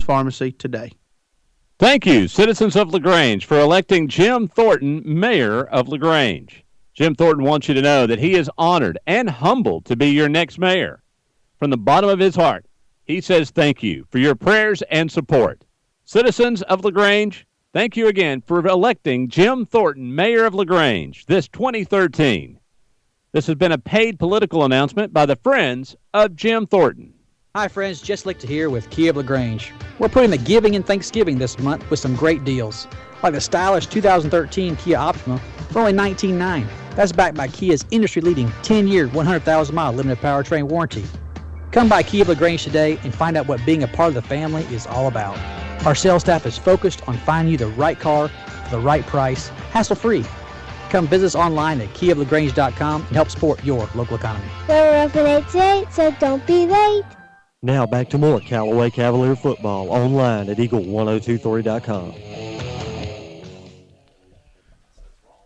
Pharmacy today. Thank you, citizens of LaGrange, for electing Jim Thornton mayor of LaGrange. Jim Thornton wants you to know that he is honored and humbled to be your next mayor. From the bottom of his heart, he says thank you for your prayers and support. Citizens of LaGrange, thank you again for electing Jim Thornton mayor of LaGrange this 2013. This has been a paid political announcement by the Friends of Jim Thornton. Hi friends, Jess Lichter here with Kia of LaGrange. We're putting the giving and Thanksgiving this month with some great deals, like the stylish 2013 Kia Optima for only $19,900. That's backed by Kia's industry-leading 10-year, 100,000-mile limited powertrain warranty. Come by Kia of LaGrange today and find out what being a part of the family is all about. Our sales staff is focused on finding you the right car for the right price, hassle-free. Come visit us online at kiaoflagrange.com and help support your local economy. We're open 8 to 8, so don't be late. Now back to more Callaway Cavalier football online at eagle1023.com.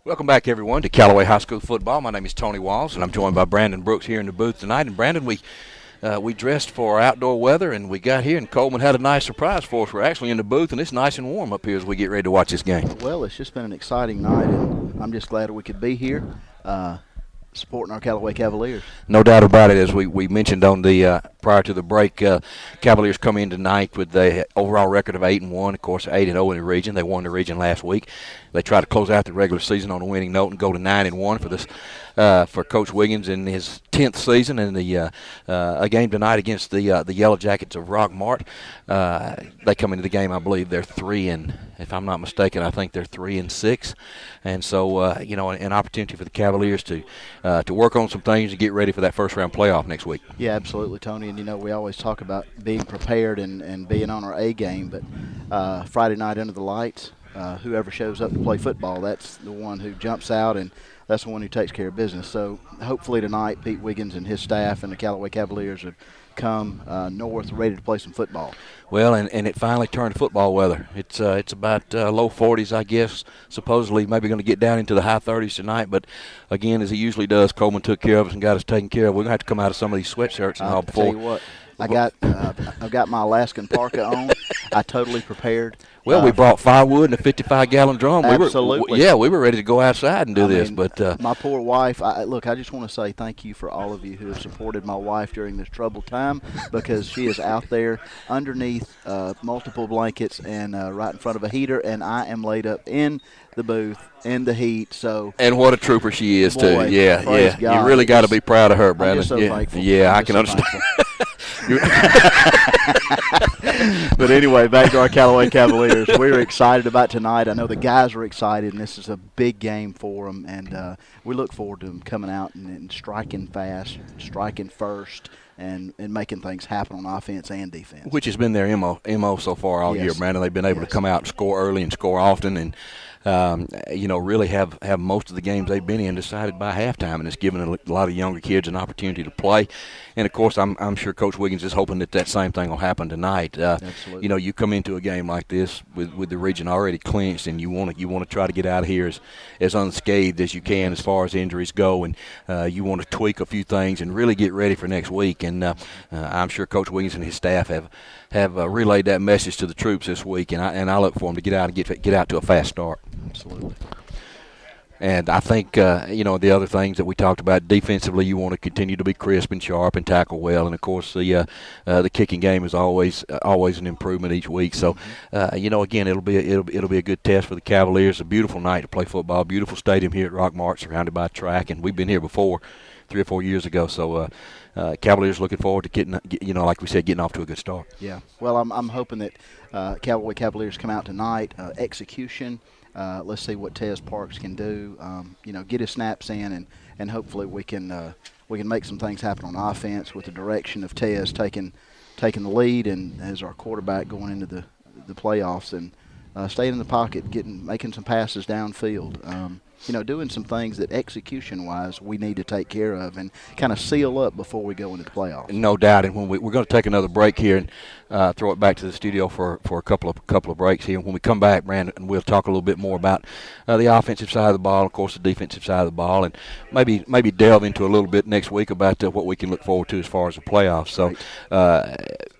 Welcome back, everyone, to Callaway High School football. My name is Tony Walls, and I'm joined by Brandon Brooks here in the booth tonight. And Brandon, we dressed for outdoor weather, and we got here, and Coleman had a nice surprise for us. We're actually in the booth, and it's nice and warm up here as we get ready to watch this game. Well, it's just been an exciting night, and I'm just glad we could be here. Supporting our Callaway Cavaliers. No doubt about it. As we mentioned on the prior to the break, Cavaliers come in tonight with the overall record of 8-1. Of course, 8-0 in the region. They won the region last week. They try to close out the regular season on a winning note and go to 9-1 for this for Coach Wiggins in his 10th season. And a game tonight against the Yellow Jackets of Rockmart. They come into the game, I believe they're 3-, if I'm not mistaken, I think they're 3-6. And so an opportunity for the Cavaliers to work on some things and get ready for that first round playoff next week. Yeah, absolutely, Tony. And we always talk about being prepared and being on our A game, but Friday night under the lights, whoever shows up to play football, that's the one who jumps out, and that's the one who takes care of business. So hopefully tonight Pete Wiggins and his staff and the Callaway Cavaliers have come north ready to play some football. Well, and it finally turned to football weather. It's about low 40s, I guess. Supposedly maybe going to get down into the high 30s tonight. But, again, as it usually does, Coleman took care of us and got us taken care of. We're going to have to come out of some of these sweatshirts and all before. I'll tell you what. I've got my Alaskan parka on. I totally prepared. Well, we brought firewood and a 55-gallon drum. Absolutely. We were ready to go outside and do this. But my poor wife, I just want to say thank you for all of you who have supported my wife during this troubled time, because she is out there underneath multiple blankets and right in front of a heater, and I am laid up in the booth in the heat. And what a trooper she is, boy, too. Yeah. God. You really got to be proud of her, Brandon. I'm just so thankful. Yeah, I can understand. But anyway, back to our Callaway Cavaliers. We're excited about tonight. I know the guys are excited, and this is a big game for them. And we look forward to them coming out and striking fast, striking first, and making things happen on offense and defense. Which has been their MO so far all year, Brandon. They've been able to come out and score early and score often, and really have most of the games they've been in decided by halftime, and it's given a lot of younger kids an opportunity to play. And of course, I'm sure Coach Wiggins is hoping that same thing will happen tonight. Absolutely. You come into a game like this with the region already clinched, and you want to try to get out of here as unscathed as you can as far as injuries go, and you want to tweak a few things and really get ready for next week. And I'm sure Coach Wiggins and his staff have relayed that message to the troops this week, and I look for them to get out and get out to a fast start. Absolutely. And I think, the other things that we talked about defensively, you want to continue to be crisp and sharp and tackle well. And, of course, the kicking game is always an improvement each week. So, again, it'll be a good test for the Cavaliers. A beautiful night to play football, beautiful stadium here at Rockmart, surrounded by a track. And we've been here before 3 or 4 years ago. So, Cavaliers looking forward to getting off to a good start. Yeah. Well, I'm hoping that Callaway Cavaliers come out tonight. Execution. Let's see what Tez Parks can do. Get his snaps in, and hopefully we can make some things happen on offense with the direction of Tez taking the lead and as our quarterback going into the playoffs, and staying in the pocket, making some passes downfield. doing some things that execution-wise we need to take care of and kind of seal up before we go into the playoffs. No doubt. And when we're going to take another break here and throw it back to the studio for a couple of breaks here. When we come back, Brandon, we'll talk a little bit more about the offensive side of the ball, of course, the defensive side of the ball, and maybe delve into a little bit next week about what we can look forward to as far as the playoffs. So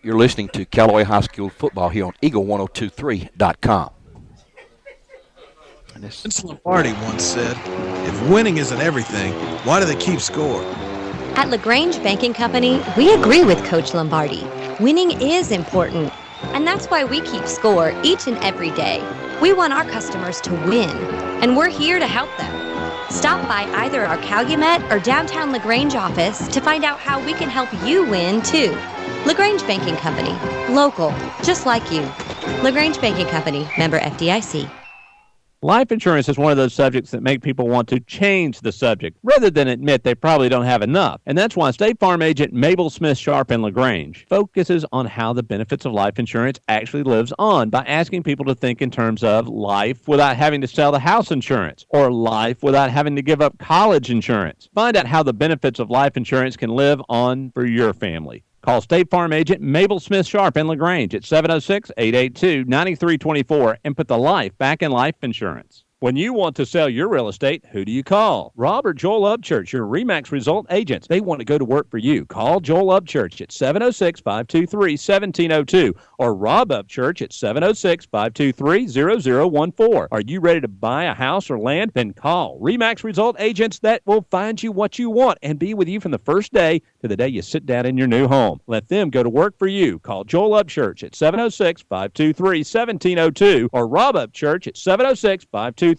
you're listening to Callaway High School football here on Eagle1023.com. Vince Lombardi once said, if winning isn't everything, why do they keep score? At LaGrange Banking Company, we agree with Coach Lombardi. Winning is important, and that's why we keep score each and every day. We want our customers to win, and we're here to help them. Stop by either our Calumet or downtown LaGrange office to find out how we can help you win, too. LaGrange Banking Company, local, just like you. LaGrange Banking Company, member FDIC. Life insurance is one of those subjects that make people want to change the subject rather than admit they probably don't have enough. And that's why State Farm agent Mabel Smith Sharp in LaGrange focuses on how the benefits of life insurance actually lives on by asking people to think in terms of life without having to sell the house insurance or life without having to give up college insurance. Find out how the benefits of life insurance can live on for your family. Call State Farm agent Mabel Smith Sharp in LaGrange at 706-882-9324 and put the life back in life insurance. When you want to sell your real estate, who do you call? Rob or Joel Upchurch, your RE/MAX result agents. They want to go to work for you. Call Joel Upchurch at 706-523-1702 or Rob Upchurch at 706-523-0014. Are you ready to buy a house or land? Then call RE/MAX result agents that will find you what you want and be with you from the first day to the day you sit down in your new home. Let them go to work for you. Call Joel Upchurch at 706-523-1702 or Rob Upchurch at 706-523-0014.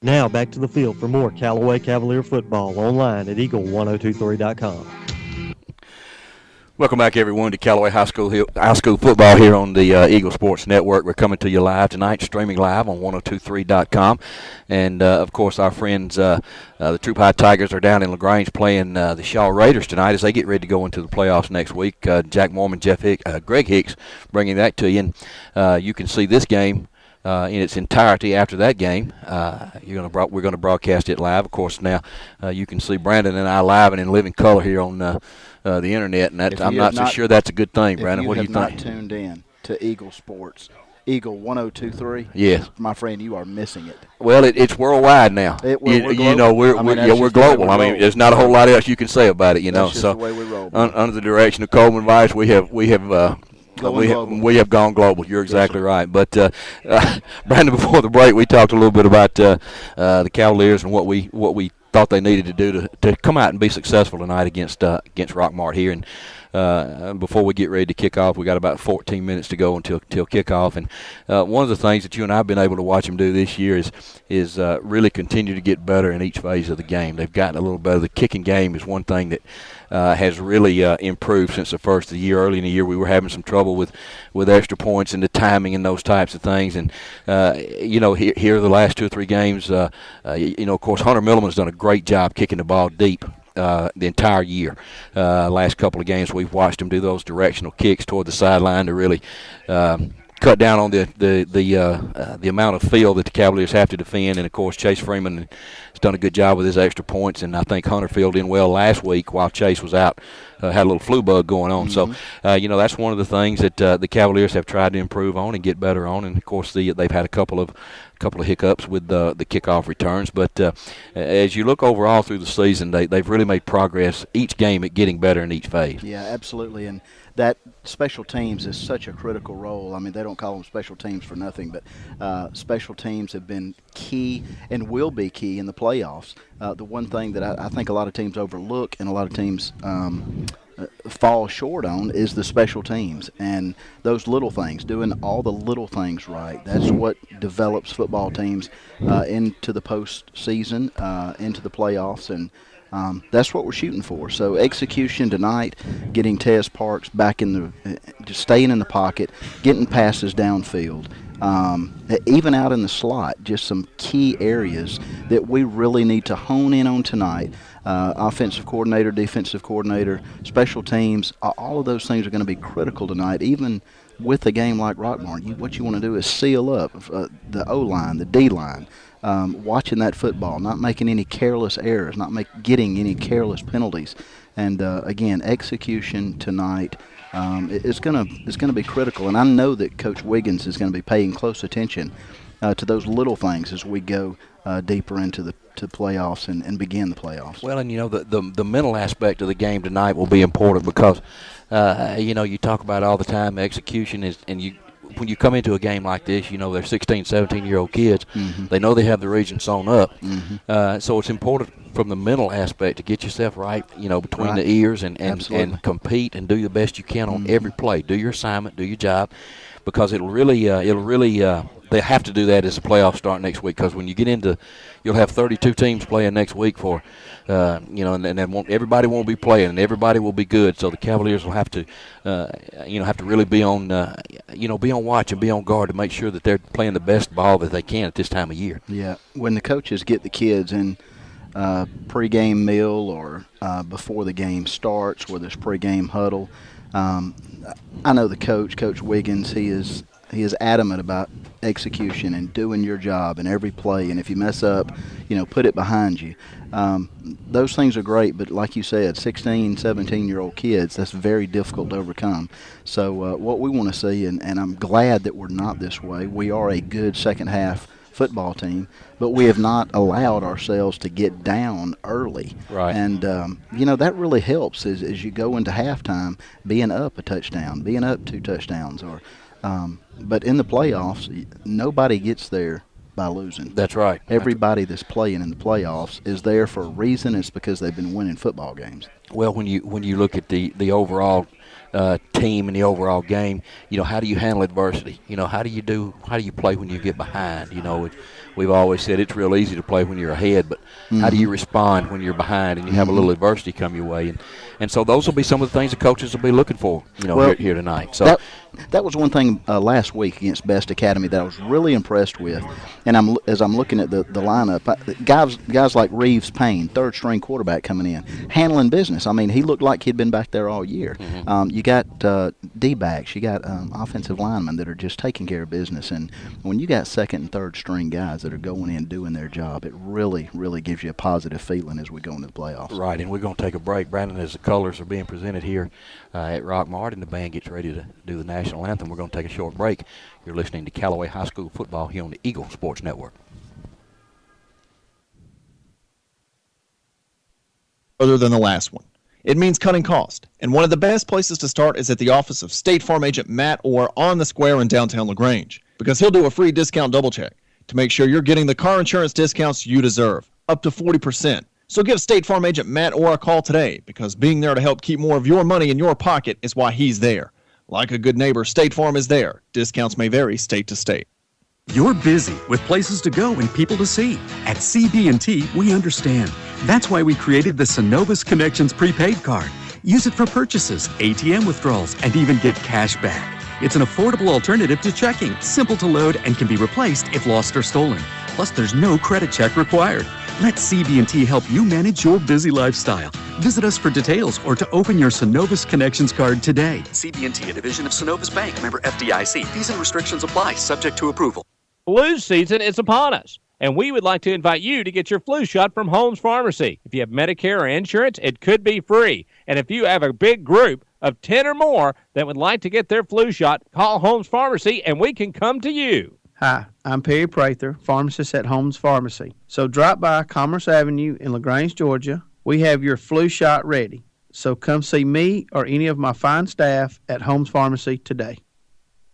Now back to the field for more Callaway Cavalier football online at Eagle1023.com. Welcome back, everyone, to Callaway High School football here on the Eagle Sports Network. We're coming to you live tonight, streaming live on 1023.com. And, of course, our friends, the Troop High Tigers, are down in LaGrange playing the Shaw Raiders tonight as they get ready to go into the playoffs next week. Jack Mormon, Greg Hicks bringing that to you. And you can see this game in its entirety after that game. We're going to broadcast it live. Of course, now you can see Brandon and I live and in living color here on the internet, and I'm not so sure that's a good thing, Brandon. What do you think? If you have not tuned in to Eagle Sports, Eagle 1023, yes, my friend, you are missing it. Well, it's worldwide now. We're global. We're global. I mean, there's not a whole lot else you can say about it, That's just the way we roll. Under the direction of Coleman Vice, we have gone global. You're exactly right. But Brandon, before the break, we talked a little bit about the Cavaliers and what we thought they needed to do to come out and be successful tonight against Rockmart here. And before we get ready to kick off, we got about 14 minutes to go until kickoff. And one of the things that you and I have been able to watch them do this year is really continue to get better in each phase of the game. They've gotten a little better. The kicking game is one thing that has really improved since the first of the year. Early in the year, we were having some trouble with extra points and the timing and those types of things. And, here the last 2 or 3 games, of course, Hunter Milliman's done a great job kicking the ball deep the entire year. Last couple of games, we've watched him do those directional kicks toward the sideline to really cut down on the amount of field that the Cavaliers have to defend. And, of course, Chase Freeman has done a good job with his extra points, and I think Hunter filled in well last week while Chase was out, had a little flu bug going on. Mm-hmm. So, that's one of the things that the Cavaliers have tried to improve on and get better on. And, of course, they've had a couple of hiccups with the kickoff returns. But as you look overall through the season, they've really made progress each game at getting better in each phase. Yeah, absolutely. And that special teams is such a critical role. I mean, they don't call them special teams for nothing, but special teams have been key and will be key in the playoffs. The one thing that I think a lot of teams overlook and a lot of teams fall short on is the special teams and those little things, doing all the little things right. That's what develops football teams into the postseason, into the playoffs, and that's what we're shooting for. So execution tonight, getting Tez Parks back just staying in the pocket, getting passes downfield, even out in the slot, just some key areas that we really need to hone in on tonight. Offensive coordinator, defensive coordinator, special teams, all of those things are going to be critical tonight, even with a game like Rockmart, what you want to do is seal up the O-line, the D-line, watching that football, not making any careless errors, not getting any careless penalties. And, again, execution tonight is going to be critical. And I know that Coach Wiggins is going to be paying close attention to those little things as we go deeper into the playoffs and begin the playoffs. Well, and the mental aspect of the game tonight will be important because you talk about it all the time. Execution is, and when you come into a game like this, they're 16, 17-year-old kids. Mm-hmm. They know they have the region sewn up. Mm-hmm. So it's important from the mental aspect to get yourself right, between the ears and compete and do the best you can on every play. Do your assignment, do your job, because it'll really they have to do that as the playoffs start next week, because when you get into, you'll have 32 teams playing next week for, and then everybody won't be playing and everybody will be good. So the Cavaliers will have to, have to really be on, be on watch and be on guard to make sure that they're playing the best ball that they can at this time of year. Yeah, when the coaches get the kids in pregame meal or before the game starts, where there's pregame huddle, I know the Coach Wiggins, he is adamant about execution and doing your job in every play. And if you mess up, put it behind you. Those things are great, but like you said, 16, 17-year-old kids, that's very difficult to overcome. So what we want to see, and I'm glad that we're not this way, we are a good second-half football team, but we have not allowed ourselves to get down early. Right. And, that really helps as you go into halftime, being up a touchdown, being up 2 touchdowns, or but in the playoffs, nobody gets there by losing. That's right. Everybody that's playing in the playoffs is there for a reason. It's because they've been winning football games. Well, when you look at the overall team and the overall game, how do you handle adversity? How do you play when you get behind? We've always said it's real easy to play when you're ahead, but how do you respond when you're behind and you have a little adversity come your way? And so those will be some of the things the coaches will be looking for, here tonight. So that was one thing last week against Best Academy that I was really impressed with. And as I'm looking at the lineup, guys like Reeves Payne, third-string quarterback coming in, handling business. I mean, he looked like he'd been back there all year. Mm-hmm. You got D-backs, you got offensive linemen that are just taking care of business. And when you got second and third-string guys that are going in doing their job, it really, really gives you a positive feeling as we go into the playoffs. Right, and we're going to take a break, Brandon, as the colors are being presented here at Rockmart, and the band gets ready to do the national anthem. We're going to take a short break. You're listening to Callaway High School football here on the Eagle Sports Network. Further than the last one. It means cutting cost, and one of the best places to start is at the office of State Farm agent Matt Orr on the square in downtown LaGrange, because he'll do a free discount double check to make sure you're getting the car insurance discounts you deserve, up to 40%. So give State Farm agent Matt Orr a call today, because being there to help keep more of your money in your pocket is why he's there. Like a good neighbor, State Farm is there. Discounts may vary state to state. You're busy with places to go and people to see. At CB&T, we understand. That's why we created the Synovus Connections prepaid card. Use it for purchases, ATM withdrawals, and even get cash back. It's an affordable alternative to checking, simple to load, and can be replaced if lost or stolen. Plus, there's no credit check required. Let CB&T help you manage your busy lifestyle. Visit us for details or to open your Synovus Connections card today. CB&T, a division of Synovus Bank, member FDIC. Fees and restrictions apply, subject to approval. Flu season is upon us, and we would like to invite you to get your flu shot from Holmes Pharmacy. If you have Medicare or insurance, it could be free. And if you have a big group of 10 or more that would like to get their flu shot, call Holmes Pharmacy and we can come to you. Hi, I'm Perry Prather, pharmacist at Holmes Pharmacy. So drop by Commerce Avenue in LaGrange, Georgia. We have your flu shot ready. So come see me or any of my fine staff at Holmes Pharmacy today.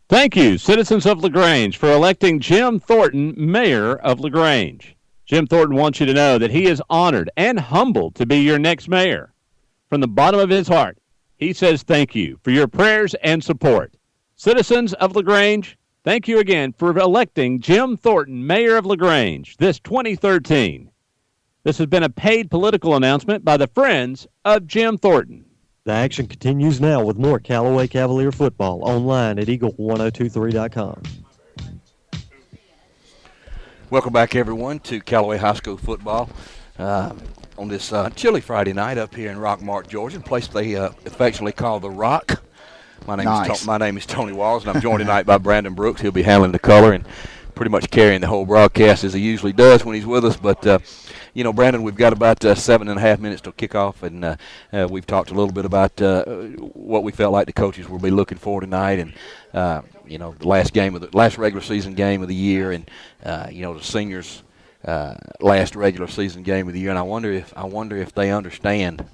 Thank you, citizens of LaGrange, for electing Jim Thornton mayor of LaGrange. Jim Thornton wants you to know that he is honored and humbled to be your next mayor. From the bottom of his heart, he says thank you for your prayers and support. Citizens of LaGrange, thank you again for electing Jim Thornton mayor of LaGrange this 2013. This has been a paid political announcement by the Friends of Jim Thornton. The action continues now with more Callaway Cavalier football online at eagle1023.com. Welcome back, everyone, to Callaway High School football on this chilly Friday night up here in Rockmart, Georgia, a place they affectionately call the Rock. My name is Tony Walls, and I'm joined tonight by Brandon Brooks. He'll be handling the color and pretty much carrying the whole broadcast as he usually does when he's with us. But, Brandon, we've got about 7.5 minutes to kick off, and we've talked a little bit about what we felt like the coaches will be looking for tonight, and the last regular season game of the year, and the seniors' last regular season game of the year. And I wonder if they understand.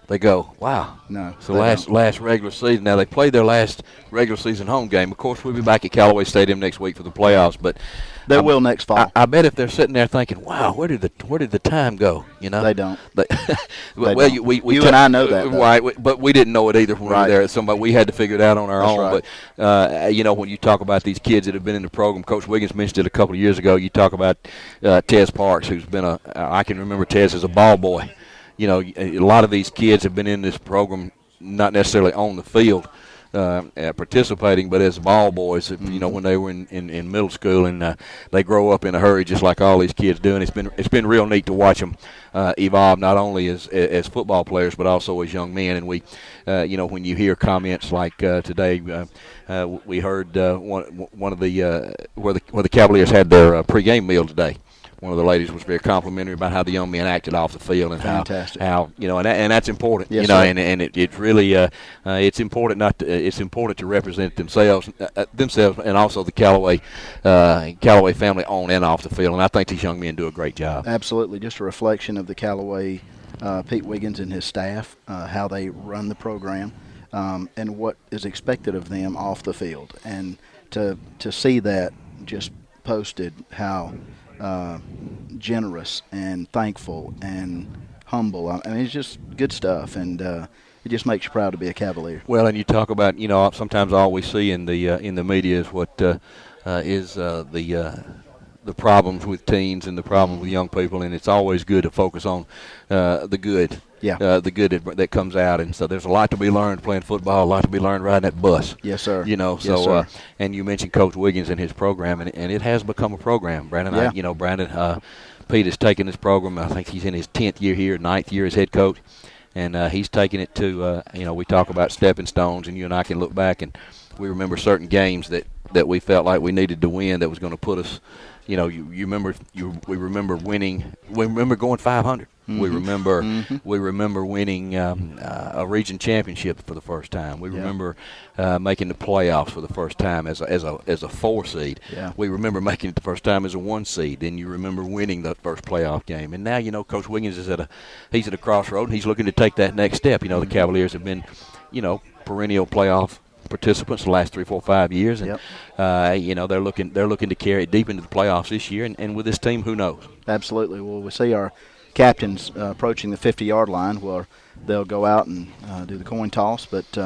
They go, wow. No. So last regular season. Now, they played their last regular season home game. Of course, we'll be back at Callaway Stadium next week for the playoffs. But they will next fall. I bet if they're sitting there thinking, wow, where did the time go? They don't. Well, you and I know that. Right, but we didn't know it either when we were there. Somebody, we had to figure it out on our own. Right. But, when you talk about these kids that have been in the program, Coach Wiggins mentioned it a couple of years ago. You talk about Tez Parks, who's been I can remember Tez as a ball boy. A lot of these kids have been in this program, not necessarily on the field participating, but as ball boys, when they were in middle school, and they grow up in a hurry just like all these kids do. And it's been real neat to watch them evolve, not only as football players, but also as young men. And we, when you hear comments like today, we heard one of the where the Cavaliers had their pregame meal today. One of the ladies was very complimentary about how the young men acted off the field and fantastic. how and that's important. Yes, and it really it's important it's important to represent themselves and also the Callaway family on and off the field. And I think these young men do a great job. Absolutely, just a reflection of the Callaway, Pete Wiggins and his staff, how they run the program, and what is expected of them off the field, and to see that just posted how generous and thankful and humble. I mean, it's just good stuff, and it just makes you proud to be a Cavalier. Well, and you talk about, sometimes all we see in the media is what is the problems with teens and the problems with young people, and it's always good to focus on the good. Yeah. The good that comes out, and so there's a lot to be learned playing football, a lot to be learned riding that bus. Yes, sir. Yes, sir. And you mentioned Coach Wiggins and his program, and it has become a program, Brandon. Yeah. Brandon, Pete has taken this program. I think he's in his 10th year here, 9th year as head coach, and he's taken it to. We talk about stepping stones, and you and I can look back and we remember certain games that we felt like we needed to win that was going to put us. We remember winning. We remember going 500. Mm-hmm. We remember winning a region championship for the first time. We remember making the playoffs for the first time as a 4 seed. Yeah. We remember making it the first time as a 1 seed. Then you remember winning the first playoff game. And now Coach Wiggins is at a crossroad, and he's looking to take that next step. The Cavaliers have been perennial playoff participants the last 3, 4, 5 years, and they're looking to carry it deep into the playoffs this year. And with this team, who knows? Absolutely. Well, we see our captains approaching the 50-yard line, where they'll go out and do the coin toss. But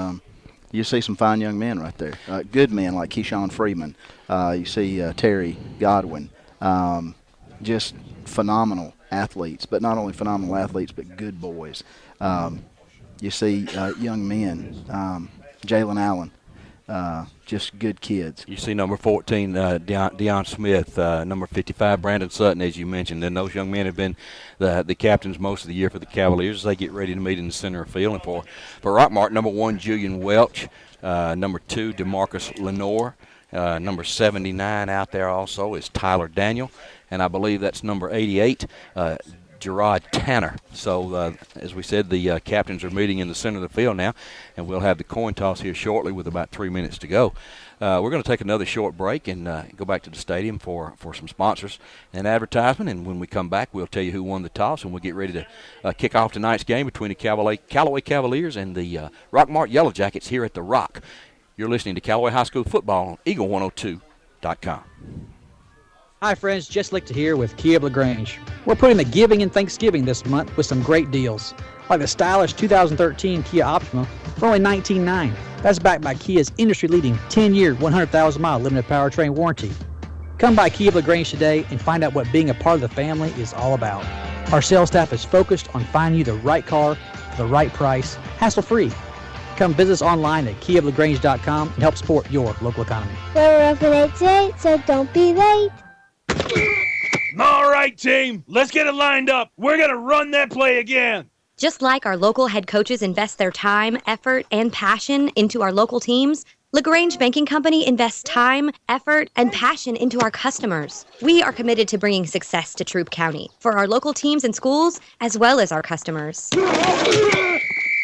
you see some fine young men right there, good men like Keyshawn Freeman. You see Terry Godwin, just phenomenal athletes. But not only phenomenal athletes, but good boys. You see young men. Jalen Allen, just good kids. You see number 14, Deion Smith, number 55, Brandon Sutton, as you mentioned. And those young men have been the captains most of the year for the Cavaliers as they get ready to meet in the center of the field. And for Rockmart, number 1, Julian Welch, number 2, DeMarcus Lenore, number 79 out there also is Tyler Daniel, and I believe that's number 88, Gerard Tanner. So, as we said, the captains are meeting in the center of the field now, and we'll have the coin toss here shortly with about 3 minutes to go. We're going to take another short break and go back to the stadium for some sponsors and advertisement, and when we come back, we'll tell you who won the toss, and we'll get ready to kick off tonight's game between the Callaway Cavaliers and the Rockmart Yellow Jackets here at the Rock. You're listening to Callaway High School Football on Eagle102.com. Hi friends, Jess Lichter here with Kia of LaGrange. We're putting the giving and Thanksgiving this month with some great deals, like the stylish 2013 Kia Optima for only $19,900. That's backed by Kia's industry-leading 10-year, 100,000-mile limited powertrain warranty. Come by Kia of LaGrange today and find out what being a part of the family is all about. Our sales staff is focused on finding you the right car for the right price, hassle-free. Come visit us online at kiaoflagrange.com and help support your local economy. We're open 8 to 8, so don't be late. All right, team, let's get it lined up. We're going to run that play again. Just like our local head coaches invest their time, effort, and passion into our local teams, LaGrange Banking Company invests time, effort, and passion into our customers. We are committed to bringing success to Troup County for our local teams and schools, as well as our customers.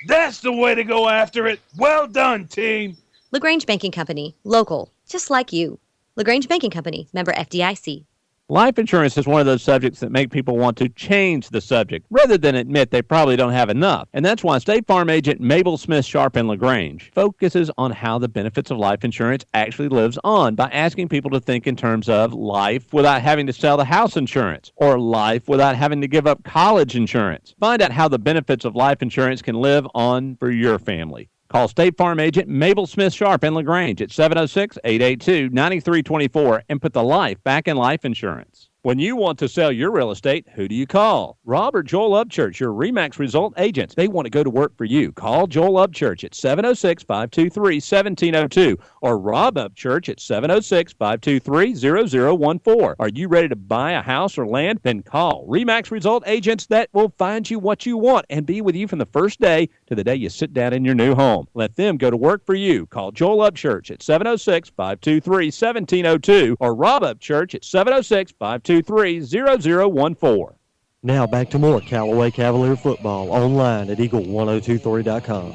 That's the way to go after it. Well done, team. LaGrange Banking Company, local, just like you. LaGrange Banking Company, member FDIC. Life insurance is one of those subjects that make people want to change the subject rather than admit they probably don't have enough. And that's why State Farm agent Mabel Smith Sharp in LaGrange focuses on how the benefits of life insurance actually lives on by asking people to think in terms of life without having to sell the house insurance or life without having to give up college insurance. Find out how the benefits of life insurance can live on for your family. Call State Farm agent Mabel Smith Sharp in LaGrange at 706-882-9324 and put the life back in life insurance. When you want to sell your real estate, who do you call? Rob or Joel Upchurch, your RE/MAX result agents. They want to go to work for you. Call Joel Upchurch at 706-523-1702 or Rob Upchurch at 706-523-0014. Are you ready to buy a house or land? Then call RE/MAX result agents that will find you what you want and be with you from the first day to the day you sit down in your new home. Let them go to work for you. Call Joel Upchurch at 706-523-1702 or Rob Upchurch at 706-523-0014. Now back to more Callaway Cavalier football online at eagle1023.com.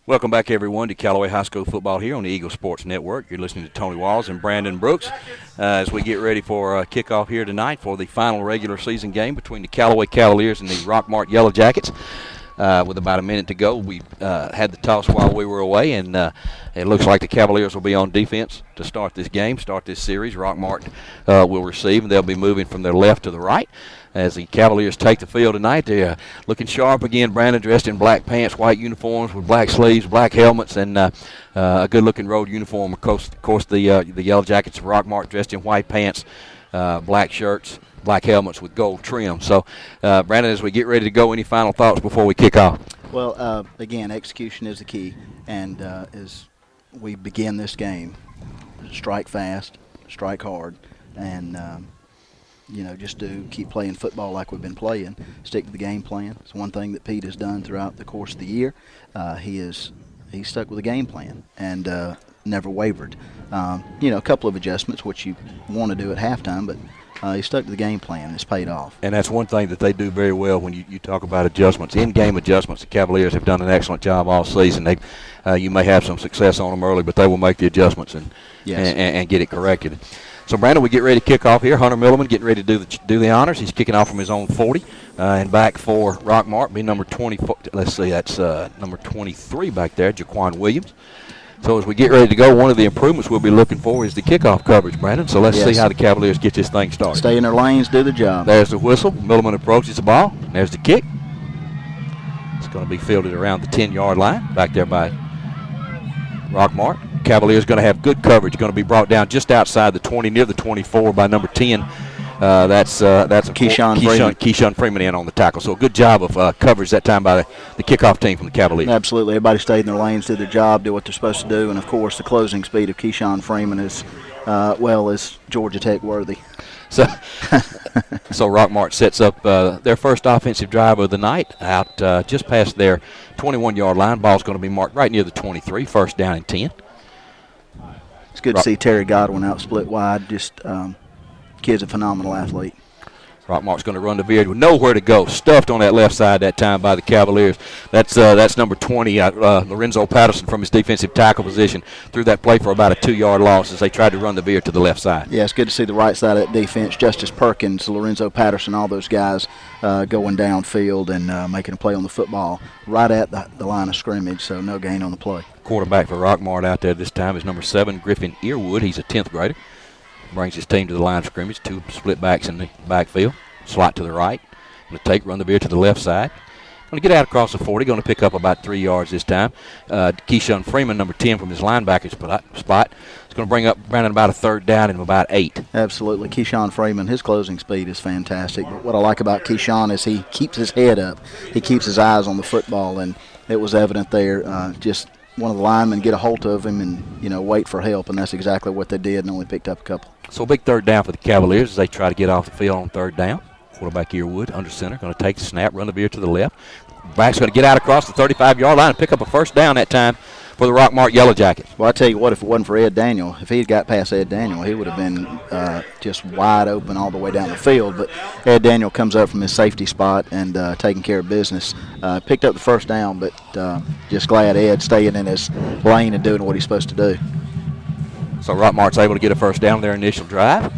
Welcome back, everyone, to Callaway High School football here on the Eagle Sports Network. You're listening to Tony Walls and Brandon Brooks as we get ready for kickoff here tonight for the final regular season game between the Callaway Cavaliers and the Rockmart Yellow Jackets. With about a minute to go, we had the toss while we were away, and it looks like the Cavaliers will be on defense to start this game, start this series. Rockmart will receive, and they'll be moving from their left to the right as the Cavaliers take the field tonight. They're looking sharp again. Brandon dressed in black pants, white uniforms with black sleeves, black helmets, and a good-looking road uniform. Of course, the Yellow Jackets of Rockmart dressed in white pants, black shirts, black helmets with gold trim. So, Brandon, as we get ready to go, any final thoughts before we kick off? Well, again, execution is the key, and as we begin this game, strike fast, strike hard, and just keep playing football like we've been playing. Stick to the game plan. It's one thing that Pete has done throughout the course of the year. He's stuck with the game plan and never wavered. A couple of adjustments, which you want to do at halftime, but he stuck to the game plan. It's paid off. And that's one thing that they do very well when you talk about adjustments. In-game adjustments, the Cavaliers have done an excellent job all season. You may have some success on them early, but they will make the adjustments and get it corrected. So, Brandon, we get ready to kick off here. Hunter Milliman getting ready to do the honors. He's kicking off from his own 40. And back for Rockmart, be number 24. Let's see, that's number 23 back there, Jaquan Williams. So as we get ready to go, one of the improvements we'll be looking for is the kickoff coverage, Brandon. So let's see how the Cavaliers get this thing started. Stay in their lanes, do the job. There's the whistle. Milliman approaches the ball. There's the kick. It's going to be fielded around the 10-yard line back there by Rockmart. Cavaliers going to have good coverage. Going to be brought down just outside the 20, near the 24 by number 10. That's Keyshawn Freeman in on the tackle. So a good job of coverage that time by the kickoff team from the Cavaliers. Absolutely. Everybody stayed in their lanes, did their job, did what they're supposed to do. And, of course, the closing speed of Keyshawn Freeman is, is Georgia Tech worthy. So Rockmart sets up their first offensive drive of the night out just past their 21-yard line. Ball's going to be marked right near the 23, first down and 10. It's good to see Terry Godwin out split wide. Kid's a phenomenal athlete. Rockmart's going to run the veer with nowhere to go. Stuffed on that left side that time by the Cavaliers. That's number 20, Lorenzo Patterson from his defensive tackle position. Threw that play for about a 2-yard loss as they tried to run the veer to the left side. Yeah, it's good to see the right side of that defense. Justice Perkins, Lorenzo Patterson, all those guys going downfield and making a play on the football right at the line of scrimmage, so no gain on the play. Quarterback for Rockmart out there this time is number 7, Griffin Earwood. He's a 10th grader. Brings his team to the line of scrimmage. 2 split backs in the backfield. Slot to the right. Going to run the veer to the left side. Going to get out across the 40. Going to pick up about 3 yards this time. Keyshawn Freeman, number 10 from his linebacker spot. It's going to bring up Brandon about a 3rd down and about 8. Absolutely. Keyshawn Freeman, his closing speed is fantastic. But what I like about Keyshawn is he keeps his head up. He keeps his eyes on the football, and it was evident there. Just one of the linemen get a hold of him and, wait for help, and that's exactly what they did and only picked up a couple. So a big 3rd down for the Cavaliers as they try to get off the field on 3rd down. Quarterback Earwood under center, going to take the snap, run the veer to the left. Back's going to get out across the 35-yard line and pick up a first down that time for the Rockmart Yellow Jackets. Well, I tell you what, if it wasn't for Ed Daniel, if he had got past Ed Daniel, he would have been just wide open all the way down the field. But Ed Daniel comes up from his safety spot and taking care of business. Picked up the first down, but just glad Ed staying in his lane and doing what he's supposed to do. So Rockmart's able to get a first down their initial drive.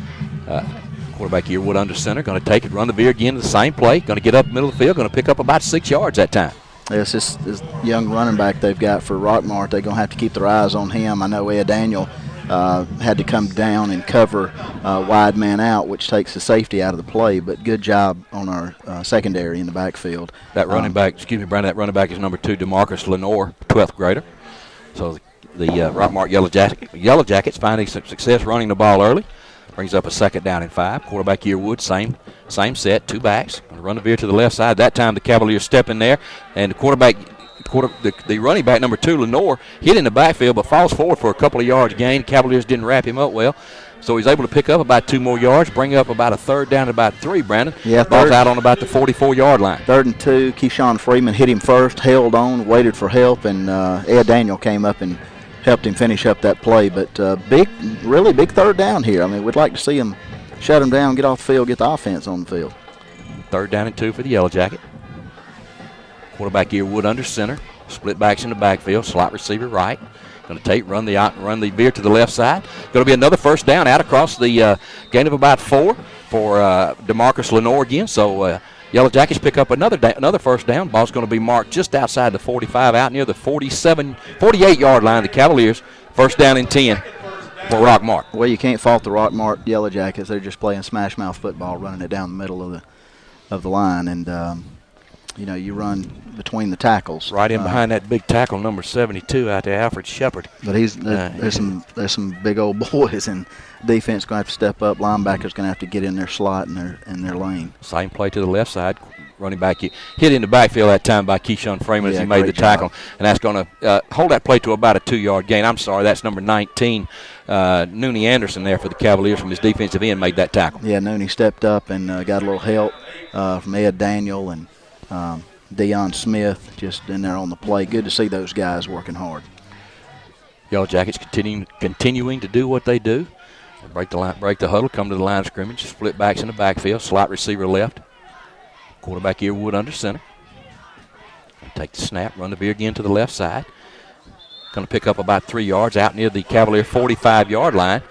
Quarterback Earwood under center, going to take it, run the veer again to the same play, going to get up middle of the field, going to pick up about 6 yards that time. Yes, this young running back they've got for Rockmart, they're going to have to keep their eyes on him. I know Ed Daniel had to come down and cover wide man out, which takes the safety out of the play, but good job on our secondary in the backfield. That running back, Brandon, that running back is number 2, DeMarcus Lenore, 12th grader. So the Rockmart Yellow Jackets finding some success running the ball early. Brings up a second down and 5. Quarterback Earwood, same set, 2 backs. Going to run the veer to the left side. That time the Cavaliers step in there, and the running back number 2, Lenore, hit in the backfield but falls forward for a couple of yards gain. Cavaliers didn't wrap him up well, so he's able to pick up about 2 more yards, bring up about a third down at about 3. Brandon, ball's out on about the 44-yard line. 3rd and 2. Keyshawn Freeman hit him first, held on, waited for help, and Ed Daniel came up and helped him finish up that play. But really big third down here. I mean, we'd like to see him shut him down, get off the field, get the offense on the field. 3rd down and 2 for the Yellow Jacket. Quarterback Earwood under center. Split backs in the backfield. Slot receiver right. Going to run the veer to the left side. Going to be another first down out across the gain of about 4 for DeMarcus Lenore again. So Yellow Jackets pick up another first down. Ball's going to be marked just outside the 45, out near the 48-yard line. The Cavaliers, first down and 10 for Rockmart. Well, you can't fault the Rockmart Yellow Jackets. They're just playing smash mouth football, running it down the middle of the line, and you run between the tackles. Right in behind that big tackle, number 72 out there, Alfred Shepard. But there's some big old boys, and defense going to have to step up. Linebackers going to have to get in their slot and their lane. Same play to the left side. Running back hit in the backfield that time by Keyshawn Freeman as he made the tackle. And that's going to hold that play to about a 2-yard gain. I'm sorry, that's number 19, Nooney Anderson there for the Cavaliers from his defensive end made that tackle. Yeah, Nooney stepped up and got a little help from Ed Daniel and Deion Smith just in there on the play. Good to see those guys working hard. Yellow Jackets continuing to do what they do. Break the huddle, come to the line of scrimmage, split backs in the backfield, slot receiver left. Quarterback Earwood under center. Take the snap, run the veer again to the left side. Going to pick up about 3 yards out near the Cavalier 45-yard line.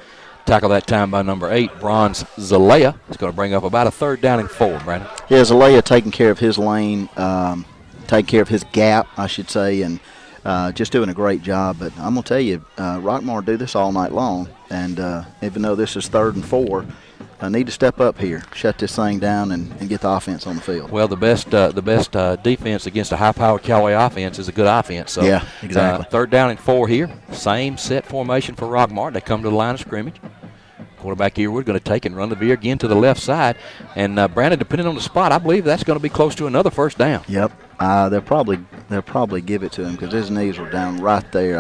Tackle that time by number 8, Bronze Zalea. It's going to bring up about a 3rd down and 4, Brandon. Yeah, Zalea taking care of his lane, taking care of his gap, I should say, and just doing a great job. But I'm going to tell you, Rockmart do this all night long, and even though this is 3rd and 4, I need to step up here, shut this thing down, and get the offense on the field. Well, the best defense against a high-powered Callaway offense is a good offense. So, yeah, exactly. 3rd down and 4 here. Same set formation for Rockmart. They come to the line of scrimmage. Quarterback Earwood going to take and run the veer again to the left side. And, Brandon, depending on the spot, I believe that's going to be close to another first down. Yep. They'll probably give it to him because his knees were down right there.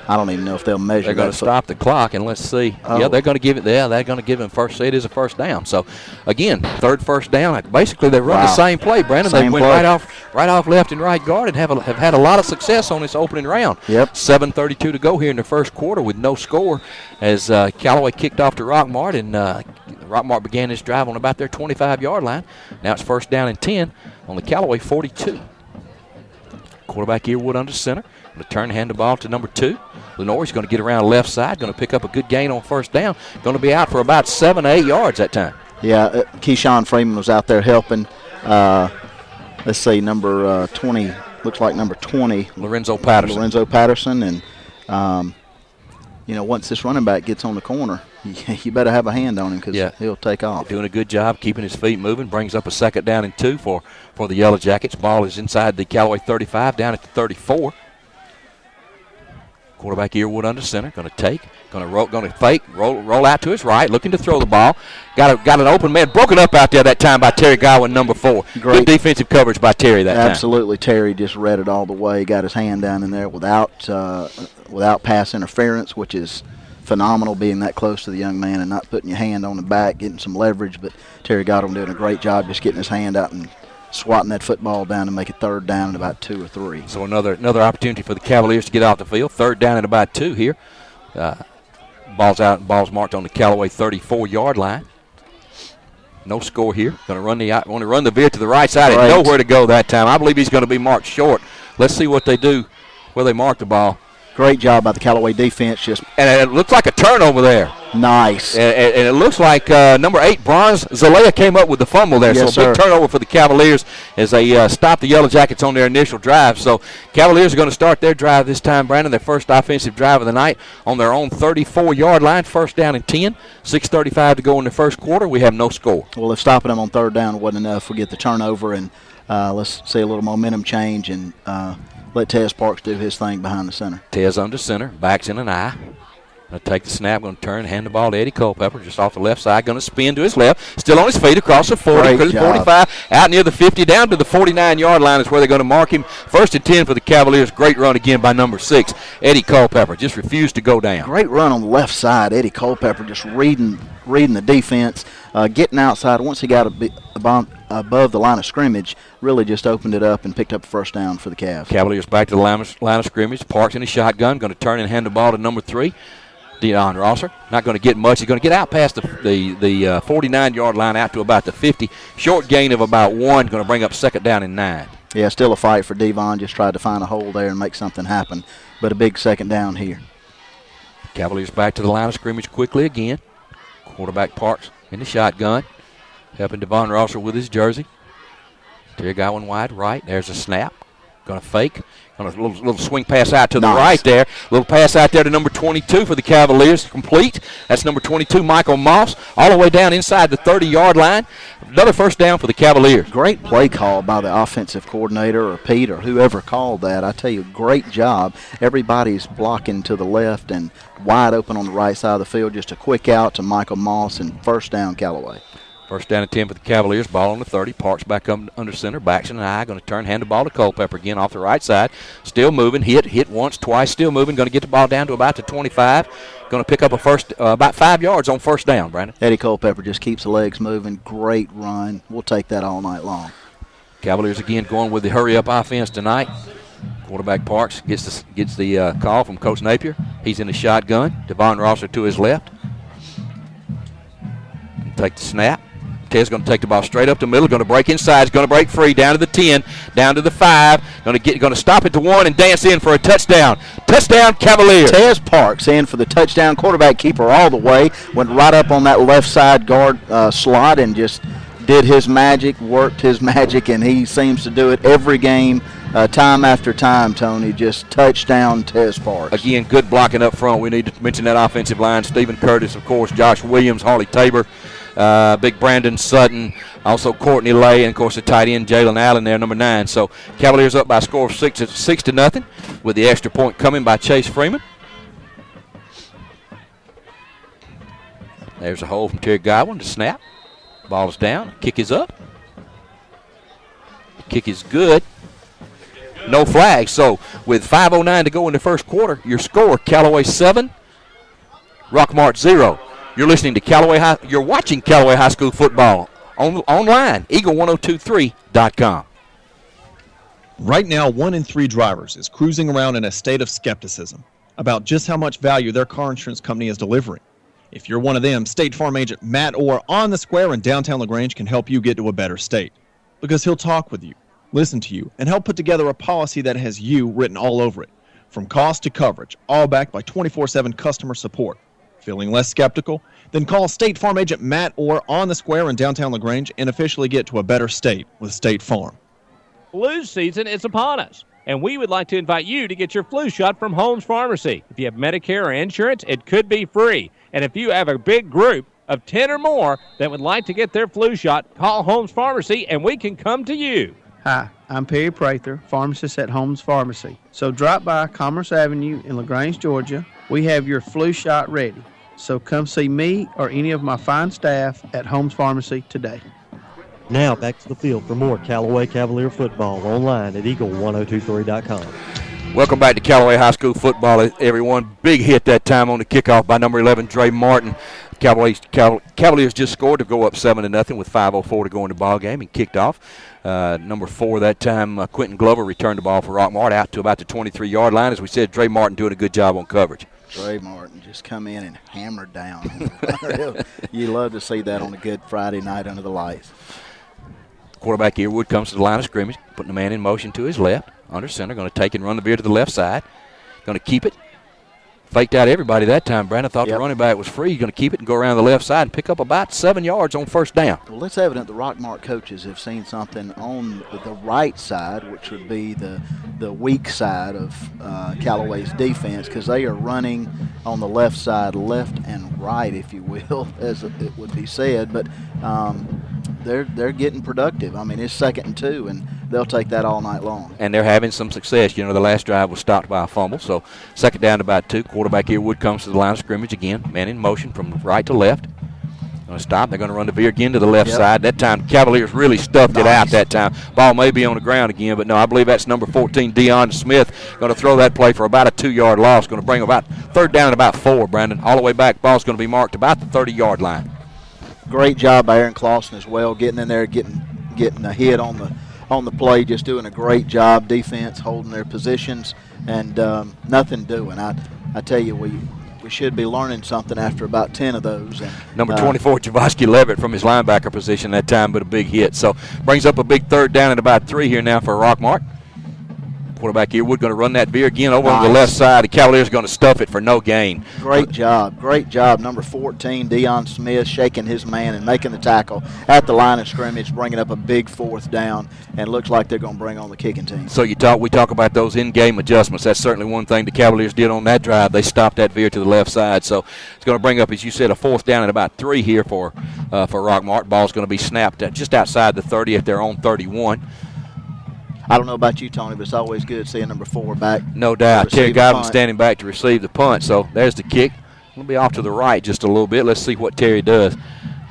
I don't even know if they'll measure. They're going to stop the clock, and let's see. Oh. Yeah, they're going to give it. Yeah, they're going to give him first. It is a first down. So, again, 3rd first down. Basically, they run the same play, Brandon. They went right off left and right guard and have had a lot of success on this opening round. Yep. 7:32 to go here in the first quarter with no score as Callaway kicked off to Rockmart, and Rockmart began this drive on about their 25-yard line. Now it's first down and 10 on the Callaway 42. Quarterback Earwood under center. Going to turn hand the ball to number 2. Lenore's going to get around left side, going to pick up a good gain on first down. Going to be out for about 7 or 8 yards that time. Yeah, Keyshawn Freeman was out there helping. Let's see, number 20, looks like number 20. Lorenzo Patterson. And, once this running back gets on the corner, you better have a hand on him because he'll take off. Doing a good job keeping his feet moving. Brings up a 2nd down and 2 for the Yellow Jackets. Ball is inside the Callaway 35, down at the 34. Quarterback Earwood under center, going to fake, roll out to his right, looking to throw the ball. Got an open man, broken up out there that time by Terry Godwin, number 4. Great good defensive coverage by Terry that time. Absolutely, Terry just read it all the way, got his hand down in there without pass interference, which is phenomenal being that close to the young man and not putting your hand on the back, getting some leverage. But Terry Godwin doing a great job just getting his hand out and swatting that football down to make it 3rd down and about 2 or 3. So another opportunity for the Cavaliers to get off the field. 3rd down and about 2 here. Ball's out and ball's marked on the Callaway 34-yard line. No score here. Going to run the veer to the right side. And nowhere to go that time. I believe he's going to be marked short. Let's see what they do where they mark the ball. Great job by the Callaway defense. And it looks like a turnover there. Nice. And it looks like number 8, Bronze Zalea, came up with the fumble there. Yes, so big turnover for the Cavaliers as they stop the Yellow Jackets on their initial drive. So Cavaliers are going to start their drive this time, Brandon, their first offensive drive of the night on their own 34-yard line, 1st down and 10. 6:35 to go in the first quarter. We have no score. Well, if stopping them on 3rd down wasn't enough, we get the turnover, and let's see a little momentum change and let Tez Parks do his thing behind the center. Tez under center, backs in an eye. Going to take the snap, going to turn, hand the ball to Eddie Culpepper, just off the left side, going to spin to his left, still on his feet across the 40, 45, out near the 50, down to the 49-yard line is where they're going to mark him. 1st and 10 for the Cavaliers. Great run again by number 6, Eddie Culpepper. Just refused to go down. Great run on the left side. Eddie Culpepper just reading the defense, getting outside. Once he got above the line of scrimmage, really just opened it up and picked up a 1st down for the Cavs. Cavaliers back to the line of scrimmage. Parks in his shotgun, going to turn and hand the ball to number 3. Deion Rosser, not going to get much. He's going to get out past the 49-yard line out to about the 50. Short gain of about 1, going to bring up 2nd down and 9. Yeah, still a fight for Devon. Just tried to find a hole there and make something happen, but a big 2nd down here. Cavaliers back to the line of scrimmage quickly again. Quarterback Parks in the shotgun, helping Devon Rosser with his jersey. Terry Godwin wide right. There's a snap. Going to fake. On a little swing pass out to the right there. Little pass out there to number 22 for the Cavaliers. Complete. That's number 22, Michael Moss, all the way down inside the 30-yard line. Another 1st down for the Cavaliers. Great play call by the offensive coordinator or Pete or whoever called that. I tell you, great job. Everybody's blocking to the left and wide open on the right side of the field. Just a quick out to Michael Moss and 1st down Callaway. 1st down and 10 for the Cavaliers. Ball on the 30. Parks back up under center. Backs in an eye. Going to turn, hand the ball to Culpepper again off the right side. Still moving. Hit once, twice. Still moving. Going to get the ball down to about the 25. Going to pick up about 5 yards on 1st down, Brandon. Eddie Culpepper just keeps the legs moving. Great run. We'll take that all night long. Cavaliers again going with the hurry-up offense tonight. Quarterback Parks gets the call from Coach Napier. He's in the shotgun. Devon Rosser to his left. Take the snap. Ted's going to take the ball straight up the middle, going to break inside, he's going to break free, down to the 10, down to the 5, going to stop at the 1 and dance in for a touchdown. Touchdown, Cavaliers. Tez Parks in for the touchdown. Quarterback keeper all the way, went right up on that left side guard slot and just did his magic, worked his magic, and he seems to do it every game, time after time, Tony. Just touchdown, Tez Parks. Again, good blocking up front. We need to mention that offensive line. Stephen Curtis, of course, Josh Williams, Harley Tabor, big Brandon Sutton, also Courtney Lay, and, of course, the tight end Jalen Allen there, number 9. So Cavaliers up by a score of 6-0 with the extra point coming by Chase Freeman. There's a hole from Terry Godwin to snap. Ball is down. Kick is up. Kick is good. No flag. So with 5:09 to go in the first quarter, your score, Callaway 7, Rockmart 0. You're listening to Callaway You're watching Callaway High School football online, eagle1023.com. Right now, 1 in 3 drivers is cruising around in a state of skepticism about just how much value their car insurance company is delivering. If you're one of them, State Farm agent Matt Orr on the Square in downtown LaGrange can help you get to a better state. Because he'll talk with you, listen to you, and help put together a policy that has you written all over it. From cost to coverage, all backed by 24/7 customer support. Feeling less skeptical? Then call State Farm agent Matt Orr on the Square in downtown LaGrange and officially get to a better state with State Farm. Flu season is upon us, and we would like to invite you to get your flu shot from Holmes Pharmacy. If you have Medicare or insurance, it could be free. And if you have a big group of 10 or more that would like to get their flu shot, call Holmes Pharmacy and we can come to you. Hi, I'm Perry Prather, pharmacist at Holmes Pharmacy. So drop by Commerce Avenue in LaGrange, Georgia. We have your flu shot ready. So come see me or any of my fine staff at Holmes Pharmacy today. Now back to the field for more Callaway Cavalier football online at eagle1023.com. Welcome back to Callaway High School football, everyone. Big hit that time on the kickoff by number 11, Dre Martin. Cavaliers just scored to go up 7-0 with 5:04 to go in the ball game and kicked off. Number 4 that time, Quentin Glover returned the ball for Rockmart out to about the 23-yard line. As we said, Dre Martin doing a good job on coverage. Dre Martin just come in and hammered down. You love to see that on a good Friday night under the lights. Quarterback Earwood comes to the line of scrimmage, putting the man in motion to his left, under center, going to take and run the veer to the left side. Going to keep it. Faked out everybody that time. Brandon thought the running back was free. He's going to keep it and go around the left side and pick up about 7 yards on first down. Well, it's evident the Rockmart coaches have seen something on the right side, which would be the weak side of Callaway's defense, because they are running on the left side, left and right, if you will, as it would be said. But they're getting productive. I mean, it's 2nd and 2, and they'll take that all night long. And they're having some success. You know, the last drive was stopped by a fumble, so 2nd down to about 2. Quarterback Earwood comes to the line of scrimmage again. Man in motion from right to left. Going to stop. They're going to run the veer again to the left side. That time, Cavaliers really stuffed it out that time. Ball may be on the ground again, but no, I believe that's number 14, Deion Smith. Going to throw that play for about a 2-yard loss. Going to bring about 3rd down at about 4, Brandon. All the way back. Ball's going to be marked about the 30-yard line. Great job by Aaron Clausen as well, getting in there, getting a hit on the play, just doing a great job. Defense holding their positions and nothing doing. I tell you, we should be learning something after about 10 of those. And, number 24, Javoski Levitt from his linebacker position that time, but a big hit. So brings up a big 3rd down at about 3 here now for Rockmart. Quarterback Earwood going to run that veer again over on the left side. The Cavaliers are going to stuff it for no gain. Great job. Number 14, Deion Smith, shaking his man and making the tackle at the line of scrimmage, bringing up a big 4th down, and looks like they're going to bring on the kicking team. So we talk about those in-game adjustments. That's certainly one thing the Cavaliers did on that drive. They stopped that veer to the left side. So it's going to bring up, as you said, a 4th down at about 3 here for Rockmart. Ball's going to be snapped just outside the 30 at their own 31. I don't know about you, Tony, but it's always good seeing number 4 back. No doubt. Terry Godwin standing back to receive the punt. So there's the kick. We'll be off to the right just a little bit. Let's see what Terry does.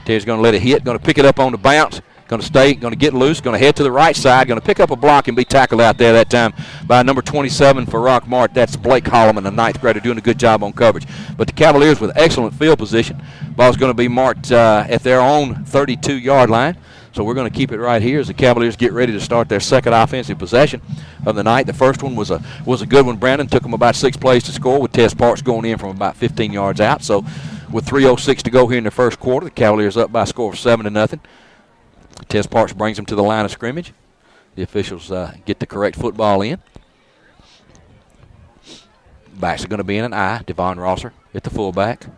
Terry's going to let it hit, going to pick it up on the bounce, going to stay, going to get loose, going to head to the right side, going to pick up a block and be tackled out there that time by number 27 for Rockmart. That's Blake Holloman, a 9th grader, doing a good job on coverage. But the Cavaliers with excellent field position. Ball's going to be marked at their own 32-yard line. So we're going to keep it right here as the Cavaliers get ready to start their 2nd offensive possession of the night. The first one was a good one, Brandon. Took them about 6 plays to score, with Tess Parks going in from about 15 yards out. So with 3:06 to go here in the first quarter, the Cavaliers up by a score of 7-0. Tess Parks brings them to the line of scrimmage. The officials get the correct football in. Backs are going to be in an I. Devon Rosser at the fullback.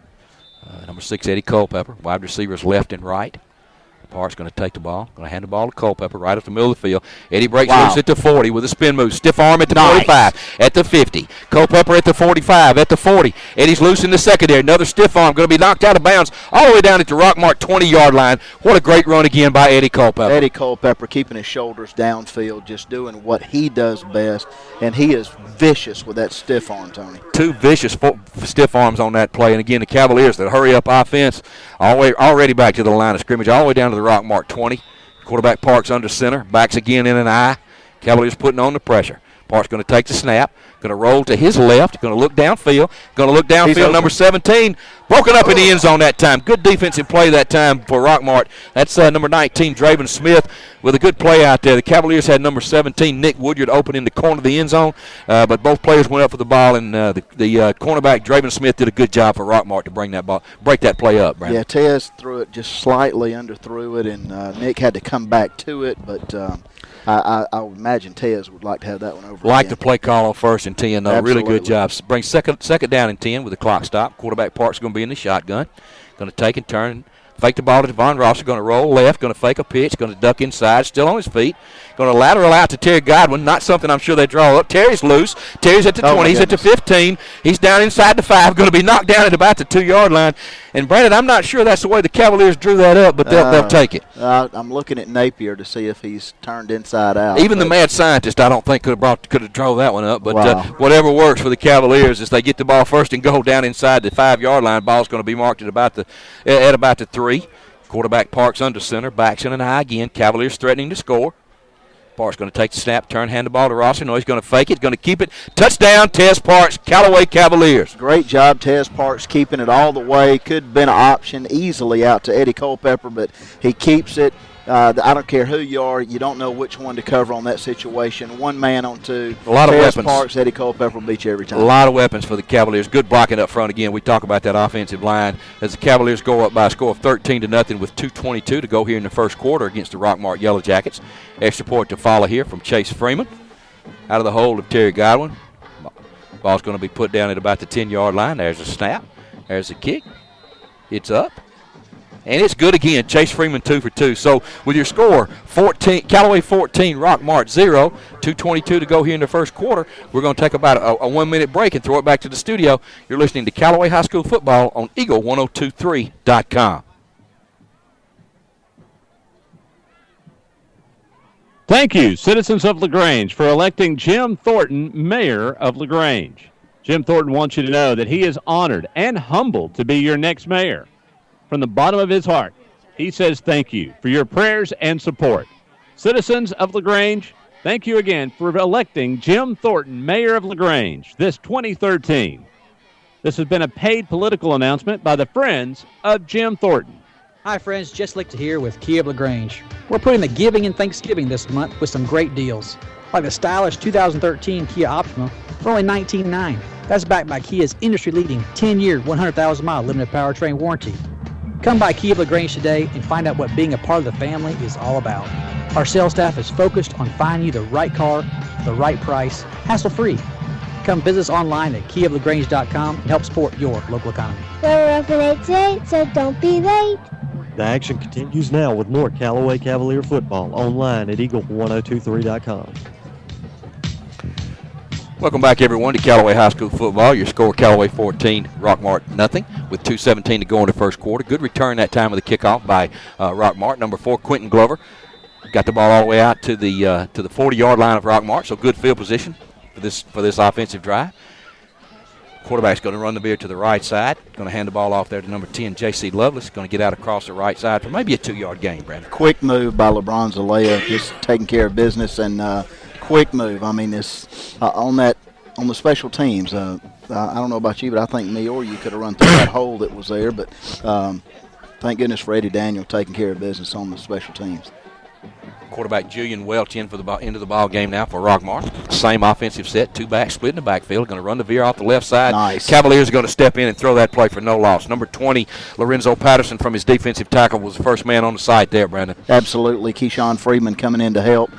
Number 6, Eddie Culpepper. Wide receivers left and right. Parks going to take the ball, going to hand the ball to Culpepper right up the middle of the field. Eddie breaks loose at the 40 with a spin move. Stiff arm at the 45, at the 50. Culpepper at the 45, at the 40. Eddie's loose in the secondary. Another stiff arm, going to be knocked out of bounds all the way down at the Rockmart 20-yard line. What a great run again by Eddie Culpepper. Eddie Culpepper keeping his shoulders downfield, just doing what he does best, and he is vicious with that stiff arm, Tony. 2 vicious stiff arms on that play. And again, the Cavaliers, that hurry-up offense, already back to the line of scrimmage, all the way down to the Rockmart 20. Quarterback Parks under center, backs again in an I. Cavaliers putting on the pressure. Parks going to take the snap, going to roll to his left, going to look downfield, number 17, broken up in the end zone that time. Good defensive play that time for Rockmart. That's number 19, Draven Smith, with a good play out there. The Cavaliers had number 17, Nick Woodyard, open in the corner of the end zone, but both players went up for the ball, and the cornerback, Draven Smith, did a good job for Rockmart to break that play up, Brandon. Yeah, Tez threw it just slightly underthrew it, and Nick had to come back to it, but I would imagine Tez would like to have that one over. Like the play call on 1st and 10, though. Really good job. Brings second down and 10 with the clock stop. Quarterback Parks going to be in the shotgun. Going to take and turn. Fake the ball to Devon Rosser. Going to roll left. Going to fake a pitch. Going to duck inside. Still on his feet. Going to lateral out to Terry Godwin. Not something I'm sure they draw up. Terry's loose. Terry's at the 20. He's at the 15. He's down inside the 5. Going to be knocked down at about the 2-yard line. And, Brandon, I'm not sure that's the way the Cavaliers drew that up, but they'll take it. I'm looking at Napier to see if he's turned inside out. Even the mad scientist, I don't think could have drawn that one up. But whatever works for the Cavaliers is they get the ball 1st and goal down inside the 5-yard line. Ball's going to be marked at about the 3. Quarterback Parks under center, backs in an I again. Cavaliers threatening to score. Parks going to take the snap, hand the ball to Rosser. No, he's going to fake it, going to keep it. Touchdown, Tez Parks, Callaway Cavaliers. Great job, Tez Parks, keeping it all the way. Could have been an option easily out to Eddie Culpepper, but he keeps it. I don't care who you are. You don't know which one to cover on that situation. One man on two. A lot of Tez weapons. Parks, Eddie Culpepper will beat you every time. A lot of weapons for the Cavaliers. Good blocking up front again. We talk about that offensive line as the Cavaliers go up by a score of 13-0 with 2:22 to go here in the first quarter against the Rockmart Yellow Jackets. Extra point to follow here from Chase Freeman. Out of the hold of Terry Godwin. Ball's going to be put down at about the 10-yard line. There's a snap. There's a kick. It's up. And it's good again. Chase Freeman 2 for 2. So with your score, Callaway 14, Rockmart 0, 2:22 to go here in the first quarter. We're going to take about a 1-minute break and throw it back to the studio. You're listening to Callaway High School football on Eagle1023.com. Thank you, citizens of LaGrange, for electing Jim Thornton mayor of LaGrange. Jim Thornton wants you to know that he is honored and humbled to be your next mayor. From the bottom of his heart, he says thank you for your prayers and support. Citizens of LaGrange, thank you again for electing Jim Thornton mayor of LaGrange this 2013. This has been a paid political announcement by the Friends of Jim Thornton. Hi friends, Jess Lichter here with Kia of LaGrange. We're putting the giving and Thanksgiving this month with some great deals, like the stylish 2013 Kia Optima for only $19,900. That's backed by Kia's industry-leading 10-year, 100,000-mile limited powertrain warranty. Come by Kia of LaGrange today and find out what being a part of the family is all about. Our sales staff is focused on finding you the right car, the right price, hassle-free. Come visit us online at kiaoflagrange.com and help support your local economy. We're open 8 to 8, so don't be late. The action continues now with more Callaway Cavalier football online at Eagle1023.com. Welcome back, everyone, to Callaway High School football. Your score, Callaway 14, Rockmart nothing, with 2:17 to go in the first quarter. Good return that time of the kickoff by Rockmart. Number 4, Quentin Glover, got the ball all the way out to the 40-yard line of Rockmart. So good field position for this offensive drive. Quarterback's going to run the veer to the right side. Going to hand the ball off there to number 10, J.C. Lovelace. Going to get out across the right side for maybe a 2-yard gain, Brandon. Quick move by LeBron Zalea, just taking care of business and quick move. I mean, this on the special teams. I don't know about you, but I think me or you could have run through that hole that was there. But thank goodness for Eddie Daniel taking care of business on the special teams. Quarterback Julian Welch into the ball game now for Rockmart. Same offensive set, 2 backs split in the backfield. Going to run the veer off the left side. Nice. Cavaliers are going to step in and throw that play for no loss. Number 20, Lorenzo Patterson from his defensive tackle was the first man on the site there, Brandon. Absolutely. Keyshawn Freeman coming in to help.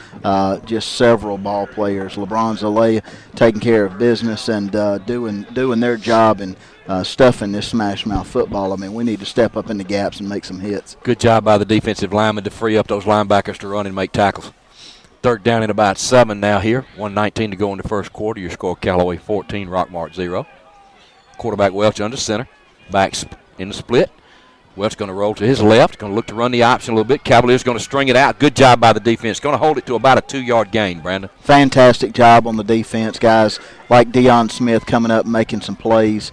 Just several ball players. LeBron Zalea taking care of business and doing their job and stuffing this smash mouth football. I mean, we need to step up in the gaps and make some hits. Good job by the defensive lineman to free up those linebackers to run and make tackles. Third down and about 7 now here. 1:19 to go in the first quarter. Your score, Callaway 14, Rockmart 0. Quarterback Welch under center. Backs in the split. Welch going to roll to his left. Going to look to run the option a little bit. Cavaliers going to string it out. Good job by the defense. Going to hold it to about a 2-yard gain, Brandon. Fantastic job on the defense, guys. Like Deion Smith coming up and making some plays.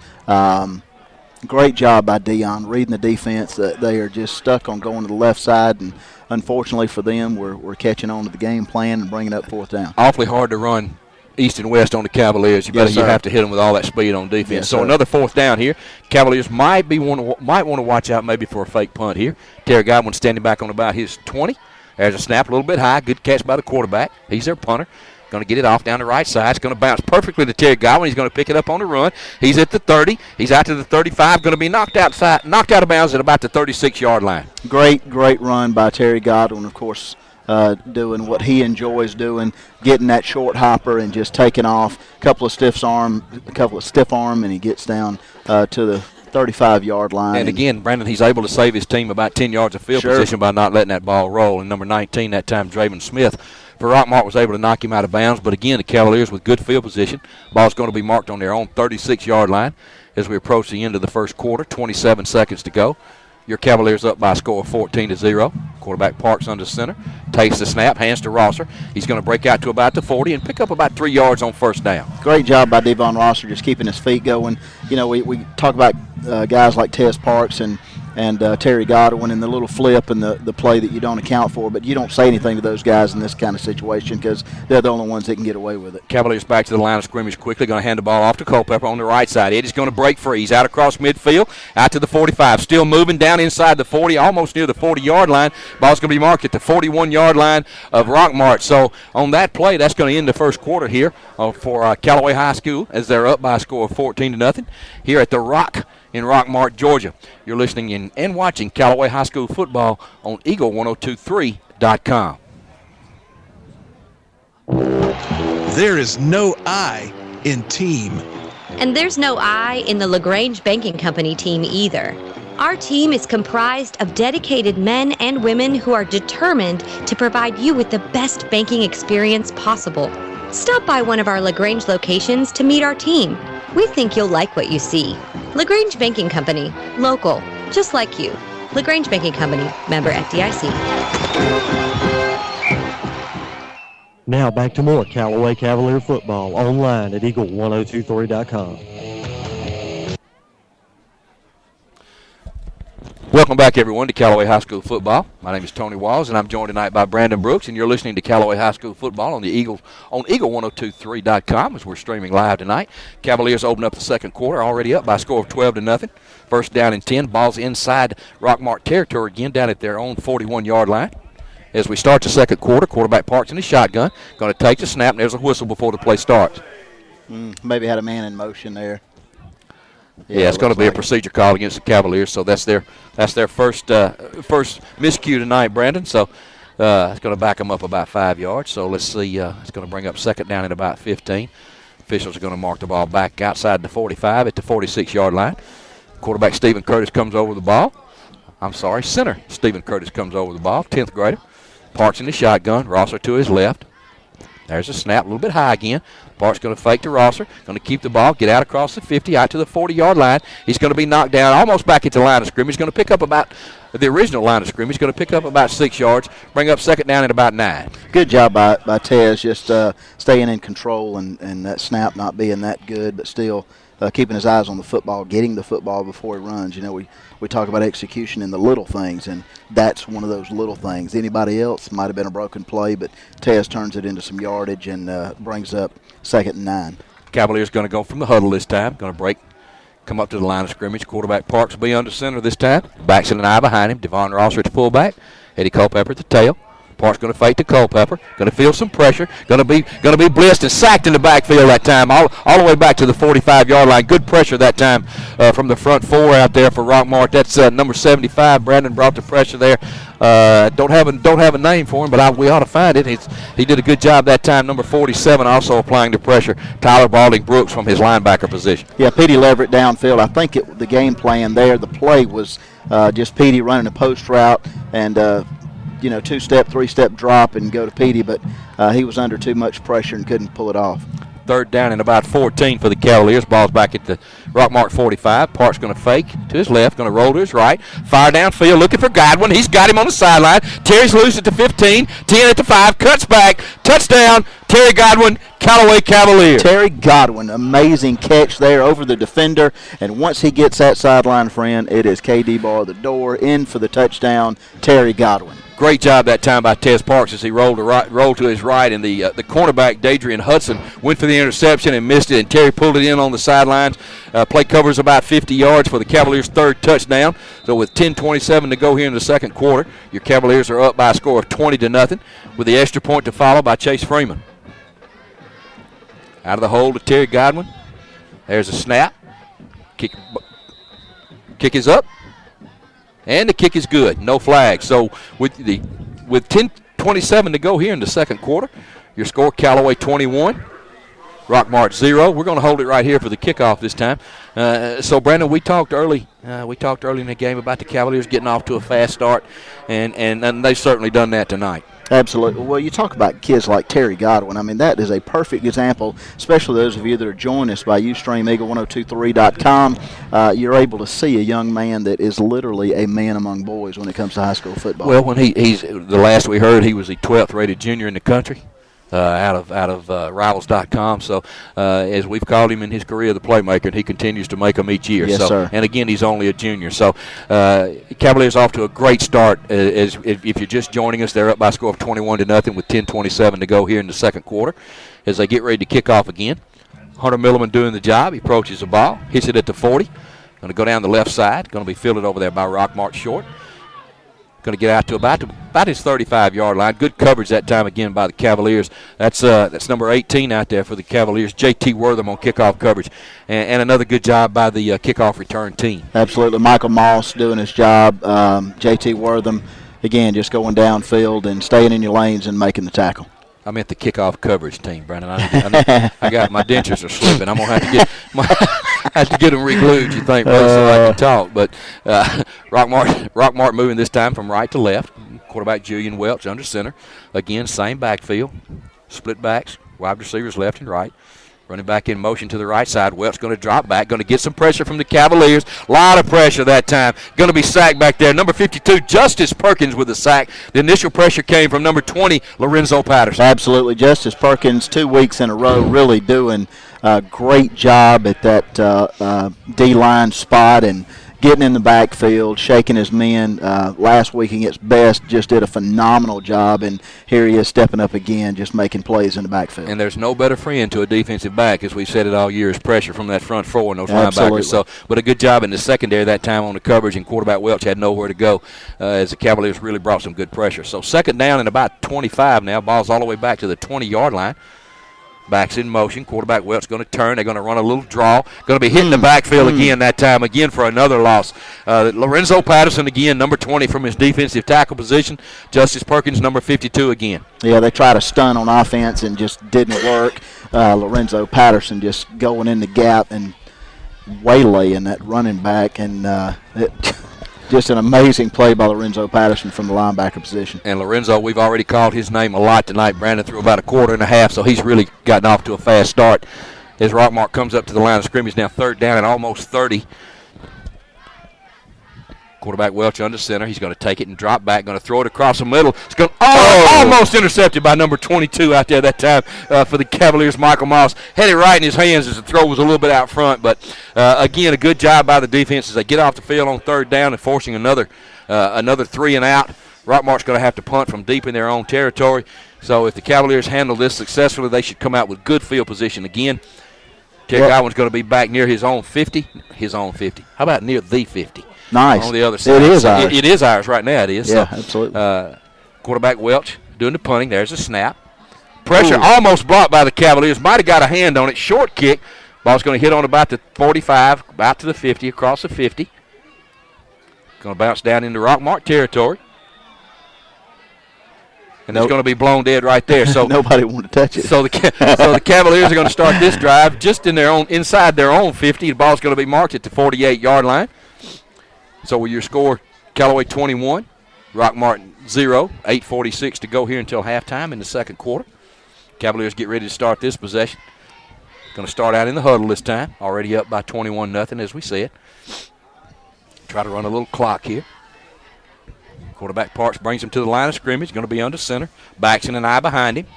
Great job by Deion reading the defense. They are just stuck on going to the left side, and unfortunately for them, we're catching on to the game plan and bringing up 4th down. Awfully hard to run east and west on the Cavaliers. You have to hit them with all that speed on defense. Yes, so sir. Another 4th down here. Cavaliers might want to watch out maybe for a fake punt here. Terry Godwin standing back on about his 20. There's a snap a little bit high. Good catch by the quarterback. He's their punter. Going to get it off down the right side. It's going to bounce perfectly to Terry Godwin. He's going to pick it up on the run. He's at the 30. He's out to the 35. Going to be knocked out of bounds at about the 36-yard line. Great run by Terry Godwin, of course, doing what he enjoys doing, getting that short hopper and just taking off. A couple of stiff arm, and he gets down to the 35-yard line. And again, Brandon, he's able to save his team about 10 yards of field position by not letting that ball roll. And number 19 that time, Draven Smith for Rockmart was able to knock him out of bounds. But again, the Cavaliers with good field position. Ball's going to be marked on their own 36-yard line as we approach the end of the first quarter. 27 seconds to go. Your Cavaliers up by a score of 14-0. Quarterback Parks under center. Takes the snap, hands to Rosser. He's going to break out to about the 40 and pick up about 3 yards on first down. Great job by Devon Rosser just keeping his feet going. You know, we talk about guys like Tez Parks and and Terry Godwin and the little flip and the play that you don't account for. But you don't say anything to those guys in this kind of situation because they're the only ones that can get away with it. Cavaliers back to the line of scrimmage quickly. Going to hand the ball off to Culpepper on the right side. Eddie's going to break free. He's out across midfield, out to the 45. Still moving down inside the 40, almost near the 40-yard line. Ball's going to be marked at the 41-yard line of Rockmart. So on that play, that's going to end the first quarter here for Callaway High School as they're up by a score of 14-0 here at the Rock in Rockmart, Georgia. You're listening in and watching Callaway High School football on Eagle1023.com. There is no I in team. And there's no I in the LaGrange Banking Company team either. Our team is comprised of dedicated men and women who are determined to provide you with the best banking experience possible. Stop by one of our LaGrange locations to meet our team. We think you'll like what you see. LaGrange Banking Company, local, just like you. LaGrange Banking Company, member FDIC. Now back to more Callaway Cavalier football online at Eagle1023.com. Welcome back, everyone, to Callaway High School football. My name is Tony Walls, and I'm joined tonight by Brandon Brooks, and you're listening to Callaway High School football on the Eagle1023.com as we're streaming live tonight. Cavaliers open up the second quarter, already up by a score of 12-0. First down and 10. Ball's inside Rockmart territory again, down at their own 41-yard line. As we start the second quarter, quarterback parks in the shotgun, going to take the snap, and there's a whistle before the play starts. Maybe had a man in motion there. Yeah, it's going to be a procedure call against the Cavaliers, so that's their first miscue tonight, Brandon. So it's going to back them up about 5 yards. So let's see. It's going to bring up second down at about 15. Officials are going to mark the ball back outside the 45 at the 46-yard line. Quarterback Stephen Curtis comes over the ball. Center Stephen Curtis comes over the ball, 10th grader. Parks in the shotgun. Rosser to his left. There's a snap, a little bit high again. Parks going to fake to Rosser, going to keep the ball, get out across the 50, out to the 40-yard line. He's going to be knocked down almost back at the line of scrimmage. He's going to pick up about the original line of scrimmage. He's going to pick up about 6 yards, bring up second down at about 9. Good job by Tez, just staying in control and that snap not being that good, but still keeping his eyes on the football, getting the football before he runs. You know, we talk about execution in the little things, and that's one of those little things. Anybody else might have been a broken play, but Tez turns it into some yardage and brings up second and 9. Cavaliers going to go from the huddle this time, going to break, come up to the line of scrimmage. Quarterback Parks will be under center this time. Backs in an eye behind him. Devon Rosser at the fullback. Eddie Culpepper at the tail. Parks going to fake to Culpepper. Going to feel some pressure. Going to be blitzed and sacked in the backfield that time, all the way back to the 45-yard line. Good pressure that time from the front four out there for Rockmart. That's number 75. Brandon brought the pressure there. Don't have a name for him, but we ought to find it. He did a good job that time. Number 47 also applying the pressure. Tyler Balding Brooks from his linebacker position. Yeah, Petey Leverett downfield. I think the game plan there, the play was just Petey running a post route and 2-step, 3-step drop and go to Petey, but he was under too much pressure and couldn't pull it off. Third down and about 14 for the Cavaliers. Ball's back at the Rockmart 45. Parks going to fake to his left, going to roll to his right. Fire downfield, looking for Godwin. He's got him on the sideline. Terry's loose at the 15, 10 at the 5, cuts back, touchdown, Terry Godwin, Callaway Cavaliers. Terry Godwin, amazing catch there over the defender, and once he gets that sideline friend, it is KD bar the door, in for the touchdown, Terry Godwin. Great job that time by Tez Parks as he rolled to his right, and the cornerback, Dadrian Hudson, went for the interception and missed it, and Terry pulled it in on the sidelines. Play covers about 50 yards for the Cavaliers' third touchdown. So with 10:27 to go here in the second quarter, your Cavaliers are up by a score of 20-0 with the extra point to follow by Chase Freeman. Out of the hole to Terry Godwin. There's a snap. Kick is up. And the kick is good. No flag. So with 10:27 to go here in the second quarter, your score, Callaway 21, Rockmart 0. We're going to hold it right here for the kickoff this time. So, Brandon, we talked early in the game about the Cavaliers getting off to a fast start, and they've certainly done that tonight. Absolutely. Well, you talk about kids like Terry Godwin. I mean, that is a perfect example, especially those of you that are joining us by Ustream Eagle1023.com. You're able to see a young man that is literally a man among boys when it comes to high school football. Well, when he's the last we heard, he was the 12th rated junior in the country. out of Rivals.com. So as we've called him in his career, the playmaker, and he continues to make them each year. Yes, sir. And again, he's only a junior. So Cavaliers off to a great start. If you're just joining us, they're up by a score of 21-0 with 10:27 to go here in the second quarter as they get ready to kick off again. Hunter Milliman doing the job. He approaches the ball, hits it at the 40. Going to go down the left side. Going to be fielded over there by Rockmart short. Going to get out to about his 35-yard line. Good coverage that time again by the Cavaliers. That's number 18 out there for the Cavaliers, J.T. Wortham on kickoff coverage. And another good job by the kickoff return team. Absolutely. Michael Moss doing his job. J.T. Wortham, again, just going downfield and staying in your lanes and making the tackle. I meant the kickoff coverage team, Brandon. I got my dentures are slipping. I'm gonna have to get them re-glued. You think, brother, so I can talk? But Rockmart moving this time from right to left. Quarterback Julian Welch under center. Again, same backfield, split backs, wide receivers left and right. Running back in motion to the right side. Welch going to drop back. Going to get some pressure from the Cavaliers. A lot of pressure that time. Going to be sacked back there. Number 52, Justice Perkins with the sack. The initial pressure came from number 20, Lorenzo Patterson. Absolutely. Justice Perkins, 2 weeks in a row, really doing a great job at that D-line spot and getting in the backfield, shaking his men. Last week against Best just did a phenomenal job, and here he is stepping up again, just making plays in the backfield. And there's no better friend to a defensive back, as we've said it all year, is pressure from that front four and those Absolutely. linebackers. So, but a good job in the secondary that time on the coverage, and quarterback Welch had nowhere to go as the Cavaliers really brought some good pressure. So second down and about 25 now. Ball's all the way back to the 20-yard line. Backs in motion. Quarterback Welch going to turn. They're going to run a little draw. Going to be hitting the backfield again that time, again for another loss. Lorenzo Patterson again, number 20 from his defensive tackle position. Justice Perkins, number 52 again. Yeah, they tried to stun on offense and just didn't work. Lorenzo Patterson just going in the gap and waylaying that running back, and just an amazing play by Lorenzo Patterson from the linebacker position. And Lorenzo, we've already called his name a lot tonight. Brandon threw about a quarter and a half, so he's really gotten off to a fast start as Rockmart comes up to the line of scrimmage now, third down and almost 30. Quarterback Welch under center. He's going to take it and drop back, going to throw it across the middle. It's going almost intercepted by number 22 out there that time for the Cavaliers. Michael Moss had it right in his hands as the throw was a little bit out front. But, again, a good job by the defense as they get off the field on third down and forcing another 3 and out. Rockmart's going to have to punt from deep in their own territory. So if the Cavaliers handle this successfully, they should come out with good field position again. Terry Godwin's going to be back near his own 50. How about near the 50? Nice. On the other side. It is ours. It is ours right now. It is. Yeah, so, absolutely. Quarterback Welch doing the punting. There's a snap. Pressure almost blocked by the Cavaliers. Might have got a hand on it. Short kick. Ball's going to hit on about the 45, about to the 50, across the 50. Going to bounce down into Rockmart territory. And it's going to be blown dead right there. So nobody wanted to touch it. So the Cavaliers are going to start this drive just inside their own 50. The ball's going to be marked at the 48-yard line. So with your score, Callaway 21, Rockmart 0, 8:46 to go here until halftime in the second quarter. Cavaliers get ready to start this possession. Going to start out in the huddle this time. Already up by 21-0, as we said. Try to run a little clock here. Quarterback Parks brings him to the line of scrimmage. Going to be under center. Backs in an eye behind him.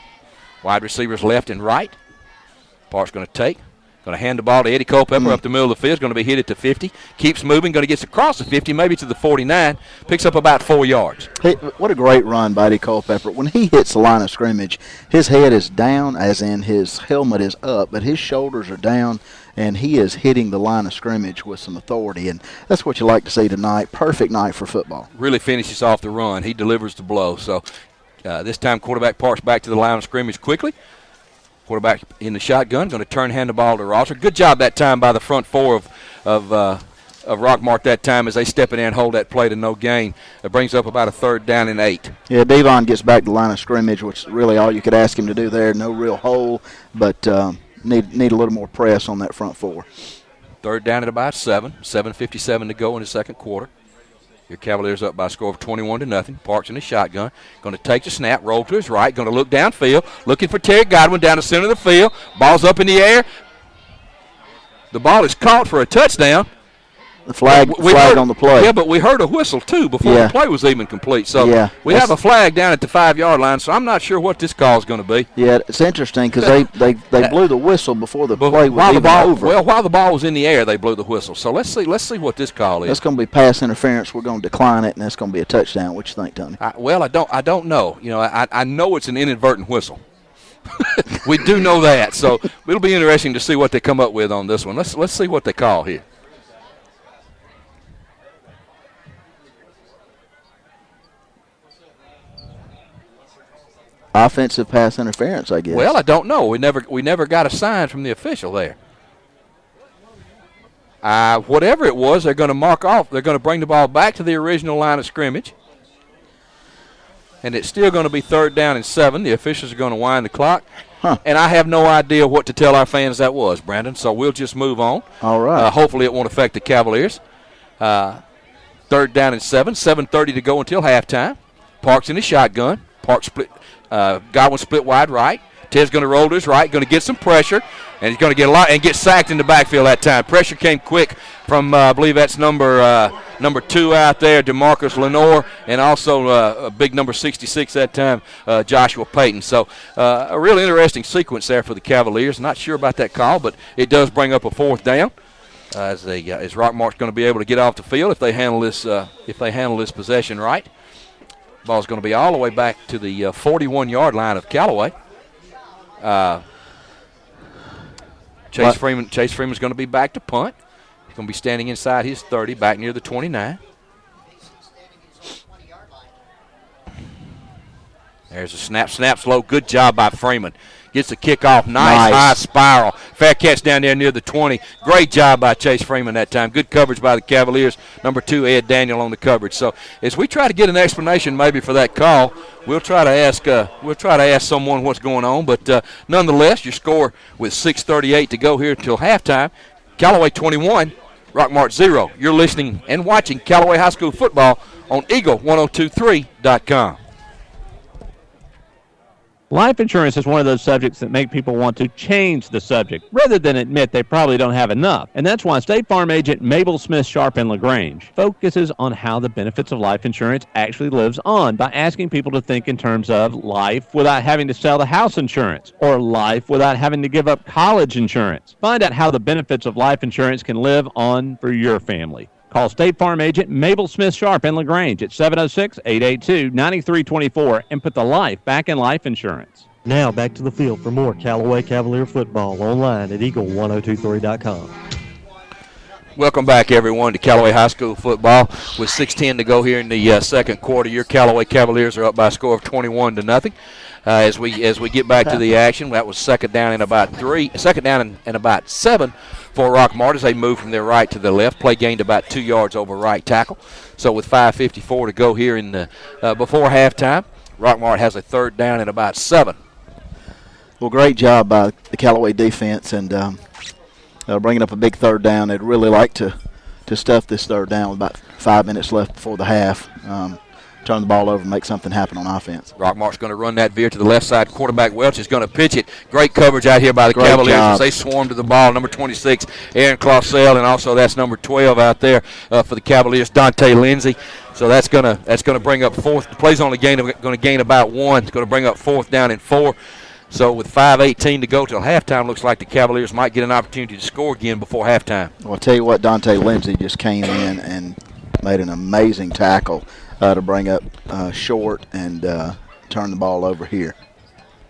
Wide receivers left and right. Parks going to take. Going to hand the ball to Eddie Culpepper up the middle of the field. Going to be hit at the 50. Keeps moving. Going to get across the 50, maybe to the 49. Picks up about 4 yards. Hey, what a great run by Eddie Culpepper. When he hits the line of scrimmage, his head is down, as in his helmet is up, but his shoulders are down, and he is hitting the line of scrimmage with some authority. And that's what you like to see tonight. Perfect night for football. Really finishes off the run. He delivers the blow. So this time quarterback Parks back to the line of scrimmage quickly. Quarterback in the shotgun, going to hand the ball to Rosser. Good job that time by the front four of Rockmart that time as they step in and hold that play to no gain. It brings up about a third down and 8. Yeah, Devon gets back to the line of scrimmage, which is really all you could ask him to do there. No real hole, but need a little more press on that front four. Third down at about 7. 7:57 to go in the second quarter. Your Cavaliers up by a score of 21-0. Parks in the shotgun. Going to take the snap, roll to his right. Going to look downfield, looking for Terry Godwin down the center of the field. Ball's up in the air. The ball is caught for a touchdown. The flag on the play. Yeah, but we heard a whistle, too, before the play was even complete. So we have a flag down at the 5-yard line, so I'm not sure what this call is going to be. Yeah, it's interesting because they blew the whistle before the play was even over. Well, while the ball was in the air, they blew the whistle. So let's see what this call is. That's going to be pass interference. We're going to decline it, and that's going to be a touchdown. What you think, Tony? I don't know. I know it's an inadvertent whistle. We do know that. So it'll be interesting to see what they come up with on this one. Let's see what they call here. Offensive pass interference, I guess. Well, I don't know. We never got a sign from the official there. Whatever it was, they're going to mark off. They're going to bring the ball back to the original line of scrimmage. And it's still going to be 3rd down and 7. The officials are going to wind the clock. And I have no idea what to tell our fans that was, Brandon. So we'll just move on. All right. Hopefully it won't affect the Cavaliers. 3rd down and 7. 7:30 to go until halftime. Parks in his shotgun. Parks split. Godwin split wide right. Ted's going to roll to his right, going to get some pressure, and he's going to get a lot and get sacked in the backfield that time. Pressure came quick from I believe that's number 2 out there, DeMarcus Lenore, and also a big number 66 that time, Joshua Payton. So a real interesting sequence there for the Cavaliers. Not sure about that call, but it does bring up a 4th down. As Rockmart's going to be able to get off the field if they handle this possession right. Ball's going to be all the way back to the 41-yard line of Callaway. Chase Freeman's going to be back to punt. He's going to be standing inside his 30, back near the 29. There's a snap slow. Good job by Freeman. Gets the kickoff. Nice high spiral. Fair catch down there near the 20. Great job by Chase Freeman that time. Good coverage by the Cavaliers. Number 2, Ed Daniel on the coverage. So as we try to get an explanation maybe for that call, we'll try to ask someone what's going on. But nonetheless, your score with 6:38 to go here until halftime. Callaway 21, Rockmart 0. You're listening and watching Callaway High School football on Eagle1023.com. Life insurance is one of those subjects that make people want to change the subject rather than admit they probably don't have enough. And that's why State Farm agent Mabel Smith Sharp in LaGrange focuses on how the benefits of life insurance actually lives on by asking people to think in terms of life without having to sell the house insurance or life without having to give up college insurance. Find out how the benefits of life insurance can live on for your family. Call State Farm agent Mabel Smith Sharp in LaGrange at 706-882-9324 and put the life back in life insurance. Now back to the field for more Callaway Cavalier football online at Eagle1023.com. Welcome back, everyone, to Callaway High School football. With 6:10 to go here in the second quarter, your Callaway Cavaliers are up by a score of 21-0. As we get back to the action, that was second down and about 7 for Rockmart as they move from their right to the left. Play gained about 2 yards over right tackle. So with 5:54 to go here in the before halftime, Rockmart has a 3rd down and about 7. Well, great job by the Callaway defense and bringing up a big 3rd down. They'd really like to stuff this 3rd down with about 5 minutes left before the half. Turn the ball over and make something happen on offense. Rockmart's going to run that veer to the left side. Quarterback Welch is going to pitch it. Great coverage out here by the Cavaliers as they swarm to the ball. Number 26, Aaron Clausell, and also that's number 12 out there for the Cavaliers, Dante Lindsay. So that's going to bring up 4th. The play's only going to gain about 1. It's going to bring up 4th down and 4. So with 5:18 to go till halftime, looks like the Cavaliers might get an opportunity to score again before halftime. Well, I'll tell you what, Dante Lindsay just came in and made an amazing tackle to bring up short and turn the ball over here.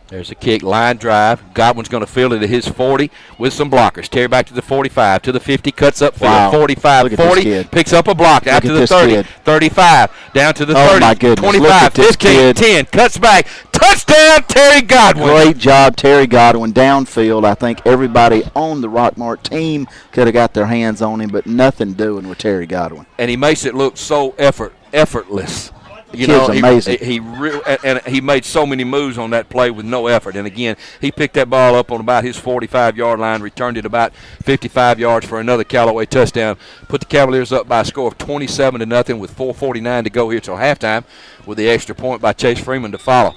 There's a kick, line drive. Godwin's going to field it at his 40 with some blockers. Terry back to the 45, to the 50, cuts up field. 45, 40, picks up a block out to the 30, 35, down to the 30, 25, 15, 10, cuts back. Touchdown, Terry Godwin. Great job, Terry Godwin, downfield. I think everybody on the Rockmart team could have got their hands on him, but nothing doing with Terry Godwin. And he makes it look so effortless. Amazing. He made so many moves on that play with no effort. And again, he picked that ball up on about his 45-yard line, returned it about 55 yards for another Callaway touchdown. Put the Cavaliers up by a score of 27-0 with 4:49 to go here till halftime, with the extra point by Chase Freeman to follow.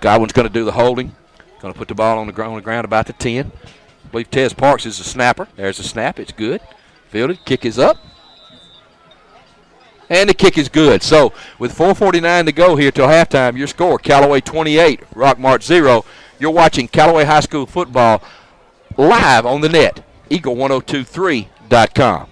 Godwin's going to do the holding. Going to put the ball on the ground about the 10. I believe Tez Parks is the snapper. There's a snap. It's good. Fielded. Kick is up. And the kick is good. So with 4:49 to go here till halftime, your score, Callaway 28, Rockmart 0. You're watching Callaway High School football live on the net, eagle1023.com.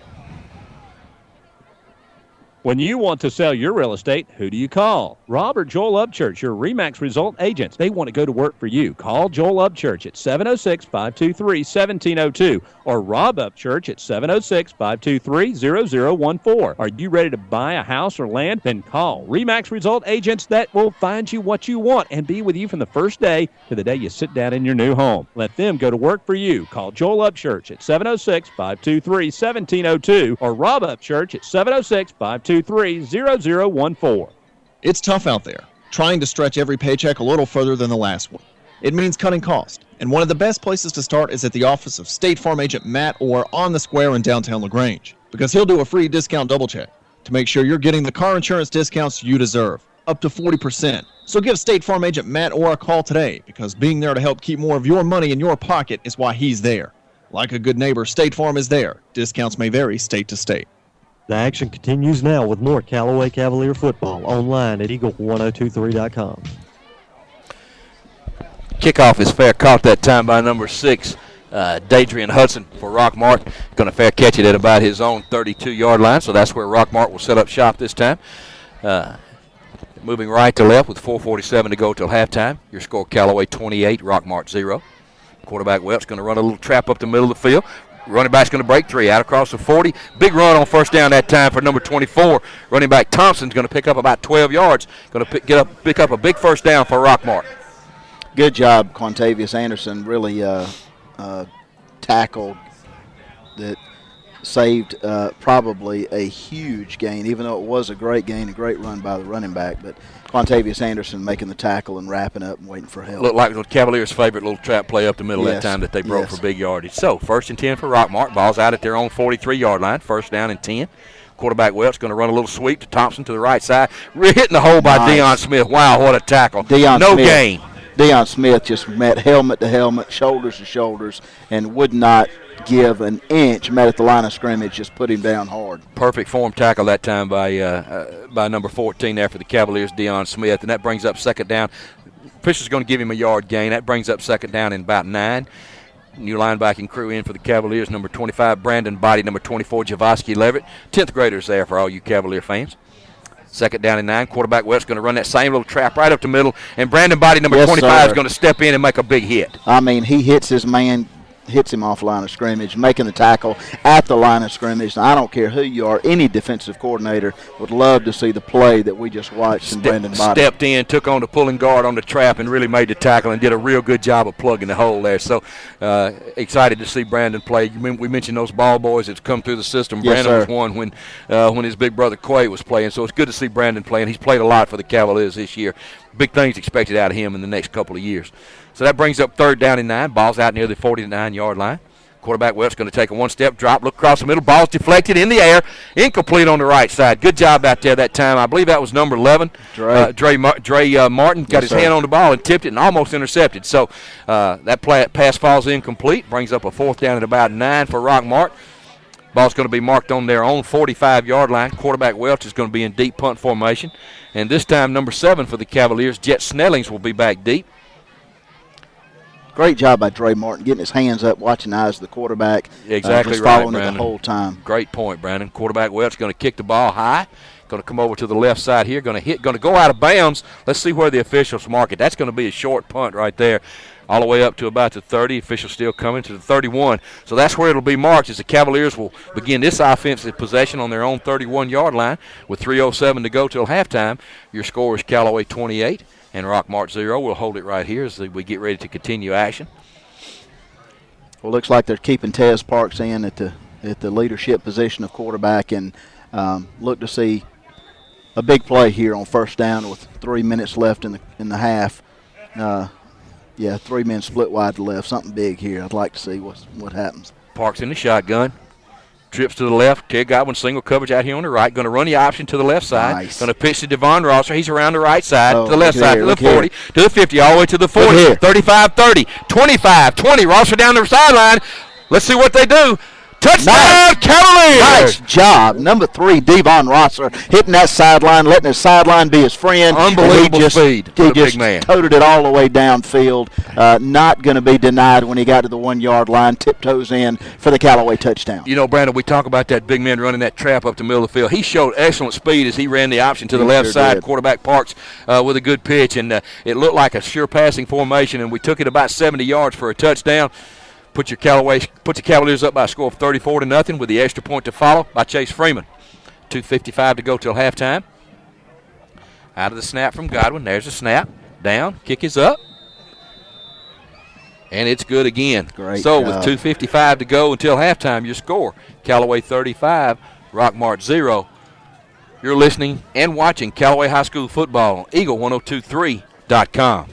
When you want to sell your real estate, who do you call? Rob or Joel Upchurch, your RE/MAX result agents. They want to go to work for you. Call Joel Upchurch at 706-523-1702 or Rob Upchurch at 706-523-0014. Are you ready to buy a house or land? Then call RE/MAX result agents that will find you what you want and be with you from the first day to the day you sit down in your new home. Let them go to work for you. Call Joel Upchurch at 706-523-1702 or Rob Upchurch at 706-523-0014. It's tough out there, trying to stretch every paycheck a little further than the last one. It means cutting costs, and one of the best places to start is at the office of State Farm agent Matt Orr on the square in downtown LaGrange, because he'll do a free discount double check to make sure you're getting the car insurance discounts you deserve, up to 40%. So give State Farm agent Matt Orr a call today, because being there to help keep more of your money in your pocket is why he's there. Like a good neighbor, State Farm is there. Discounts may vary state to state. The action continues now with more Callaway Cavalier football online at eagle1023.com. Kickoff is fair. Caught that time by number 6, Dadrian Hudson for Rockmart. Going to fair catch it at about his own 32-yard line, so that's where Rockmart will set up shop this time. Moving right to left with 4:47 to go till halftime. Your score, Callaway 28, Rockmart 0. Quarterback Welch going to run a little trap up the middle of the field. Running back's going to break 3 out across the 40. Big run on first down that time for number 24. Running back Thompson's going to pick up about 12 yards. Going to pick up a big first down for Rockmart. Good job, Quantavious Anderson. Really tackled that saved probably a huge gain, even though it was a great gain, a great run by the running back. But Quantavious Anderson making the tackle and wrapping up and waiting for help. Looked like the Cavaliers' favorite little trap play up the middle that time that they broke for big yardage. So 1st and 10 for Rockmart. Ball's out at their own 43-yard line. First down and 10. Quarterback Welch going to run a little sweep to Thompson to the right side. Hitting the hole by Deion Smith. Wow, what a tackle. No gain. Deion Smith just met helmet to helmet, shoulders to shoulders, and would not give an inch. Met at the line of scrimmage, just put him down hard. Perfect form tackle that time by number 14 there for the Cavaliers, Deion Smith, and that brings up second down. Fisher's going to give him a yard gain. That brings up second down in about 9. New linebacking crew in for the Cavaliers, number 25, Brandon Body, number 24, Javoski Leverett. 10th graders there for all you Cavalier fans. Second down and 9. Quarterback West going to run that same little trap right up the middle, and Brandon Body, number 25, is going to step in and make a big hit. I mean, he hits his man, hits him off line of scrimmage, making the tackle at the line of scrimmage. Now, I don't care who you are, any defensive coordinator would love to see the play that we just watched from Brandon Body. Stepped in, took on the pulling guard on the trap, and really made the tackle and did a real good job of plugging the hole there. So excited to see Brandon play. We mentioned those ball boys that's come through the system. Yes, Brandon sir. was one when his big brother Quay was playing. So it's good to see Brandon playing. He's played a lot for the Cavaliers this year. Big things expected out of him in the next couple of years. So that brings up third down and 9. Ball's out near the 49-yard line. Quarterback Welch going to take a one-step drop, look across the middle. Ball's deflected in the air, incomplete on the right side. Good job out there that time. I believe that was number 11. Dre Martin got his hand on the ball and tipped it and almost intercepted. So that pass falls incomplete, brings up a fourth down at about 9 for Rockmart. Ball's going to be marked on their own 45-yard line. Quarterback Welch is going to be in deep punt formation. And this time, number 7 for the Cavaliers, Jet Snellings, will be back deep. Great job by Dre Martin, getting his hands up, watching the eyes of the quarterback. Exactly just right, following Brandon. it the whole time. Great point, Brandon. Quarterback Welch going to kick the ball high. Going to come over to the left side here. Going to go out of bounds. Let's see where the officials mark it. That's going to be a short punt right there, all the way up to about the 30. Officials still coming to the 31. So that's where it'll be marked as the Cavaliers will begin this offensive possession on their own 31-yard line with 3:07 to go till halftime. Your score is Callaway 28 and Rockmart 0. We'll hold it right here as we get ready to continue action. Well, looks like they're keeping Tez Parks in at the leadership position of quarterback, and look to see a big play here on first down with 3 minutes left in the half. 3 men split wide to left. Something big here. I'd like to see what happens. Parks in the shotgun. Trips to the left. Ted Godwin single coverage out here on the right. Going to run the option to the left side. Nice. Going to pitch to Devon Rosser. He's around the right side, to the left look side, here, to the look 40, here. to the 50, all the way to the 40, 35, 30, 25, 20. Rosser down the sideline. Let's see what they do. Touchdown, Nice. Cavaliers! Nice job. Number 3, Devon Rosser, hitting that sideline, letting his sideline be his friend. Unbelievable speed for the big man. Toted it all the way downfield. Not going to be denied when he got to the 1-yard line. Tiptoes in for the Callaway touchdown. You know, Brandon, we talk about that big man running that trap up the middle of the field. He showed excellent speed as he ran the option to the left side. Did. Quarterback Parks with a good pitch, and it looked like a sure passing formation, and we took it about 70 yards for a touchdown. Put your Cavaliers up by a score of 34-0 with the extra point to follow by Chase Freeman. 2:55 to go till halftime. Out of the snap from Godwin. There's the snap. Down. Kick is up. And it's good again. Great so job. with 2:55 to go until halftime, your score, Callaway 35, Rockmart 0. You're listening and watching Callaway High School football on Eagle1023.com.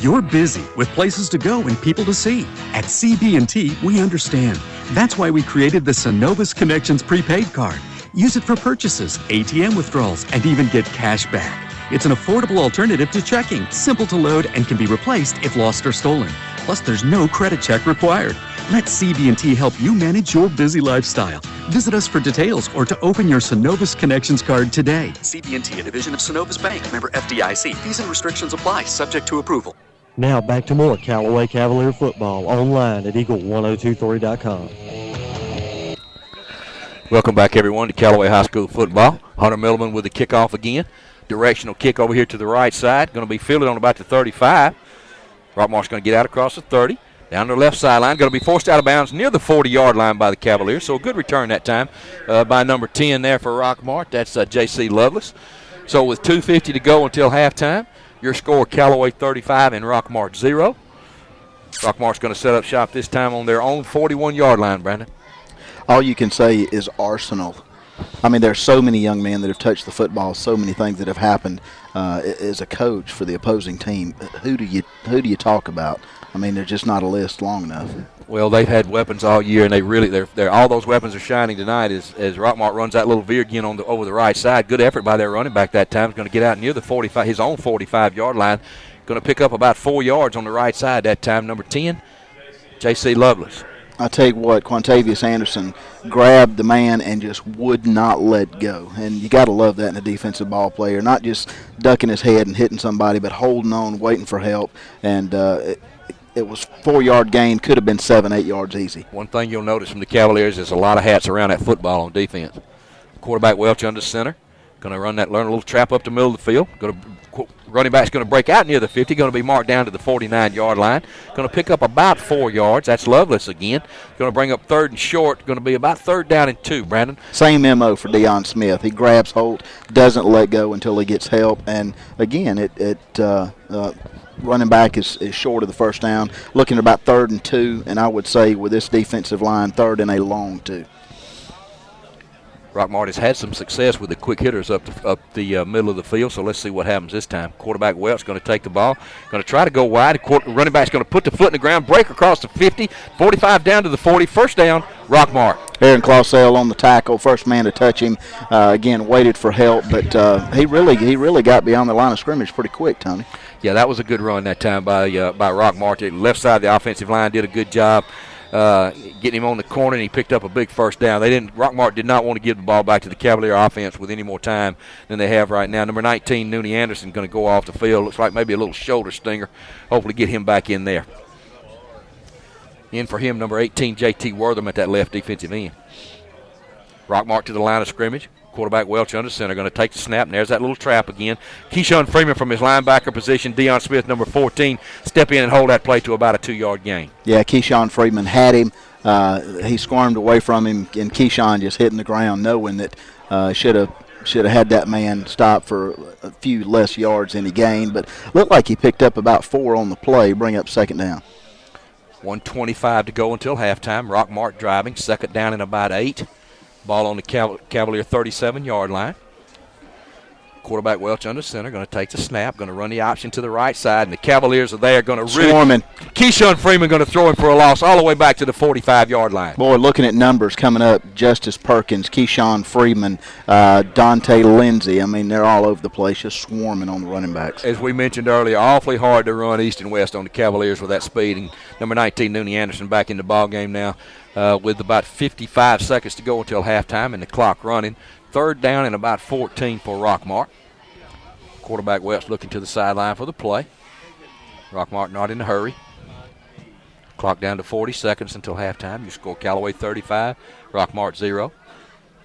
You're busy with places to go and people to see. At CB&T, we understand. That's why we created the Synovus Connections prepaid card. Use it for purchases, ATM withdrawals, and even get cash back. It's an affordable alternative to checking, simple to load, and can be replaced if lost or stolen. Plus, there's no credit check required. Let CB&T help you manage your busy lifestyle. Visit us for details or to open your Synovus Connections card today. CB&T, a division of Synovus Bank, member FDIC. Fees and restrictions apply, subject to approval. Now back to more Callaway Cavalier football online at Eagle1023.com. Welcome back, everyone, to Callaway High School football. Hunter Milliman with the kickoff again. Directional kick over here to the right side. Going to be fielded on about the 35. Rockmart's going to get out across the 30. Down to the left sideline. Going to be forced out of bounds near the 40-yard line by the Cavaliers. So a good return that time by number 10 there for Rockmart. That's J.C. Lovelace. So with 2:50 to go until halftime, your score, Callaway 35 and Rockmart 0. Rockmart's going to set up shop this time on their own 41-yard line, Brandon. All you can say is arsenal. I mean, there's so many young men that have touched the football, so many things that have happened as a coach for the opposing team. Who do you talk about? I mean, there's just not a list long enough. Well, they've had weapons all year, and they're all those weapons are shining tonight as Rockmart runs that little veer again over the right side. Good effort by their running back that time. He's going to get out near the 45, his own 45-yard line. Going to pick up about 4 yards on the right side that time. Number 10, J.C. Lovelace. I tell you what, Quantavious Anderson grabbed the man and just would not let go. And you got to love that in a defensive ball player, not just ducking his head and hitting somebody, but holding on, waiting for help. And it was 4-yard gain, could have been 7-8 yards easy. One thing you'll notice from the Cavaliers is a lot of hats around that football on defense. Quarterback Welch under center. Going to learn a little trap up the middle of the field. Running back's going to break out near the 50. Going to be marked down to the 49-yard line. Going to pick up about 4 yards. That's Lovelace again. Going to bring up 3rd and short. Going to be about 3rd down and 2, Brandon. Same MO for Deion Smith. He grabs hold, doesn't let go until he gets help. And, again, running back is short of the first down. Looking at about 3rd and 2. And I would say with this defensive line, 3rd and a long 2. Rockmart has had some success with the quick hitters up the middle of the field, so let's see what happens this time. Quarterback Welch going to take the ball, going to try to go wide. Running back's going to put the foot in the ground, break across the 50, 45 down to the 40. First down, Rockmart. Aaron Clausell on the tackle, first man to touch him. Again, waited for help, but he really got beyond the line of scrimmage pretty quick, Tony. Yeah, that was a good run that time by Rockmart. The left side of the offensive line did a good job. Getting him on the corner, and he picked up a big first down. Rockmart did not want to give the ball back to the Cavalier offense with any more time than they have right now. Number 19, Nooney Anderson, going to go off the field. Looks like maybe a little shoulder stinger. Hopefully get him back in there. In for him, number 18, J.T. Wortham at that left defensive end. Rockmart to the line of scrimmage. Quarterback Welch under center, going to take the snap, and there's that little trap again. Keyshawn Freeman from his linebacker position. Deion Smith, number 14, step in and hold that play to about a 2-yard gain. Yeah, Keyshawn Freeman had him. He squirmed away from him, and Keyshawn just hitting the ground, knowing that should have had that man stop for a few less yards than he gained. But looked like he picked up about 4 on the play, bring up 2nd down. 1:25 to go until halftime. Rockmart driving, 2nd down and about 8. Ball on the Cavalier 37-yard line. Quarterback Welch under center, going to take the snap, going to run the option to the right side, and the Cavaliers are there, going to really. Swarming. Keyshawn Freeman going to throw him for a loss all the way back to the 45-yard line. Boy, looking at numbers coming up, Justice Perkins, Keyshawn Freeman, Dante Lindsey. I mean, they're all over the place, just swarming on the running backs. As we mentioned earlier, awfully hard to run east and west on the Cavaliers with that speed. And number 19, Nooney Anderson, back in the ball game now with about 55 seconds to go until halftime and the clock running. Third down and about 14 for Rockmart. Quarterback Welch looking to the sideline for the play. Rockmart not in a hurry. Clock down to 40 seconds until halftime. You score Callaway 35, Rockmart 0.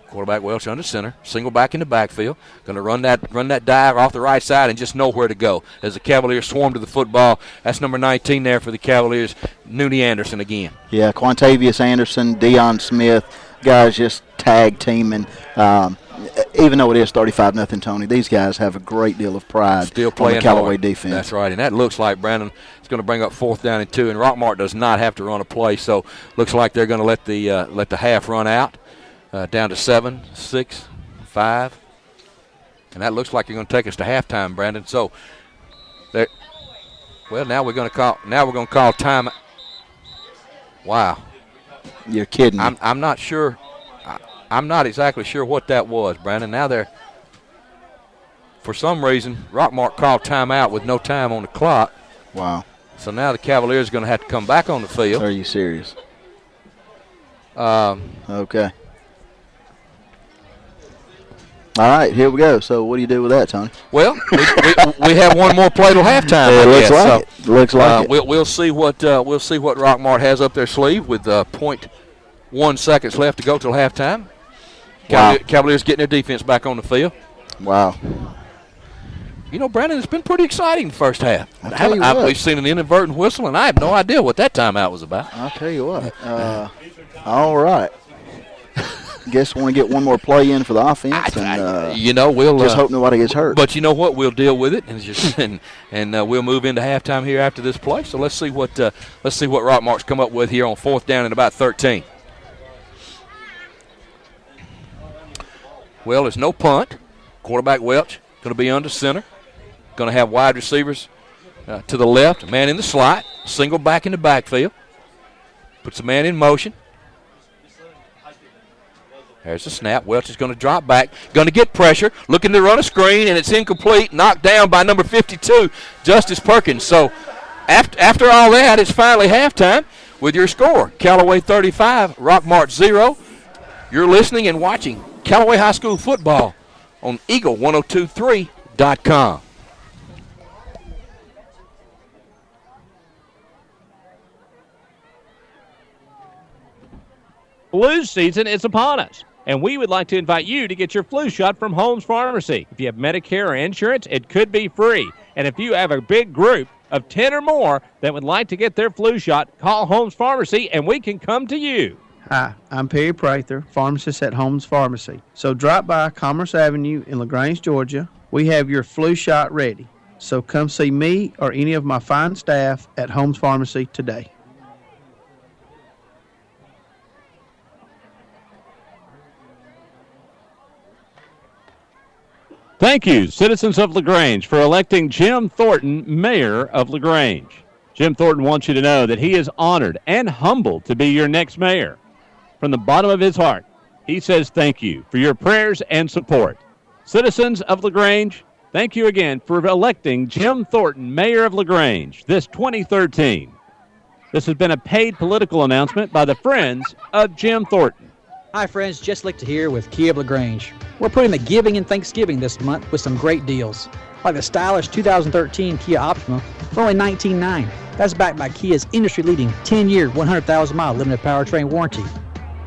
Quarterback Welch under center, single back in the backfield. Going to run that dive off the right side and just know where to go. As the Cavaliers swarm to the football, that's number 19 there for the Cavaliers, Nooney Anderson again. Yeah, Quantavious Anderson, Deion Smith, guys just tag teaming. Even though it is 35-0, Tony, these guys have a great deal of pride Still playing on the Callaway hard. defense. That's right, and that looks like Brandon is going to bring up 4th down and 2, and Rockmart does not have to run a play, so looks like they're going to let the half run out. Down to 7, 6, 5, and that looks like you're going to take us to halftime, Brandon. So, now we're going to call time. Wow, you're kidding. I'm not sure. I'm not exactly sure what that was, Brandon. Now for some reason, Rockmart called timeout with no time on the clock. Wow. So now the Cavaliers are going to have to come back on the field. Are you serious? Okay. All right, here we go. So what do you do with that, Tony? Well, we have one more play till halftime. Yeah, looks like it. We'll see what Rockmart has up their sleeve with 0.1 seconds left to go till halftime. Wow. Cavaliers getting their defense back on the field. Wow. You know, Brandon, it's been pretty exciting the first half. We've seen an inadvertent whistle, and I have no idea what that timeout was about. I'll tell you what. All right. Guess we want to get one more play in for the offense, we'll just hope nobody gets hurt. But you know what? We'll deal with it, and we'll move into halftime here after this play. So let's see what Rockmart's come up with here on 4th down and about 13. Well, there's no punt. Quarterback Welch going to be under center. Going to have wide receivers to the left. A man in the slot. Single back in the backfield. Puts the man in motion. There's the snap. Welch is going to drop back. Going to get pressure. Looking to run a screen, and it's incomplete. Knocked down by number 52, Justice Perkins. So after all that, it's finally halftime with your score. Callaway 35, Rockmart 0. You're listening and watching Callaway High School football on Eagle1023.com. Flu season is upon us, and we would like to invite you to get your flu shot from Holmes Pharmacy. If you have Medicare or insurance, it could be free. And if you have a big group of 10 or more that would like to get their flu shot, call Holmes Pharmacy, and we can come to you. Hi, I'm Perry Prather, pharmacist at Holmes Pharmacy. So drop by Commerce Avenue in LaGrange, Georgia. We have your flu shot ready. So come see me or any of my fine staff at Holmes Pharmacy today. Thank you, citizens of LaGrange, for electing Jim Thornton mayor of LaGrange. Jim Thornton wants you to know that he is honored and humbled to be your next mayor. From the bottom of his heart, he says thank you for your prayers and support. Citizens of LaGrange, thank you again for electing Jim Thornton mayor of LaGrange this 2013. This has been a paid political announcement by the Friends of Jim Thornton. Hi friends, Jess Lichter here with Kia of LaGrange. We're putting the giving and Thanksgiving this month with some great deals, like the stylish 2013 Kia Optima for only $19,900. That's backed by Kia's industry-leading 10-year, 100,000-mile limited powertrain warranty.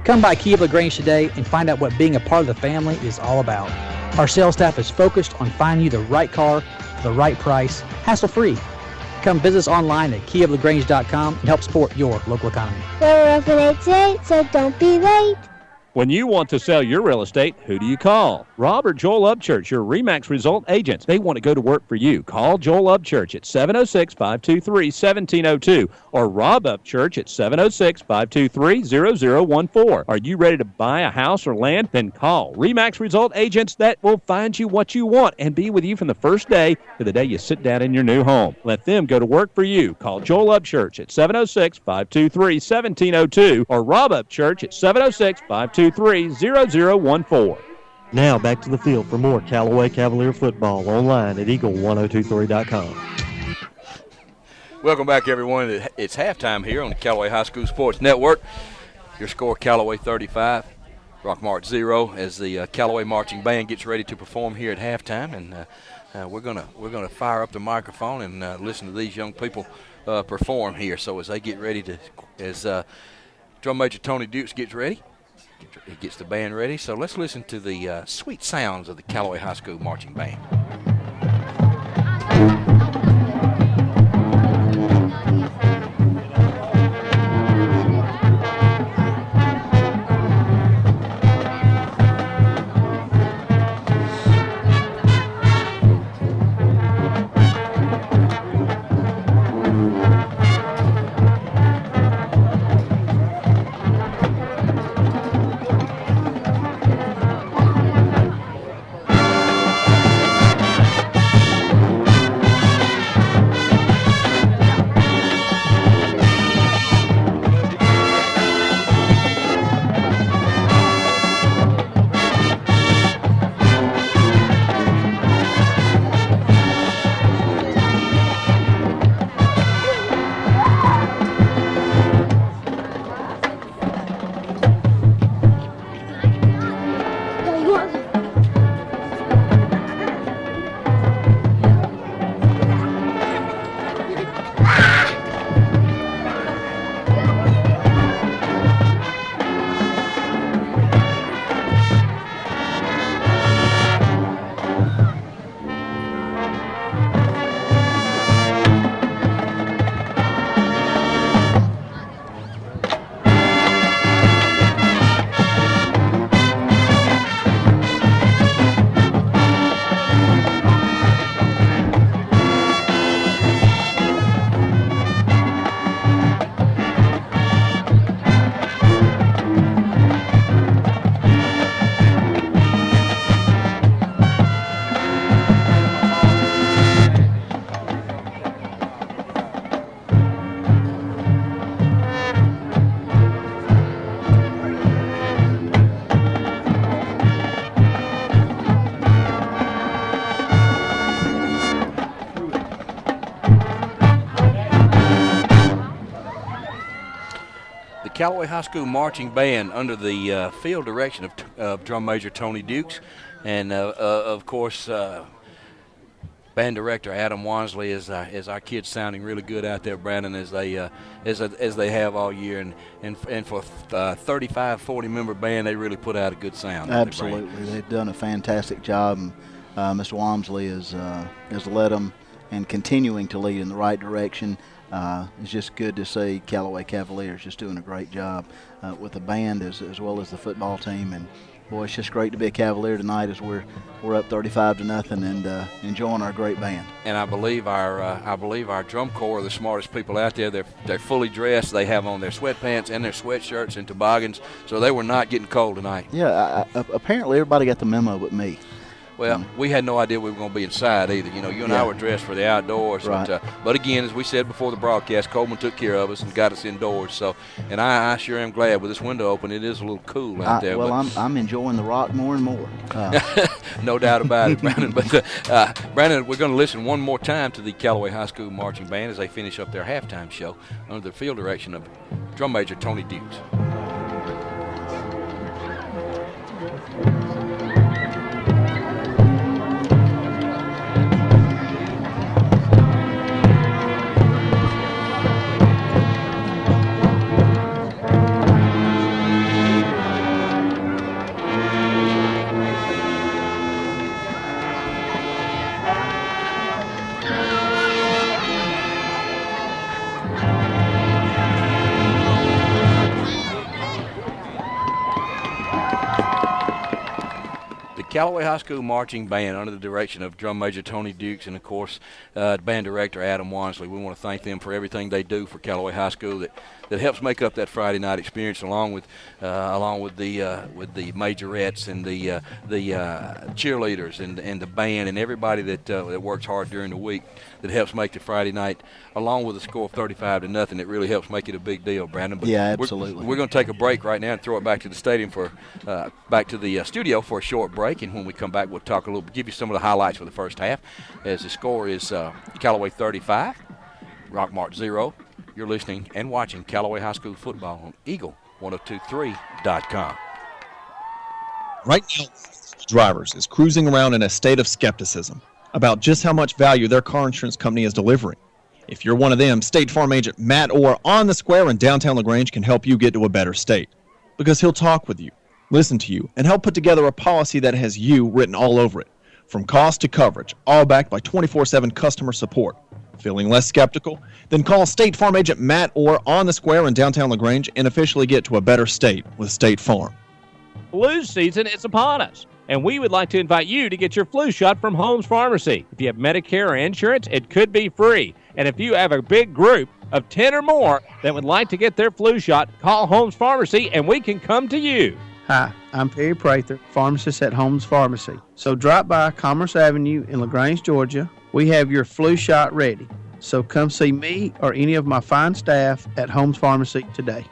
Come by Kia of LaGrange today and find out what being a part of the family is all about. Our sales staff is focused on finding you the right car for the right price, hassle-free. Come visit us online at KiaofLaGrange.com and help support your local economy. We're open 8 to 8, so don't be late. When you want to sell your real estate, who do you call? Rob or Joel Upchurch, your RE/MAX result agents. They want to go to work for you. Call Joel Upchurch at 706-523-1702 or Rob Upchurch at 706-523-0014. Are you ready to buy a house or land? Then call RE/MAX result agents that will find you what you want and be with you from the first day to the day you sit down in your new home. Let them go to work for you. Call Joel Upchurch at 706-523-1702 or Rob Upchurch at 706-523-0014. Now back to the field for more Callaway Cavalier football online at eagle1023.com. Welcome back, everyone. It's halftime here on the Callaway High School Sports Network. Your score, Callaway 35, Rockmart 0, as the Callaway Marching Band gets ready to perform here at halftime. And we're gonna fire up the microphone and listen to these young people perform here. So as they get ready as Drum Major Tony Dukes gets ready, he gets the band ready. So let's listen to the sweet sounds of the Callaway High School Marching Band. Callaway High School Marching Band under the field direction of Drum Major Tony Dukes, and of course band director Adam Wansley is our kids sounding really good out there, Brandon, as they have all year, and for 35-40 member band, they really put out a good sound. Absolutely, they've done a fantastic job. And, Mr. Walmsley has led them and continuing to lead in the right direction. It's just good to see Callaway Cavaliers just doing a great job with the band as well as the football team. And boy, it's just great to be a Cavalier tonight as we're up 35-0 and enjoying our great band. And I believe our drum corps are the smartest people out there. They're fully dressed. They have on their sweatpants and their sweatshirts and toboggans, so they were not getting cold tonight. Yeah, apparently everybody got the memo but me. Well, we had no idea we were going to be inside either. You know, you and I were dressed for the outdoors. Right. But again, as we said before the broadcast, Coleman took care of us and got us indoors. So, and I sure am glad with this window open. It is a little cool out there. Well, I'm enjoying the rock more and more. No doubt about it, Brandon. But Brandon, we're going to listen one more time to the Callaway High School Marching Band as they finish up their halftime show under the field direction of Drum Major Tony Dukes. Callaway High School Marching Band under the direction of Drum Major Tony Dukes and, of course, Band Director Adam Wansley. We want to thank them for everything they do for Callaway High School that helps make up that Friday night experience, along with the majorettes and the cheerleaders and the band and everybody that works hard during the week that helps make the Friday night, along with a score of 35-0. It really helps make it a big deal, Brandon. But yeah, absolutely. We're going to take a break right now and throw it back to the stadium back to the studio for a short break. And when we come back, we'll talk a little, give you some of the highlights for the first half. As the score is Callaway 35, Rockmart 0. You're listening and watching Callaway High School football on Eagle1023.com. Right now, drivers is cruising around in a state of skepticism about just how much value their car insurance company is delivering. If you're one of them, State Farm agent Matt Orr on the Square in downtown LaGrange can help you get to a better state, because he'll talk with you, listen to you, and help put together a policy that has you written all over it, from cost to coverage, all backed by 24/7 customer support. Feeling less skeptical? Then call State Farm agent Matt Orr on the Square in downtown LaGrange and officially get to a better state with State Farm. Flu season is upon us, and we would like to invite you to get your flu shot from Holmes Pharmacy. If you have Medicare or insurance, it could be free. And if you have a big group of 10 or more that would like to get their flu shot, call Holmes Pharmacy and we can come to you. Hi, I'm Perry Prather, pharmacist at Holmes Pharmacy. So drop by Commerce Avenue in LaGrange, Georgia. We have your flu shot ready. So come see me or any of my fine staff at Holmes Pharmacy today.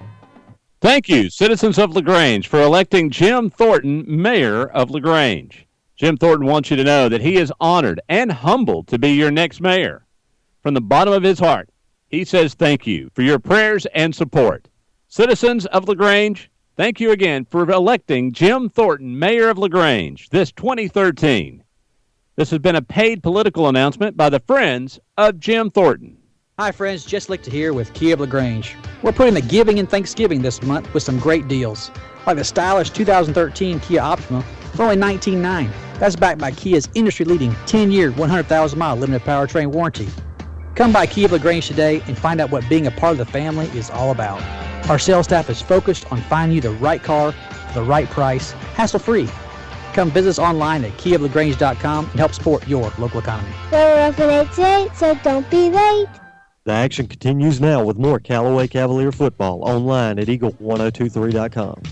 Thank you, citizens of LaGrange, for electing Jim Thornton mayor of LaGrange. Jim Thornton wants you to know that he is honored and humbled to be your next mayor. From the bottom of his heart, he says thank you for your prayers and support. Citizens of LaGrange, thank you again for electing Jim Thornton mayor of LaGrange this 2013. This has been a paid political announcement by the Friends of Jim Thornton. Hi friends, Jess Lichter here with Kia of LaGrange. We're putting the giving and Thanksgiving this month with some great deals, like the stylish 2013 Kia Optima for only $19,900. That's backed by Kia's industry-leading 10-year, 100,000-mile limited powertrain warranty. Come by Kia of LaGrange today and find out what being a part of the family is all about. Our sales staff is focused on finding you the right car for the right price, hassle-free. Come visit us online at kiaoflagrange.com and help support your local economy. We're open 8 to 8, so don't be late. The action continues now with more Callaway Cavalier football online at Eagle1023.com.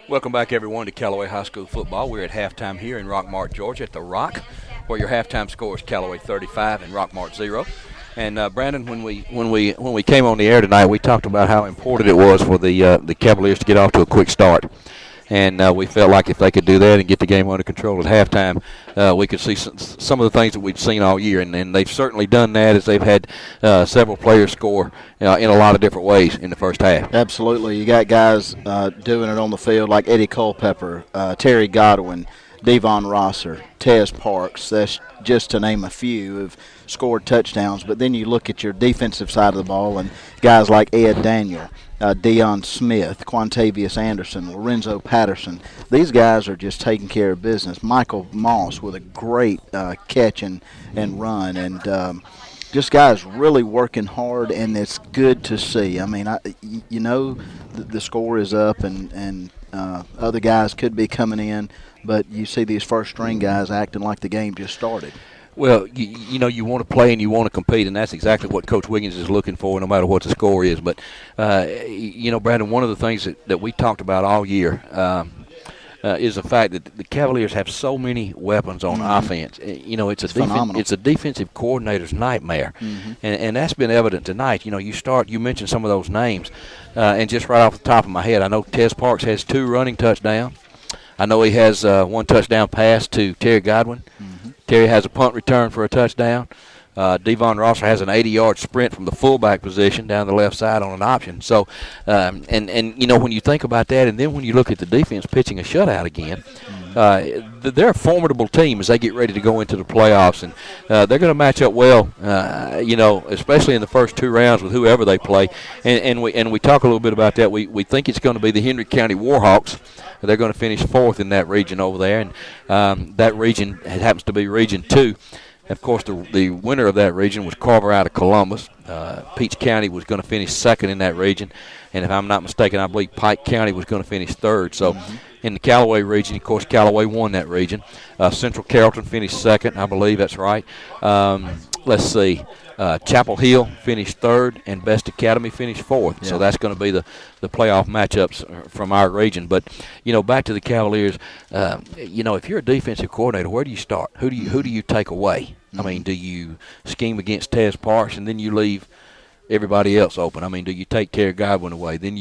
Welcome back, everyone, to Callaway High School football. We're at halftime here in Rockmart, Georgia, at the Rock, where your halftime score is Callaway 35 and Rockmart 0. And Brandon, when we came on the air tonight, we talked about how important it was for the Cavaliers to get off to a quick start. And we felt like if they could do that and get the game under control at halftime, we could see some of the things that we've seen all year. And they've certainly done that, as they've had several players score in a lot of different ways in the first half. Absolutely. You got guys doing it on the field like Eddie Culpepper, Terry Godwin, Devon Rosser, Tez Parks. That's just to name a few, have scored touchdowns. But then you look at your defensive side of the ball and guys like Ed Daniel, Deion Smith, Quantavious Anderson, Lorenzo Patterson. These guys are just taking care of business. Michael Moss with a great catch and run. And just guys really working hard, and it's good to see. I mean, the score is up, and other guys could be coming in, but you see these first-string guys acting like the game just started. Well, you want to play and you want to compete, and that's exactly what Coach Wiggins is looking for, no matter what the score is. But, Brandon, one of the things that we talked about all year is the fact that the Cavaliers have so many weapons on offense. It's a defensive coordinator's nightmare, and that's been evident tonight. You mentioned some of those names, and just right off the top of my head, I know Tez Parks has 2 running touchdowns. I know he has 1 touchdown pass to Terry Godwin. Terry has a punt return for a touchdown. Devon Rosser has an 80-yard sprint from the fullback position down the left side on an option. So, when you think about that, and then when you look at the defense pitching a shutout again, they're a formidable team as they get ready to go into the playoffs, and they're going to match up well, especially in the first 2 rounds with whoever they play. And we talk a little bit about that. We think it's going to be the Henry County Warhawks. They're going to finish 4th in that region over there, and that region happens to be Region 2. Of course, the winner of that region was Carver out of Columbus. Peach County was going to finish second in that region. And if I'm not mistaken, I believe Pike County was going to finish third. So in the Callaway region, of course, Callaway won that region. Central Carrollton finished second, I believe that's right. Let's see. Chapel Hill finished third, and Best Academy finished fourth. Yeah. So that's going to be the playoff matchups from our region. But, back to the Cavaliers, if you're a defensive coordinator, where do you start? Who do you take away? I mean, do you scheme against Tez Parks and then you leave everybody else open? I mean, do you take Terry Godwin away? Then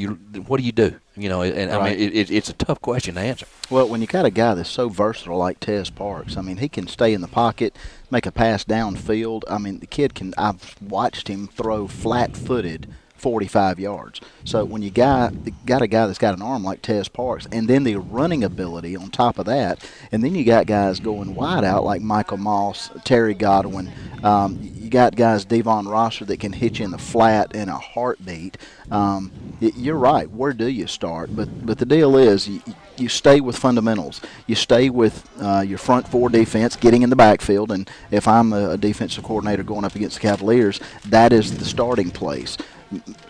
what do you do? Right. I mean, it's a tough question to answer. Well, when you got a guy that's so versatile like Tez Parks, I mean, he can stay in the pocket, make a pass downfield. I mean, the kid can. I've watched him throw flat-footed 45 yards. So when you got a guy that's got an arm like Tez Parks, and then the running ability on top of that, and then you got guys going wide out like Michael Moss, Terry Godwin. You got guys, Devon Rosser, that can hit you in the flat in a heartbeat. You're right. Where do you start? But the deal is you stay with fundamentals. You stay with your front four defense, getting in the backfield. And if I'm a defensive coordinator going up against the Cavaliers, that is the starting place.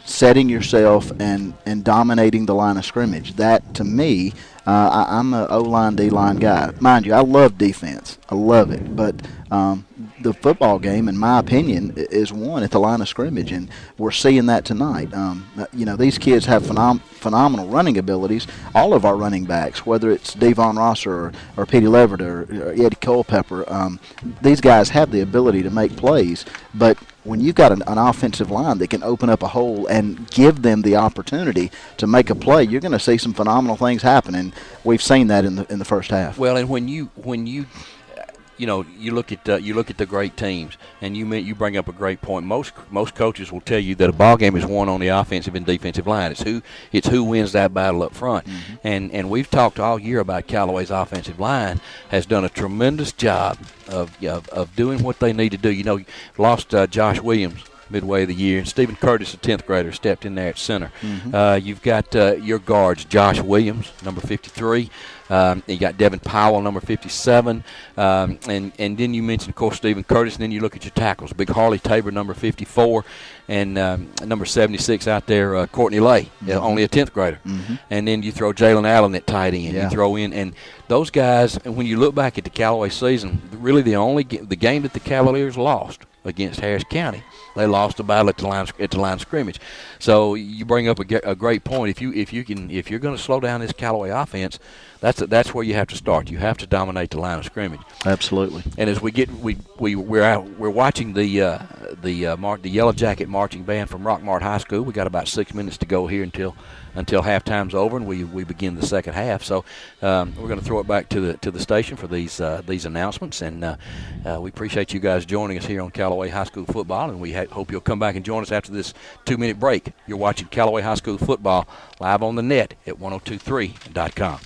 Setting yourself and dominating the line of scrimmage. That, to me, I'm an O-line, D-line guy. Mind you, I love defense. I love it. But the football game, in my opinion, is won at the line of scrimmage, and we're seeing that tonight. These kids have phenomenal running abilities. All of our running backs, whether it's Devon Rosser or Petey Leverett or Eddie Culpepper, these guys have the ability to make plays. But when you've got an offensive line that can open up a hole and give them the opportunity to make a play, you're going to see some phenomenal things happen, and we've seen that in the first half. Well, and when you look at the great teams, and you bring up a great point. Most coaches will tell you that a ball game is won on the offensive and defensive line. It's who wins that battle up front. Mm-hmm. And we've talked all year about Callaway's offensive line has done a tremendous job of doing what they need to do. Lost Josh Williams midway of the year, and Stephen Curtis, a 10th grader, stepped in there at center. Mm-hmm. You've got your guards, Josh Williams, number 53. You got Devin Powell, number 57. And then you mentioned, of course, Stephen Curtis, and then you look at your tackles. Big Harley Tabor, number 54, and number 76 out there, Courtney Lay, mm-hmm. Only a 10th grader. Mm-hmm. And then you throw Jalen Allen at tight end. Yeah. You throw in, and those guys, and when you look back at the Callaway season, really the game that the Cavaliers lost against Harris County, they lost the battle at the line of scrimmage. So you bring up a great point. If you're going to slow down this Callaway offense, that's where you have to start. You have to dominate the line of scrimmage. Absolutely. And as we're watching the Yellow Jacket marching band from Rockmart High School. We got about 6 minutes to go here until halftime's over, and we begin the second half. So we're going to throw it back to the station for these announcements, and we appreciate you guys joining us here on Callaway High School football, and we hope you'll come back and join us after this 2-minute break. You're watching Callaway High School football live on the net at 1023.com.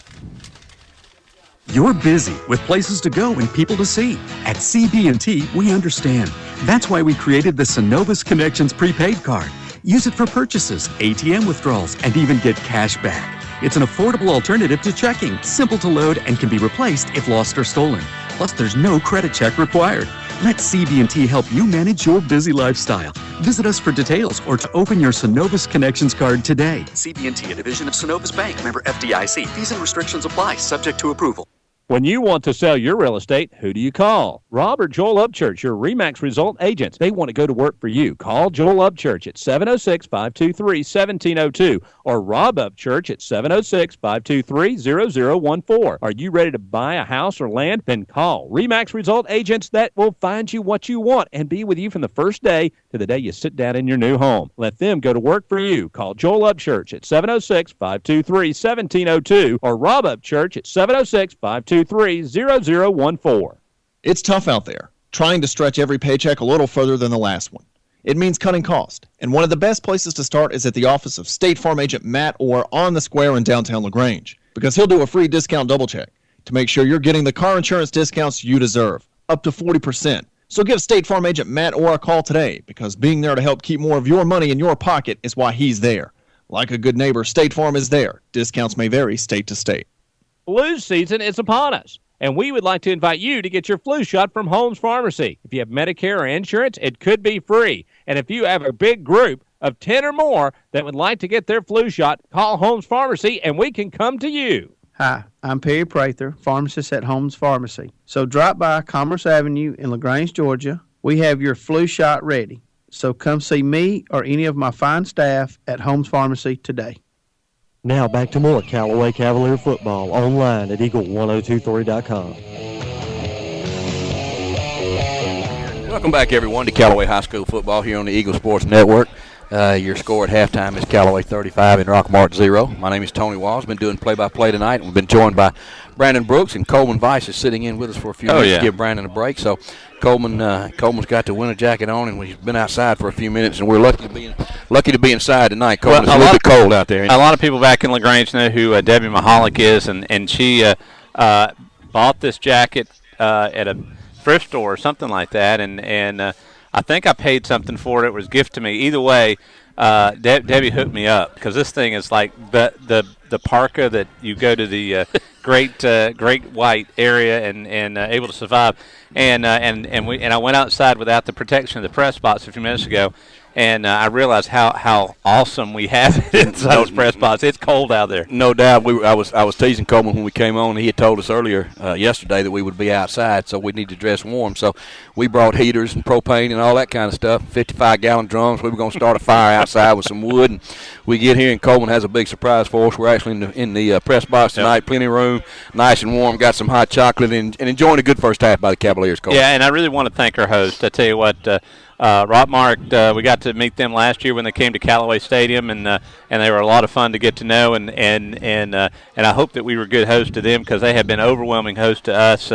You're busy with places to go and people to see. At CB&T, we understand. That's why we created the Synovus Connections prepaid card. Use it for purchases, ATM withdrawals, and even get cash back. It's an affordable alternative to checking, simple to load, and can be replaced if lost or stolen. Plus, there's no credit check required. Let CB&T help you manage your busy lifestyle. Visit us for details or to open your Synovus Connections card today. CB&T, a division of Synovus Bank, member FDIC. Fees and restrictions apply, subject to approval. When you want to sell your real estate, who do you call? Rob or Joel Upchurch, your RE/MAX result agents. They want to go to work for you. Call Joel Upchurch at 706-523-1702 or Rob Upchurch at 706-523-0014. Are you ready to buy a house or land? Then call RE/MAX result agents that will find you what you want and be with you from the first day to the day you sit down in your new home. Let them go to work for you. Call Joel Upchurch at 706-523-1702 or Rob Upchurch at 706-523-0014. It's tough out there, trying to stretch every paycheck a little further than the last one. It means cutting cost, and one of the best places to start is at the office of State Farm agent Matt Orr on the square in downtown LaGrange, because he'll do a free discount double check to make sure you're getting the car insurance discounts you deserve, up to 40%. So give State Farm agent Matt Orr a call today, because being there to help keep more of your money in your pocket is why he's there. Like a good neighbor, State Farm is there. Discounts may vary state to state. Flu season is upon us, and we would like to invite you to get your flu shot from Holmes Pharmacy. If you have Medicare or insurance, it could be free. And if you have a big group of 10 or more that would like to get their flu shot, call Holmes Pharmacy, and we can come to you. Hi, I'm Perry Prather, pharmacist at Holmes Pharmacy. So drop by Commerce Avenue in LaGrange, Georgia. We have your flu shot ready. So come see me or any of my fine staff at Holmes Pharmacy today. Now back to more Callaway Cavalier football online at eagle1023.com. Welcome back, everyone, to Callaway High School football here on the Eagle Sports Network. Your score at halftime is Callaway 35 and Rockmart 0. My name is Tony Walls. Been doing play-by-play tonight, and we've been joined by Brandon Brooks, and Coleman Weiss is sitting in with us for a few minutes to give Brandon a break. So Coleman's got the winter jacket on, and we've been outside for a few minutes, and we're lucky to be inside tonight. Coleman, it's a little bit cold out there. A lot of people back in LaGrange know who Debbie Mahalik is, and she bought this jacket at a thrift store or something like that, and I think I paid something for it. It was a gift to me. Either way, Debbie hooked me up because this thing is like the parka that you go to the great white area and able to survive. And I went outside without the protection of the press box a few minutes ago. And I realized how awesome we have it inside those press box. It's cold out there. No doubt. I was teasing Coleman when we came on. He had told us earlier yesterday that we would be outside, so we need to dress warm. So we brought heaters and propane and all that kind of stuff, 55-gallon drums. We were going to start a fire outside with some wood. And we get here, and Coleman has a big surprise for us. We're actually in the press box tonight, Yep. Plenty of room, nice and warm, got some hot chocolate, and enjoying a good first half by the Cavaliers, Coleman. Yeah, and I really want to thank our host. I tell you what, Rockmart, we got to meet them last year when they came to Callaway Stadium, and they were a lot of fun to get to know, and I hope that we were good hosts to them because they have been overwhelming hosts to us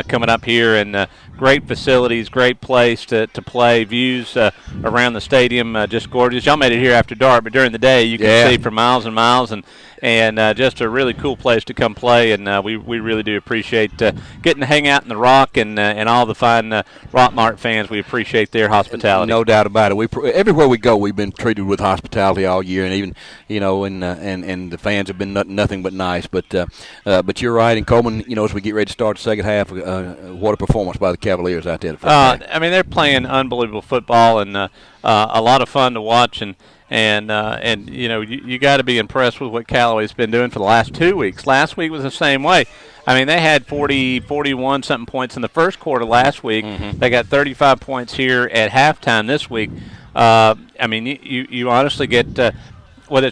coming up here, and great facilities, great place to play, views around the stadium, just gorgeous. Y'all made it here after dark, but during the day you can see for miles and miles, and just a really cool place to come play, and we really do appreciate getting to hang out in the Rock, and all the fine Rockmart fans. We appreciate their hospitality. No doubt about it. Everywhere we go, we've been treated with hospitality all year, and even and the fans have been nothing but nice. But you're right, and Coleman, as we get ready to start the second half, what a performance by the Cavaliers out there. I mean, they're playing unbelievable football, and a lot of fun to watch, and you got to be impressed with what Callaway's been doing for the last 2 weeks. Last week was the same way. I mean, they had 41 something points in the first quarter last week. Mm-hmm. They got 35 points here at halftime this week. I mean, you honestly get the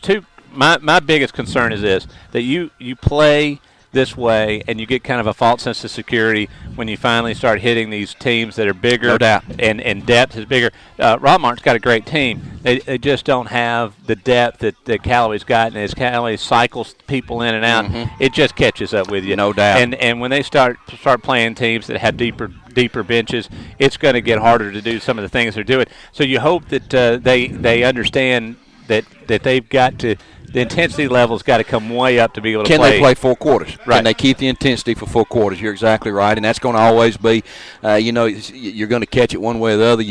two. My biggest concern is this: that you play this way, and you get kind of a false sense of security when you finally start hitting these teams that are bigger. No doubt. And depth is bigger. Rockmart's got a great team. They just don't have the depth that Callaway's got, and as Callaway cycles people in and out, it just catches up with you. No doubt. And when they start playing teams that have deeper benches, it's going to get harder to do some of the things they're doing. So you hope that they understand that they've got to. The intensity level's got to come way up to be able to play. Can they play 4 quarters? Right. Can they keep the intensity for 4 quarters? You're exactly right, and that's going to always be, you're going to catch it one way or the other.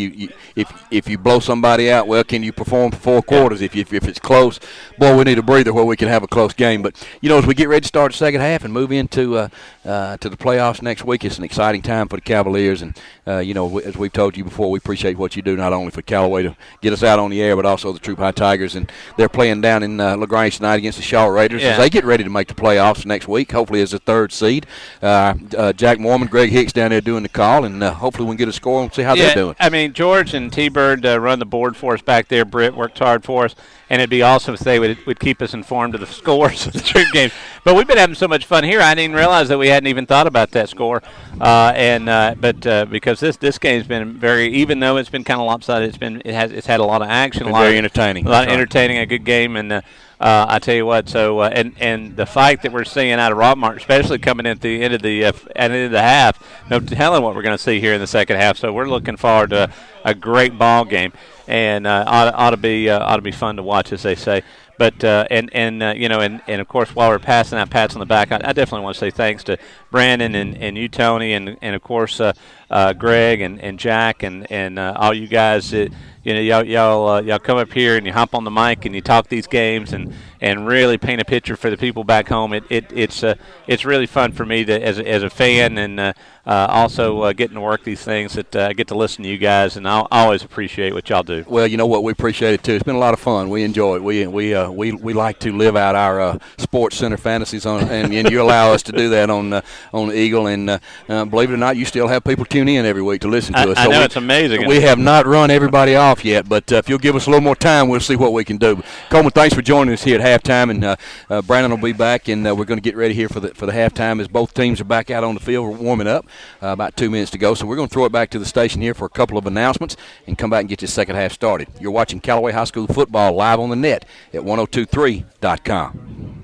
If you blow somebody out, well, can you perform for 4 quarters? If it's close, boy, we need a breather where we can have a close game. But as we get ready to start the second half and move into to the playoffs next week, it's an exciting time for the Cavaliers. And as we've told you before, we appreciate what you do not only for Callaway to get us out on the air, but also the Troop High Tigers. And they're playing down in LaGrange tonight against the Shaw Raiders as they get ready to make the playoffs next week, hopefully as a 3rd seed. Jack Mormon, Greg Hicks down there doing the call, and hopefully we can get a score and see how they're doing. I mean, George and T-Bird run the board for us back there. Britt worked hard for us, and it'd be awesome if they would keep us informed of the scores of the Troop games. But we've been having so much fun here, I didn't even realize that we hadn't even thought about that score. But because this game's been even though it's been kind of lopsided, it's had a lot of action, very entertaining. A lot of entertaining, a good game, and I tell you what. So and the fight that we're seeing out of Rockmart, especially coming at the end of the half, no telling what we're going to see here in the second half. So we're looking forward to a great ball game, and ought to be fun to watch, as they say. But and of course, while we're passing out pats on the back, I definitely want to say thanks to Brandon and you, Tony, and of course Greg and Jack and all you guys. y'all come up here and you hop on the mic and you talk these games and really paint a picture for the people back home. It's really fun for me to as a fan and also getting to work these things that I get to listen to you guys, and I always appreciate what y'all do. Well, you know what, we appreciate it too. It's been a lot of fun. We enjoy it. We like to live out our Sports Center fantasies and you allow us to do that on Eagle. And believe it or not, you still have people tune in every week to listen to us. I know, it's amazing. We have not run everybody off yet, but if you'll give us a little more time, we'll see what we can do. Coleman, thanks for joining us here at halftime, and Brandon will be back, and we're going to get ready here for the halftime as both teams are back out on the field. We're warming up. About 2 minutes to go, so we're going to throw it back to the station here for a couple of announcements and come back and get this second half started. You're watching Callaway High School football live on the net at 1023.com.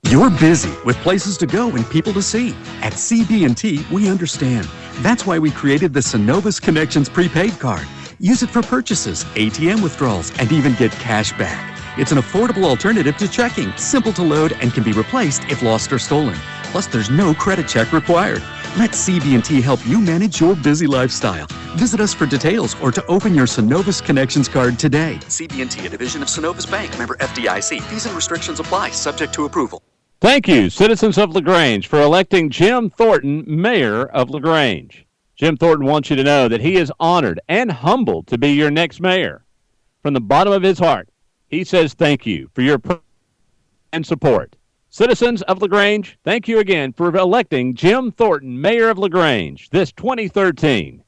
You're busy with places to go and people to see. At CB&T, we understand. That's why we created the Synovus Connections prepaid card. Use it for purchases, ATM withdrawals, and even get cash back. It's an affordable alternative to checking, simple to load, and can be replaced if lost or stolen. Plus, there's no credit check required. Let CB&T help you manage your busy lifestyle. Visit us for details or to open your Synovus Connections card today. CB&T, a division of Synovus Bank, member FDIC. Fees and restrictions apply, subject to approval. Thank you, citizens of LaGrange, for electing Jim Thornton mayor of LaGrange. Jim Thornton wants you to know that he is honored and humbled to be your next mayor. From the bottom of his heart, he says thank you for your and support. Citizens of LaGrange, thank you again for electing Jim Thornton mayor of LaGrange this 2013.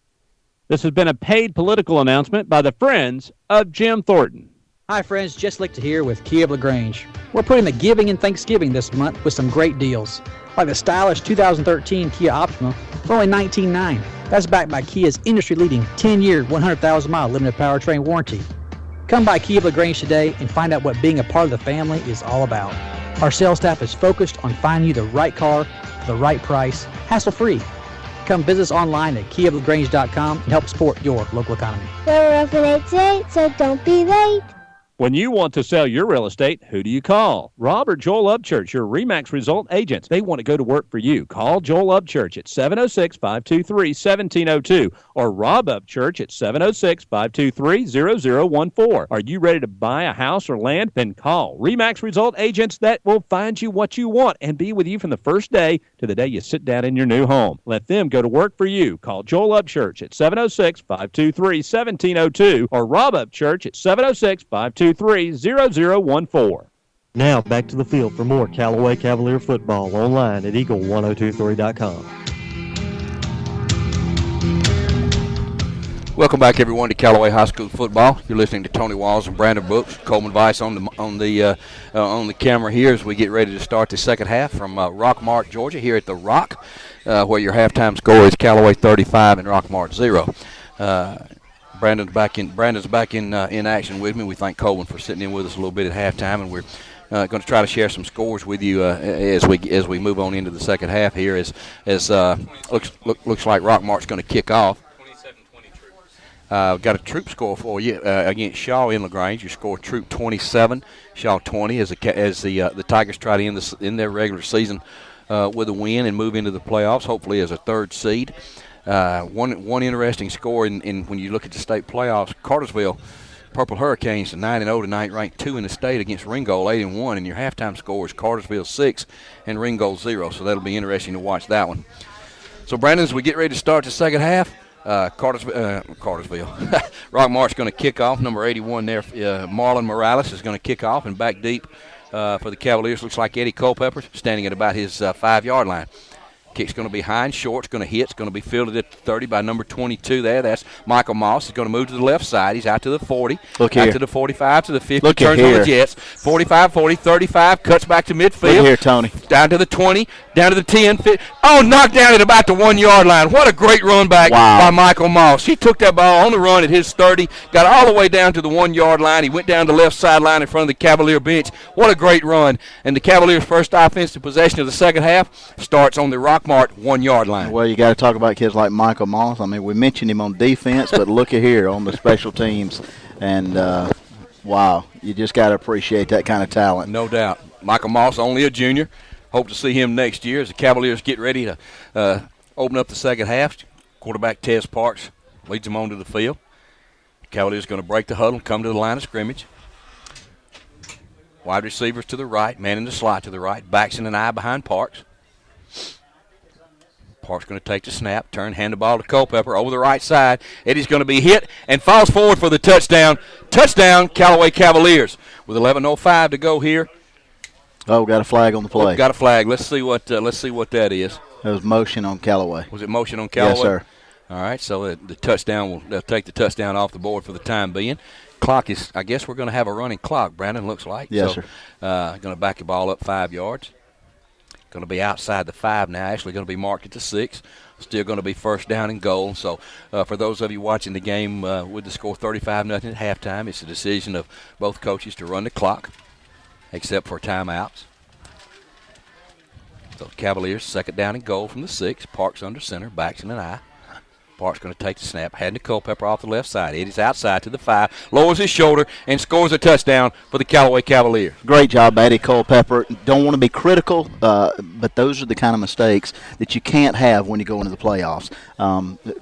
This has been a paid political announcement by the Friends of Jim Thornton. Hi friends, Jess Lichter here with Kia of LaGrange. We're putting the giving and Thanksgiving this month with some great deals, like the stylish 2013 Kia Optima for only $19,900. That's backed by Kia's industry-leading 10-year, 100,000-mile limited powertrain warranty. Come by Kia of LaGrange today and find out what being a part of the family is all about. Our sales staff is focused on finding you the right car for the right price, hassle-free. Come visit us online at kiaoflagrange.com and help support your local economy. We're open 8 to 8, so don't be late. When you want to sell your real estate, who do you call? Rob or Joel Upchurch, your RE/MAX result agents. They want to go to work for you. Call Joel Upchurch at 706-523-1702 or Rob Upchurch at 706-523-0014. Are you ready to buy a house or land? Then call RE/MAX result agents that will find you what you want and be with you from the first day to the day you sit down in your new home. Let them go to work for you. Call Joel Upchurch at 706-523-1702 or Rob Upchurch at 706-523-0014. Now back to the field for more Callaway Cavalier football online at eagle1023.com. Welcome back, everyone, to Callaway High School football. You're listening to Tony Walls and Brandon Brooks, Coleman Weiss on the camera here as we get ready to start the second half from Rockmart, Georgia, here at the Rock, where your halftime score is Callaway 35 and Rockmart 0. Brandon's back in action with me. We thank Coleman for sitting in with us a little bit at halftime, and we're going to try to share some scores with you as we move on into the second half here. As looks like Rockmart's going to kick off. Got a troop score for you against Shaw in LaGrange. You score troop 27, Shaw 20 as the Tigers try to end their regular season with a win and move into the playoffs, hopefully as a third seed. One interesting score in when you look at the state playoffs, Cartersville Purple Hurricanes 9-0 tonight, ranked 2 in the state against Ringgold 8-1, and your halftime score is Cartersville 6 and Ringgold 0. So that'll be interesting to watch that one. So Brandon, as we get ready to start the second half, Cartersville, Rockmart's going to kick off. Number 81 there, Marlon Morales is going to kick off, and back deep for the Cavaliers looks like Eddie Culpepper standing at about his 5-yard line. Kick's going to be high and short. It's going to hit. It's going to be fielded at the 30 by number 22 there. That's Michael Moss. He's going to move to the left side. He's out to the 40. Look out here. to the 45, to the 50. Look turns here. on the Jets. 45, 40, 35. Cuts back to midfield. Look here, Tony. Down to the 20. Down to the 10. Knocked down at about the 1-yard line. What a great run back by Michael Moss. He took that ball on the run at his 30. Got all the way down to the 1-yard line. He went down the left sideline in front of the Cavalier bench. What a great run. And the Cavaliers' first offensive possession of the second half starts on the Rockmart 1-yard line. Well, you got to talk about kids like Michael Moss. I mean, we mentioned him on defense, but look at here on the special teams. And, wow, you just got to appreciate that kind of talent. No doubt. Michael Moss, only a junior. Hope to see him next year as the Cavaliers get ready to open up the second half. Quarterback Tez Parks leads them onto the field. Cavaliers going to break the huddle, come to the line of scrimmage. Wide receivers to the right, man in the slot to the right, backs in an eye behind Parks. Parks going to take the snap, hand the ball to Culpepper over the right side. Eddie's going to be hit and falls forward for the touchdown. Touchdown, Callaway Cavaliers. With 11:05 to go here. Oh, got a flag on the play. Got a flag. Let's see what that is. It was motion on Callaway. Was it motion on Callaway? Yes, sir. All right, so the touchdown they'll take the touchdown off the board for the time being. Clock is, I guess we're going to have a running clock, Brandon, looks like. Yes, so, sir. Going to back the ball up 5 yards. Going to be outside the 5 now. Actually going to be marked at the 6. Still going to be first down and goal. So for those of you watching the game with the score 35-0 at halftime, it's a decision of both coaches to run the clock, except for timeouts. So Cavaliers, second down and goal from the 6. Parks under center, backs in an eye. Parks going to take the snap, heading to Culpepper off the left side. Eddie's outside to the 5, lowers his shoulder, and scores a touchdown for the Callaway Cavaliers. Great job, Eddie Culpepper. Don't want to be critical, but those are the kind of mistakes that you can't have when you go into the playoffs.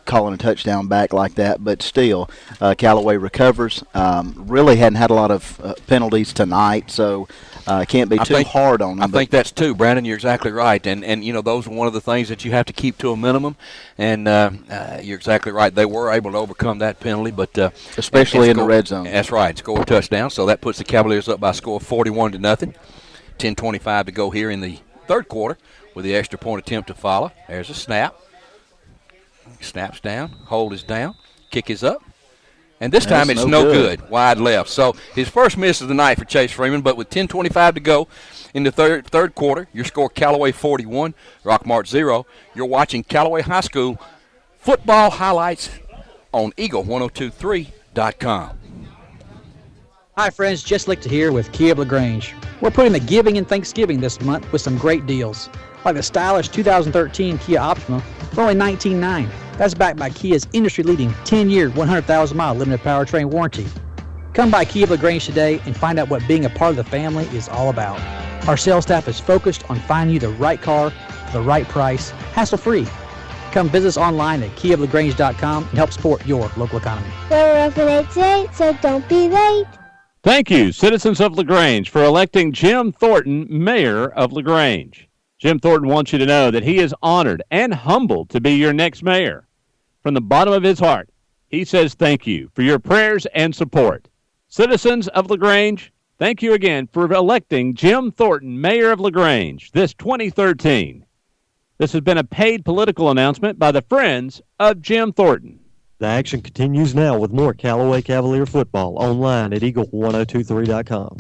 Calling a touchdown back like that, but still, Callaway recovers. Really hadn't had a lot of penalties tonight, so can't be too hard on them. I think that's two, Brandon. You're exactly right. And you know, those are one of the things that you have to keep to a minimum. And you're exactly right. They were able to overcome that penalty, but especially in the red zone. That's right. Score a touchdown. So that puts the Cavaliers up by a score of 41-0. 10:25 to go here in the third quarter with the extra point attempt to follow. There's a snap. Snaps down. Hold is down. Kick is up. And this time it's no good. Wide left. So his first miss of the night for Chase Freeman, but with 10:25 to go in the third quarter, your score Callaway 41, Rockmart 0. You're watching Callaway High School football highlights on Eagle1023.com. Hi friends, Jess Lichter here with Kia of LaGrange. We're putting the giving and Thanksgiving this month with some great deals, like the stylish 2013 Kia Optima for only $19,900. That's backed by Kia's industry-leading 10-year, 100,000-mile limited powertrain warranty. Come by Kia of LaGrange today and find out what being a part of the family is all about. Our sales staff is focused on finding you the right car for the right price, hassle-free. Come visit us online at KiaofLaGrange.com and help support your local economy. We're open 8 to 8, so don't be late. Thank you, citizens of LaGrange, for electing Jim Thornton mayor of LaGrange. Jim Thornton wants you to know that he is honored and humbled to be your next mayor. From the bottom of his heart, he says thank you for your prayers and support. Citizens of LaGrange, thank you again for electing Jim Thornton mayor of LaGrange this 2013. This has been a paid political announcement by the Friends of Jim Thornton. The action continues now with more Callaway Cavalier football online at Eagle1023.com.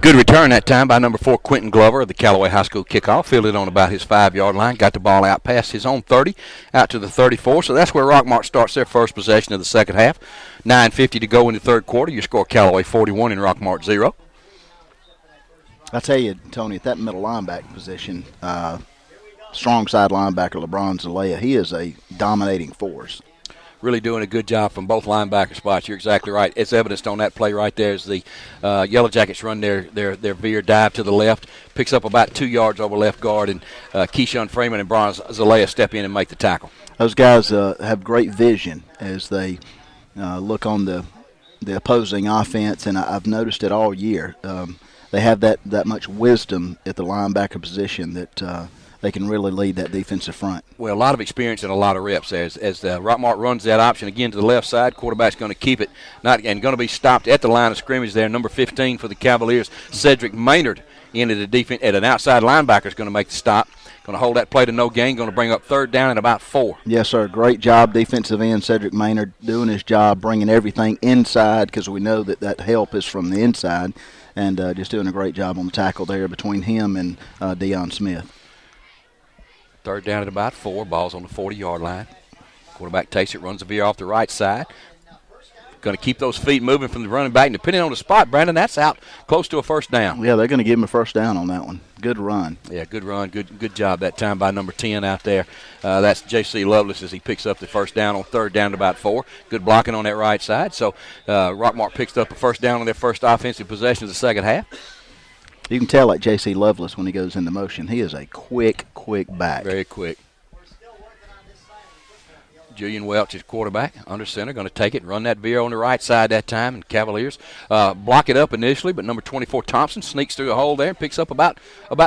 Good return that time by number 4, Quentin Glover of the Callaway High School kickoff. Fielded on about his 5-yard line. Got the ball out past his own 30, out to the 34. So that's where Rockmart starts their first possession of the second half. 9:50 to go in the third quarter. You score Callaway 41 and Rockmart 0. I tell you, Tony, at that middle linebacker position, strong side linebacker LeBron Zalea, he is a dominating force. Really doing a good job from both linebacker spots. You're exactly right. It's evidenced on that play right there as the Yellow Jackets run their veer dive to the left, picks up about 2 yards over left guard, and Keyshawn Freeman and Brian Zalea step in and make the tackle. Those guys have great vision as they look on the opposing offense, and I've noticed it all year. They have that much wisdom at the linebacker position that they can really lead that defensive front. Well, a lot of experience and a lot of reps. As Rockmart runs that option again to the left side, quarterback's going to keep it, and going to be stopped at the line of scrimmage there. Number 15 for the Cavaliers, Cedric Maynard, into the defense at an outside linebacker is going to make the stop. Going to hold that play to no gain. Going to bring up third down and about 4. Yes, sir. Great job, defensive end Cedric Maynard, doing his job, bringing everything inside because we know that help is from the inside, and just doing a great job on the tackle there between him and Deion Smith. Third down at about 4. Ball's on the 40-yard line. Quarterback takes it, runs the veer off the right side. Going to keep those feet moving from the running back. And depending on the spot, Brandon, that's out close to a first down. Yeah, they're going to give him a first down on that one. Good run. Yeah, good run. Good job that time by number 10 out there. That's J.C. Lovelace as he picks up the first down on third down at about 4. Good blocking on that right side. So Rockmart picks up a first down on their first offensive possession of the second half. You can tell like J.C. Lovelace when he goes into motion. He is a quick back. Very quick. Julian Welch is quarterback, under center, going to take it, run that veer on the right side that time, and Cavaliers block it up initially, but number 24 Thompson sneaks through the hole there and picks up about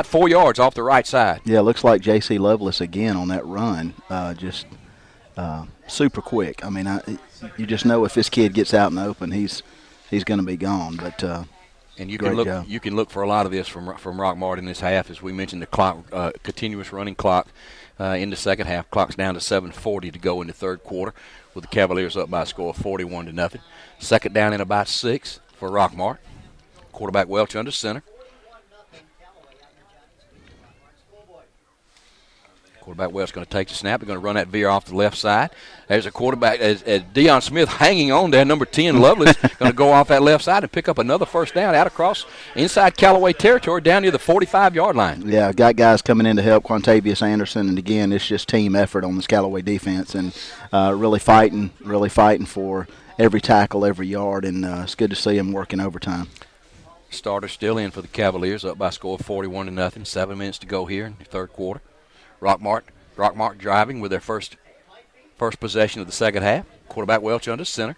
4 yards off the right side. Yeah, it looks like J.C. Lovelace again on that run, just super quick. I mean, you just know if this kid gets out in the open, he's going to be gone. But and you can look for a lot of this from Rockmart in this half, as we mentioned the clock, continuous running clock. In the second half, clock's down to 7:40 to go in the third quarter, with the Cavaliers up by a score of 41-0. Second down and about 6 for Rockmart. Quarterback Welch under center. Quarterback Welch going to take the snap. They're going to run that veer off the left side. There's a quarterback, as Deion Smith hanging on there, number 10, Lovelace, going to go off that left side and pick up another first down out across inside Callaway territory down near the 45-yard line. Yeah, got guys coming in to help Quantavious Anderson, and again, it's just team effort on this Callaway defense, and really fighting for every tackle, every yard, and it's good to see them working overtime. Starter still in for the Cavaliers, up by a score of 41-0. 7 minutes to go here in the third quarter. Rockmart driving with their first possession of the second half. Quarterback Welch under center.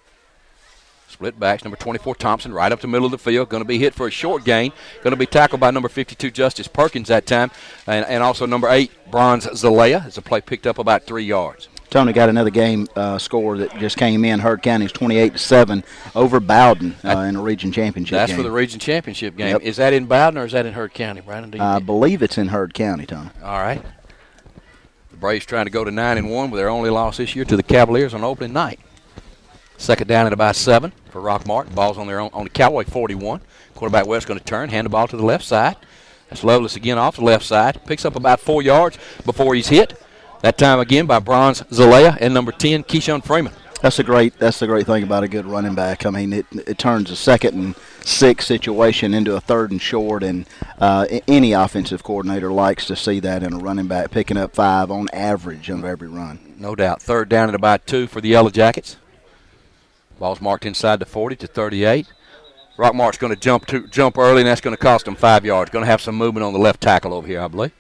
Split backs, number 24 Thompson right up the middle of the field. Going to be hit for a short gain. Going to be tackled by number 52 Justice Perkins that time. And also number 8 Bronze Zalea as the play picked up about 3 yards. Tony got another game score that just came in. Heard County's 28-7 over Bowden in a region championship game. That's for the region championship game. Yep. Is that in Bowden or is that in Heard County, Brandon? I believe it's in Heard County, Tony. All right. The Braves trying to go to 9-1 with their only loss this year to the Cavaliers on opening night. Second down at about 7 for Rockmart. Ball's on the Callaway 41. Quarterback West going to turn, hand the ball to the left side. That's Lovelace again off the left side. Picks up about 4 yards before he's hit. That time again by Bronze Zalea and number 10 Keyshawn Freeman. That's the great thing about a good running back. I mean, it turns a 2nd and 6 situation into a 3rd and short, and any offensive coordinator likes to see that in a running back, picking up 5 on average on every run. No doubt. Third down at about 2 for the Yellow Jackets. Ball's marked inside the 40 to 38. Rockmart's going to jump early, and that's going to cost them 5 yards. Going to have some movement on the left tackle over here, I believe.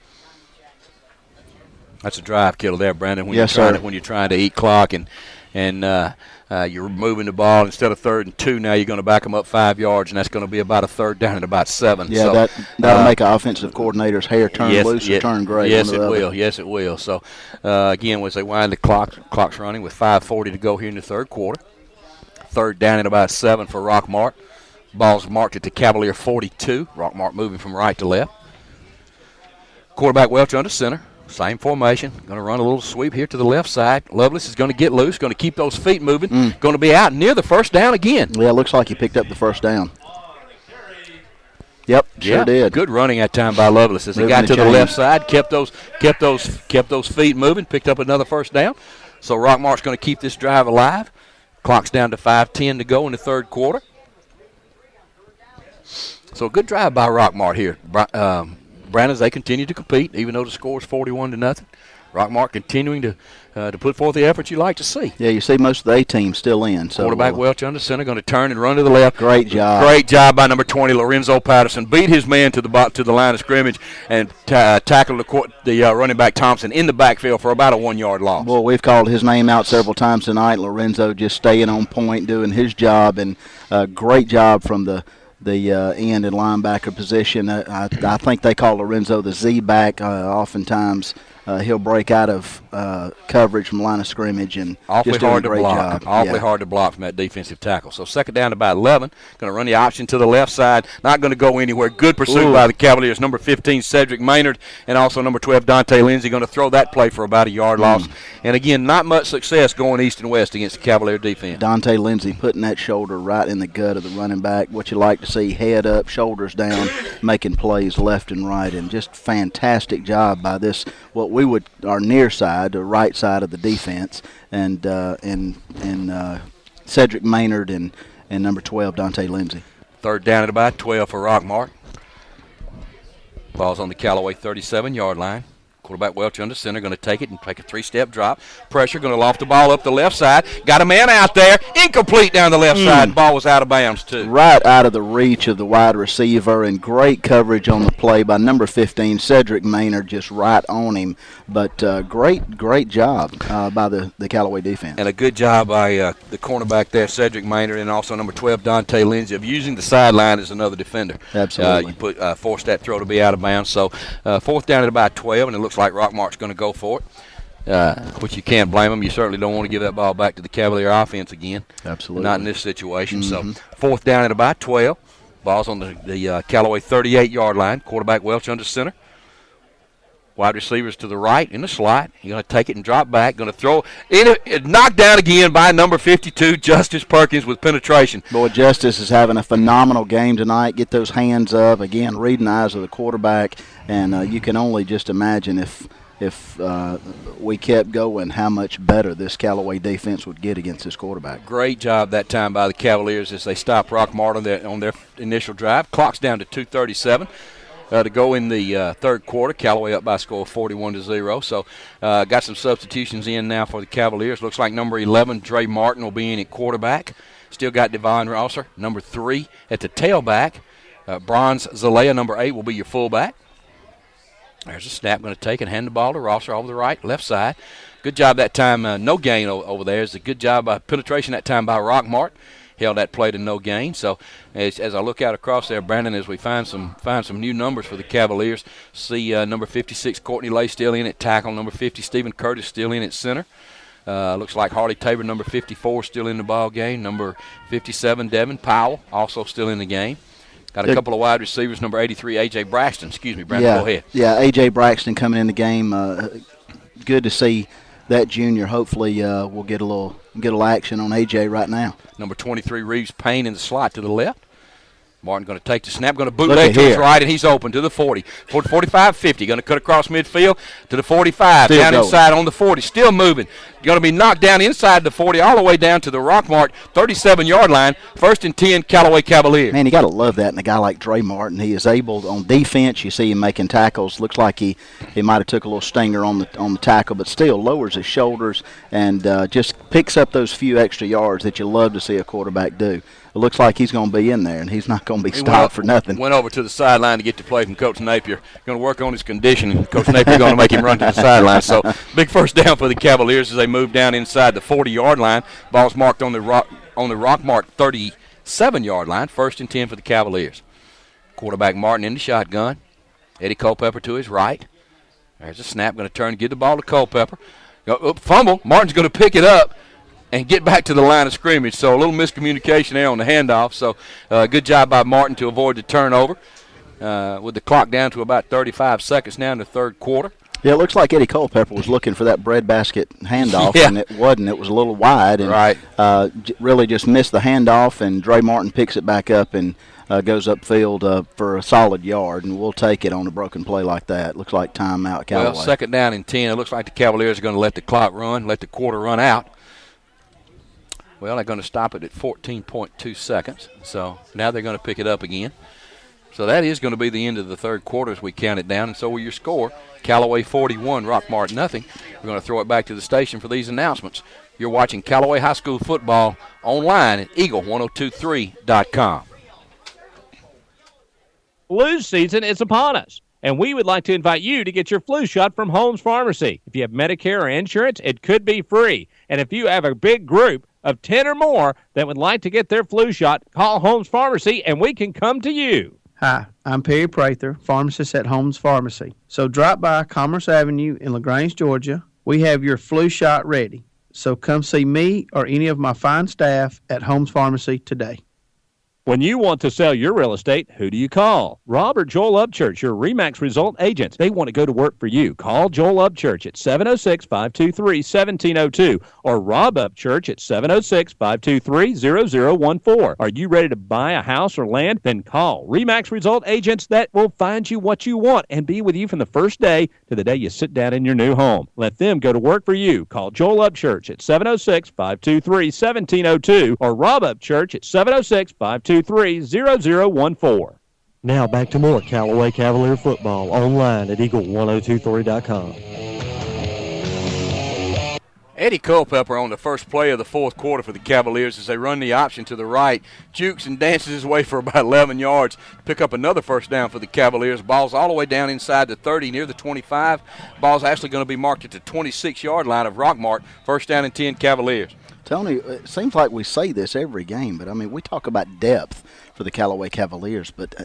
That's a drive killer there, Brandon. When you're trying to eat clock and you're moving the ball instead of 3rd and 2, now you're going to back them up 5 yards, and that's going to be about a 3rd down and about 7. Yeah, so, that'll make an offensive coordinator's hair turn loose or turn gray. Yes, it will. Yes, it will. So, again, as they wind the clock's running with 5:40 to go here in the third quarter. 3rd down and about 7 for Rockmart. Ball's marked at the Cavalier 42. Rockmart moving from right to left. Quarterback Welch under center. Same formation. Going to run a little sweep here to the left side. Lovelace is going to get loose, going to keep those feet moving. Going to be out near the first down again. Yeah, it looks like he picked up the first down. Yep, sure did. Good running that time by Lovelace as he got to the left side, kept those feet moving, picked up another first down. So Rockmart's going to keep this drive alive. Clock's down to 5:10 to go in the third quarter. So a good drive by Rockmart here. Brandon, as they continue to compete, even though the score is 41-0. Rockmart continuing to put forth the effort you like to see. Yeah, you see most of the A team still in. So quarterback Welch under center, going to turn and run to the left. Great job. Great job by number 20, Lorenzo Patterson. Beat his man to the line of scrimmage and tackled the running back Thompson in the backfield for about a 1-yard loss. Well, we've called his name out several times tonight. Lorenzo just staying on point, doing his job, and great job from the end and linebacker position. I think they call Lorenzo the Z-back. Oftentimes he'll break out of coverage from line of scrimmage and awfully just hard do a great job. Awfully hard to block from that defensive tackle. So second down to about 11. Going to run the option to the left side. Not going to go anywhere. Good pursuit by the Cavaliers. Number 15, Cedric Maynard, and also number 12, Dante Lindsay, going to throw that play for about a yard loss. And again, not much success going east and west against the Cavalier defense. Dante Lindsay putting that shoulder right in the gut of the running back. What you like to see, head up, shoulders down, making plays left and right, and just fantastic job by this, what we would, our near side, the right side of the defense, and Cedric Maynard and number 12, Dante Lindsay. Third down at about 12 for Rockmart. Ball's on the Callaway 37-yard line. Quarterback Welch under center, going to take it and take a 3-step drop. Pressure, going to loft the ball up the left side. Got a man out there. Incomplete down the left side. Ball was out of bounds, too. Right out of the reach of the wide receiver, and great coverage on the play by number 15, Cedric Maynard, just right on him. But great job by the Callaway defense. And a good job by the cornerback there, Cedric Maynard, and also number 12, Dante Lindsay, of using the sideline as another defender. Absolutely. You forced that throw to be out of bounds. So 4th down at about 12, and it looks like Rockmart's going to go for it, which you can't blame them. You certainly don't want to give that ball back to the Cavalier offense again. Absolutely. Not in this situation. So 4th down at about 12. Ball's on the Callaway 38-yard line. Quarterback Welch under center. Wide receivers to the right in the slot. You're going to take it and drop back. Going to throw it. Knocked down again by number 52, Justice Perkins, with penetration. Boy, Justice is having a phenomenal game tonight. Get those hands up. Again, reading the eyes of the quarterback. And you can only just imagine if we kept going, how much better this Callaway defense would get against this quarterback. Great job that time by the Cavaliers as they stop Rockmart on their initial drive. Clock's down to 2:37 to go in the third quarter. Callaway up by a score of 41-0. So got some substitutions in now for the Cavaliers. Looks like number 11, Dre Martin, will be in at quarterback. Still got Devon Rosser, number 3, at the tailback. Bronze Zalea, number 8, will be your fullback. There's a snap, going to take and hand the ball to Rosser over the left side. Good job that time, no gain over there. It's a good job by penetration that time by Rockmart. Held that play to no gain. So as I look out across there, Brandon, as we find some new numbers for the Cavaliers, see number 56, Courtney Lay, still in at tackle. Number 50, Stephen Curtis, still in at center. Looks like Harley Tabor, number 54, still in the ball game. Number 57, Devin Powell, also still in the game. Got a couple of wide receivers. Number 83, A.J. Braxton. Excuse me, Brandon, go ahead. Yeah, A.J. Braxton coming in the game. Good to see that junior. Hopefully we'll get a little action on A.J. right now. Number 23, Reeves Payne, in the slot to the left. Martin going to take the snap, going to bootleg to his right, and he's open to the 40. 45, 50. Going to cut across midfield to the 45. Still down going. Inside on the 40. Still moving. Going to be knocked down inside the 40 all the way down to the Rockmart 37-yard line. 1st and 10, Callaway Cavaliers. Man, you got to love that in a guy like Dre Martin. He is able, on defense, you see him making tackles. Looks like he might have took a little stinger on the tackle, but still lowers his shoulders and just picks up those few extra yards that you love to see a quarterback do. It looks like he's going to be in there, and he's not going to be stopped for nothing. Went over to the sideline to get the play from Coach Napier. Going to work on his conditioning. Coach Napier going to make him run to the sideline. So big first down for the Cavaliers as they move down inside the 40-yard line. Ball's marked on the Rockmart 37-yard line. 1st and 10 for the Cavaliers. Quarterback Martin in the shotgun. Eddie Culpepper to his right. There's a snap. Going to turn and get the ball to Culpepper. Fumble. Martin's going to pick it up and get back to the line of scrimmage. So a little miscommunication there on the handoff. So good job by Martin to avoid the turnover. With the clock down to about 35 seconds now in the third quarter. Yeah, it looks like Eddie Culpepper was looking for that breadbasket handoff, and it wasn't. It was a little wide, and really just missed the handoff, and Dre Martin picks it back up and goes upfield for a solid yard, and we'll take it on a broken play like that. Looks like timeout, Callaway. Well, 2nd down and 10. It looks like the Cavaliers are going to let the clock run, let the quarter run out. Well, they're going to stop it at 14.2 seconds. So now they're going to pick it up again. So that is going to be the end of the third quarter as we count it down. And so will your score. Callaway 41, Rockmart nothing. We're going to throw it back to the station for these announcements. You're watching Callaway High School football online at eagle1023.com. Flu season is upon us, and we would like to invite you to get your flu shot from Holmes Pharmacy. If you have Medicare or insurance, it could be free. And if you have a big group of 10 or more that would like to get their flu shot, call Holmes Pharmacy, and we can come to you. Hi, I'm Perry Prather, pharmacist at Holmes Pharmacy. So drop by Commerce Avenue in LaGrange, Georgia. We have your flu shot ready. So come see me or any of my fine staff at Holmes Pharmacy today. When you want to sell your real estate, who do you call? Rob or Joel Upchurch, your RE/MAX result agents. They want to go to work for you. Call Joel Upchurch at 706-523-1702 or Rob Upchurch at 706-523-0014. Are you ready to buy a house or land? Then call RE/MAX result agents that will find you what you want and be with you from the first day to the day you sit down in your new home. Let them go to work for you. Call Joel Upchurch at 706-523-1702 or Rob Upchurch at 706-523-0014. Now back to more Callaway Cavalier football online at eagle1023.com. Eddie Culpepper on the first play of the fourth quarter for the Cavaliers as they run the option to the right. Jukes and dances his way for about 11 yards. Pick up another first down for the Cavaliers. Ball's all the way down inside the 30, near the 25. Ball's actually going to be marked at the 26-yard line of Rockmart. First down and 10 Cavaliers. Tony, it seems like we say this every game, but, I mean, we talk about depth for the Callaway Cavaliers, but,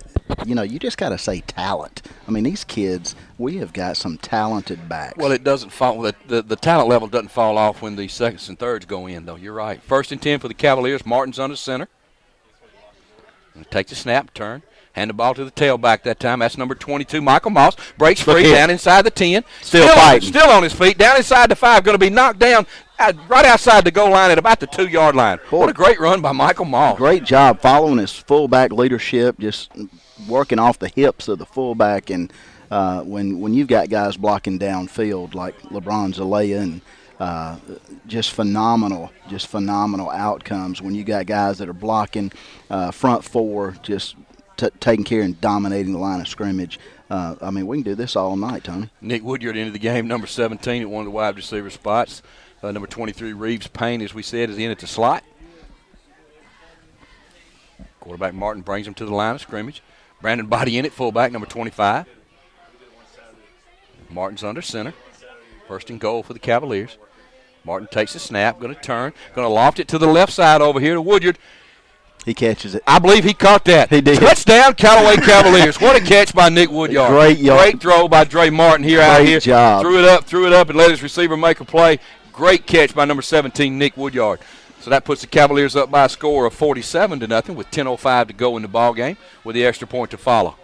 you just got to say talent. I mean, these kids, we have got some talented backs. Well, it doesn't fall. The talent level doesn't fall off when the seconds and thirds go in, though. You're right. First and 10 for the Cavaliers. Martin's under center. Take the snap, turn. Hand the ball to the tailback that time. That's number 22, Michael Moss. Breaks free down inside the 10. Still fighting. Still on his feet. Down inside the 5. Going to be knocked down right outside the goal line at about the 2-yard line. What a great run by Michael Moss. Great job following his fullback leadership, just working off the hips of the fullback. And when you've got guys blocking downfield like LeBron Zelaya and just phenomenal outcomes when you got guys that are blocking front four, just taking care and dominating the line of scrimmage. I mean, we can do this all night, Tony. Nick Woodyard into the game, number 17 at one of the wide receiver spots. Number 23, Reeves Payne, as we said, is in at the slot. Quarterback Martin brings him to the line of scrimmage. Brandon Body in at fullback, number 25. Martin's under center. First and goal for the Cavaliers. Martin takes the snap, going to turn, going to loft it to the left side over here to Woodyard. He catches it. I believe he caught that. He did. Touchdown, Callaway Cavaliers. What a catch by Nick Woodyard. Great throw by Dre Martin out here. Great job. Threw it up, and let his receiver make a play. Great catch by number 17, Nick Woodyard. So that puts the Cavaliers up by a score of 47-0 with 10:05 to go in the ball game with the extra point to follow.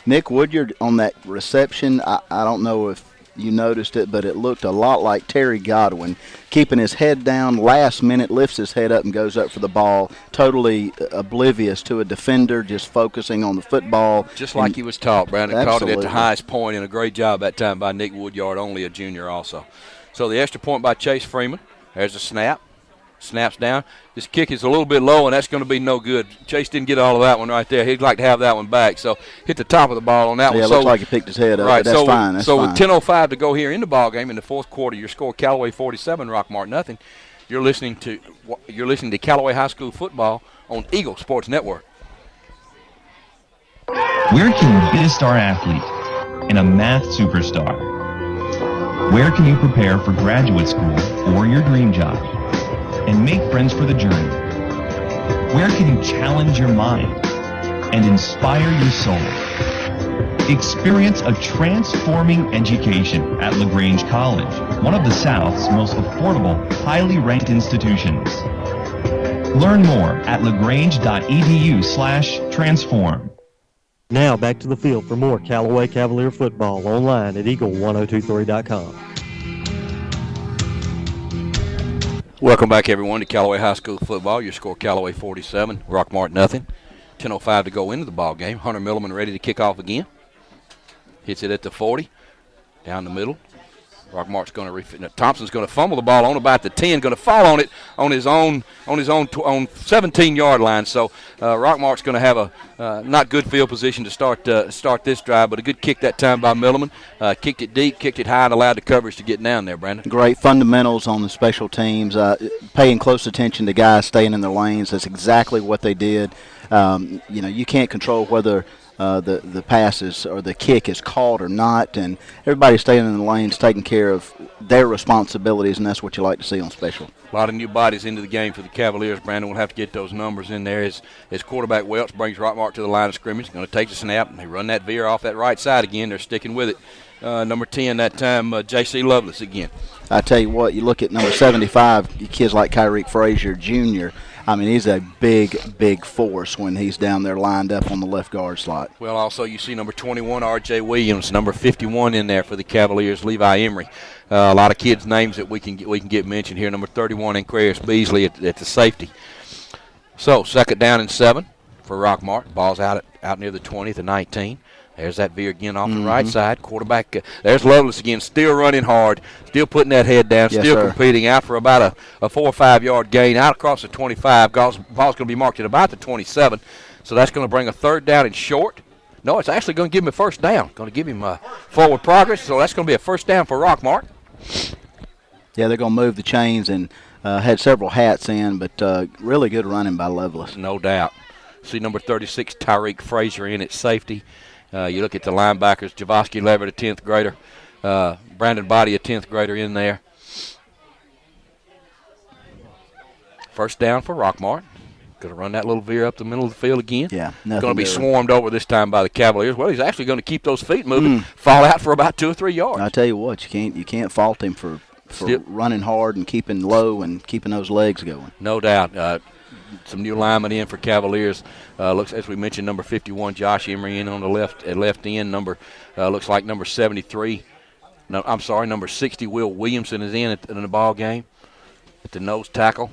Nick Woodyard on that reception, I don't know if you noticed it, but it looked a lot like Terry Godwin, keeping his head down, last minute lifts his head up and goes up for the ball, totally oblivious to a defender, just focusing on the football. Just like he was taught. Brandon caught it at Absolutely. the highest point, and a great job that time by Nick Woodyard, only a junior also. So the extra point by Chase Freeman. There's a snap. Snaps down. This kick is a little bit low, and that's going to be no good. Chase didn't get all of that one right there. He'd like to have that one back. So hit the top of the ball on that one. Yeah, it looks like he picked his head up, right, but that's fine. That's fine. with 10:05 to go here in the ball game in the fourth quarter, your score Callaway 47, Rockmart nothing. You're listening to Callaway High School football on Eagle Sports Network. Where can you be a star athlete and a math superstar? Where can you prepare for graduate school or your dream job and make friends for the journey? Where can you challenge your mind and inspire your soul? Experience a transforming education at LaGrange College, one of the South's most affordable, highly ranked institutions. Learn more at lagrange.edu/transform. Now back to the field for more Callaway Cavalier football online at eagle1023.com. Welcome back, everyone, to Callaway High School football. Your score Callaway 47, Rockmart nothing. 10:05 to go into the ball game. Hunter Milliman ready to kick off again. Hits it at the 40, down the middle. Rockmart's going to Thompson's going to fumble the ball on about the 10, going to fall on it on his own 17-yard line. So Rockmart's going to have a not good field position to start this drive, but a good kick that time by Milliman. Kicked it deep, kicked it high, and allowed the coverage to get down there, Brandon. Great fundamentals on the special teams, paying close attention to guys staying in their lanes. That's exactly what they did. You can't control whether the passes or the kick is called or not, and everybody staying in the lanes, taking care of their responsibilities, and that's what you like to see on special. A lot of new bodies into the game for the Cavaliers. Brandon will have to get those numbers in there as quarterback Welch brings Rockmart to the line of scrimmage. Going to take the snap, and they run that veer off that right side again. They're sticking with it. Number 10 that time, J.C. Lovelace again. I tell you what, you look at number 75, kids like Kyrique Frazier Jr., I mean, he's a big, big force when he's down there lined up on the left guard slot. Well, also you see number 21, R.J. Williams, number 51 in there for the Cavaliers, Levi Emery. A lot of kids' names that we can get mentioned here. Number 31, Aquarius Beasley at the safety. So, second down and 7 for Rockmart. Ball's out near the 20, the 19. There's that veer again off the right side. Quarterback, there's Lovelace again, still running hard, still putting that head down, still competing, out for about a 4 or 5 yard gain, out across the 25. Ball's going to be marked at about the 27. So that's going to bring a third down and short No, it's actually going to give him a first down. Going to give him forward progress, so that's going to be a first down for Rockmart. Yeah, they're going to move the chains and had several hats in, but really good running by Lovelace. No doubt. See number 36, Tyreek Frazier in at safety. You look at the linebackers, Javosky Leverett, a 10th grader. Brandon Body, a 10th grader in there. First down for Rockmart. Going to run that little veer up the middle of the field again. Yeah, going to be swarmed over this time by the Cavaliers. Well, he's actually going to keep those feet moving, fall out for about 2 or 3 yards. I tell you what, you can't fault him for running hard and keeping low and keeping those legs going. No doubt. Some new linemen in for Cavaliers. Looks, as we mentioned, number 51, Josh Emery in on the left end. Looks like number 73. No, I'm sorry, number 60, Will Williamson is in the ball game at the nose tackle.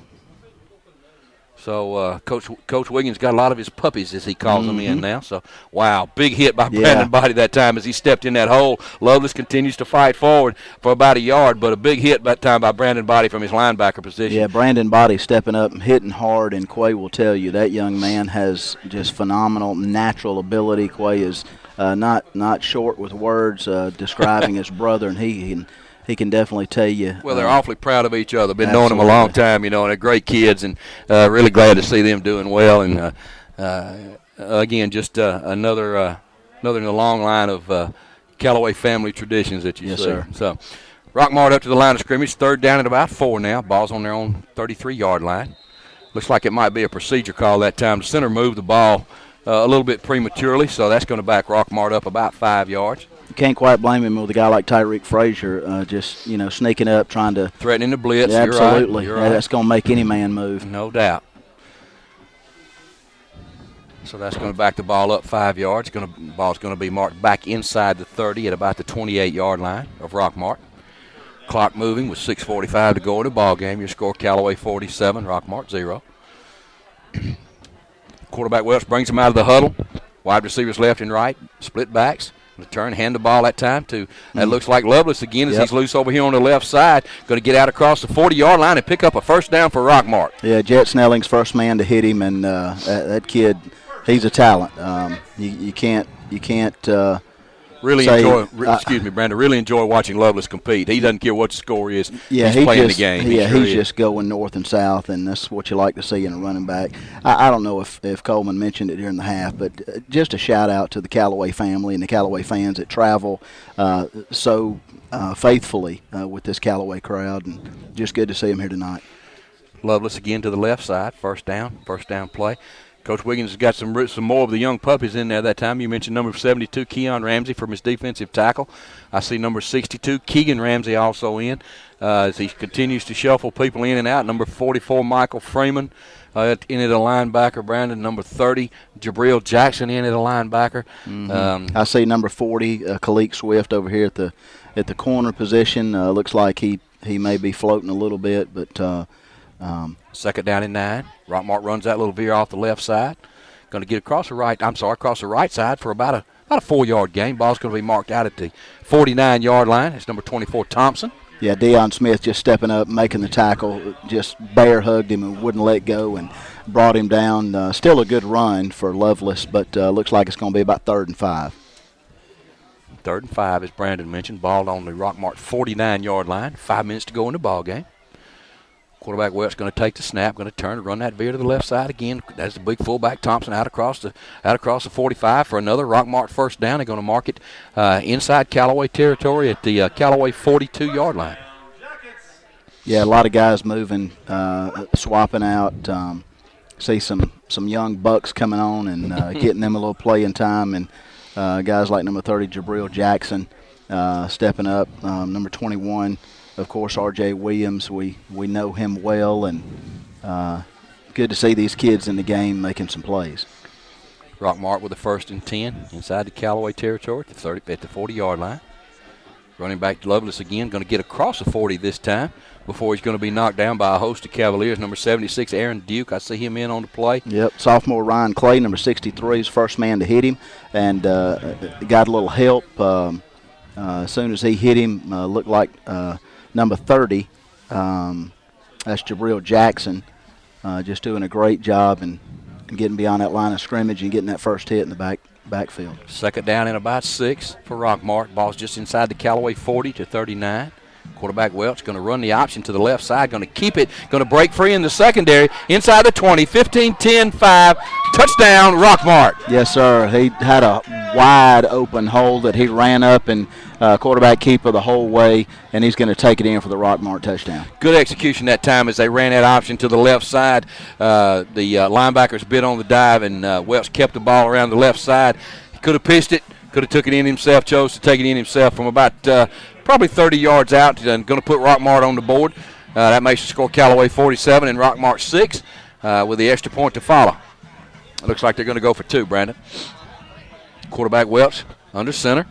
So Coach Wiggins got a lot of his puppies, as he calls them, in now. So, wow, big hit by Brandon Body that time as he stepped in that hole. Lovelace continues to fight forward for about a yard, but a big hit that time by Brandon Body from his linebacker position. Yeah, Brandon Body stepping up and hitting hard, and Quay will tell you that young man has just phenomenal natural ability. Quay is not short with words describing his brother, and he can definitely tell you. Well, they're awfully proud of each other. Been knowing them a long time, and they're great kids, and really glad to see them doing well. And again, just another in the long line of Callaway family traditions that you see. Sir. So, Rockmart up to the line of scrimmage, 3rd down at about 4 now. Ball's on their own 33-yard line. Looks like it might be a procedure call that time. The center moved the ball a little bit prematurely, so that's going to back Rockmart up about 5 yards. You can't quite blame him with a guy like Tyreek Frazier, just sneaking up, trying to threatening the blitz. Yeah, absolutely, You're right. That's going to make any man move. No doubt. So that's going to back the ball up 5 yards. Ball's going to be marked back inside the 30 at about the 28-yard line of Rockmart. Clock moving with 6:45 to go in the ball game. Your score: Callaway 47, Rockmart 0. Quarterback Welch brings him out of the huddle. Wide receivers left and right, split backs. Turn, hand the ball that time to, it looks like Lovelace again as he's loose over here on the left side. Going to get out across the 40-yard line and pick up a first down for Rockmart. Yeah, Jet Snelling's first man to hit him, and that kid, he's a talent. You can't really enjoy. Excuse me, Brandon. Really enjoy watching Lovelace compete. He doesn't care what the score is. Yeah, he's playing the game. Yeah, he's just going north and south, and that's what you like to see in a running back. I don't know if Coleman mentioned it during the half, but just a shout out to the Callaway family and the Callaway fans that travel so faithfully with this Callaway crowd, and just good to see them here tonight. Lovelace again to the left side. First down play. Coach Wiggins has got some more of the young puppies in there that time. You mentioned number 72, Keon Ramsey, from his defensive tackle. I see number 62, Keegan Ramsey, also in as he continues to shuffle people in and out. Number 44, Michael Freeman in at a linebacker. Brandon, number 30, Jabril Jackson in at a linebacker. I see number 40, Khalik Swift over here at the corner position. Looks like he may be floating a little bit, but second down and 9. Rockmart runs that little veer off the left side. Going to get across the right side for about a 4-yard gain. Ball's going to be marked out at the 49-yard line. It's number 24, Thompson. Yeah, Deion Smith just stepping up, making the tackle, just bear hugged him and wouldn't let go and brought him down. Still a good run for Lovelace, but looks like it's going to be about 3rd and 5. 3rd and 5, as Brandon mentioned. Ball on the Rockmart 49-yard line. 5 minutes to go in the ball game. Quarterback Welch going to take the snap, going to turn and run that veer to the left side again. That's the big fullback Thompson out across the 45 for another Rockmart first down. They're going to mark it inside Callaway territory at the Callaway 42-yard line. Yeah, a lot of guys moving, swapping out. See some young bucks coming on and getting them a little playing time, and guys like number 30 Jabril Jackson stepping up. Number 21. Of course, R.J. Williams, we know him well, and good to see these kids in the game making some plays. Rockmart with a 1st and 10 inside the Callaway territory at the 40-yard line. Running back Lovelace again, going to get across the 40 this time before he's going to be knocked down by a host of Cavaliers. Number 76, Aaron Duke, I see him in on the play. Yep, sophomore Ryan Clay, number 63, is first man to hit him, and got a little help as soon as he hit him. Looked like number 30, that's Jabril Jackson, just doing a great job and getting beyond that line of scrimmage and getting that first hit in the backfield. Second down and about 6 for Rockmart. Ball's just inside the Callaway 40 to 39. Quarterback Welch going to run the option to the left side, going to keep it, going to break free in the secondary, inside the 20, 15, 10, 5, touchdown, Rockmart. Yes, sir. He had a wide open hole that he ran up and quarterback keeper the whole way, and he's going to take it in for the Rockmart touchdown. Good execution that time as they ran that option to the left side. The linebackers bit on the dive, and Welch kept the ball around the left side. He could have pitched it, could have took it in himself, chose to take it in himself from about probably 30 yards out, and going to put Rockmart on the board. That makes the score Callaway 47 and Rockmart 6 with the extra point to follow. It looks like they're going to go for 2, Brandon. Quarterback Welch under center.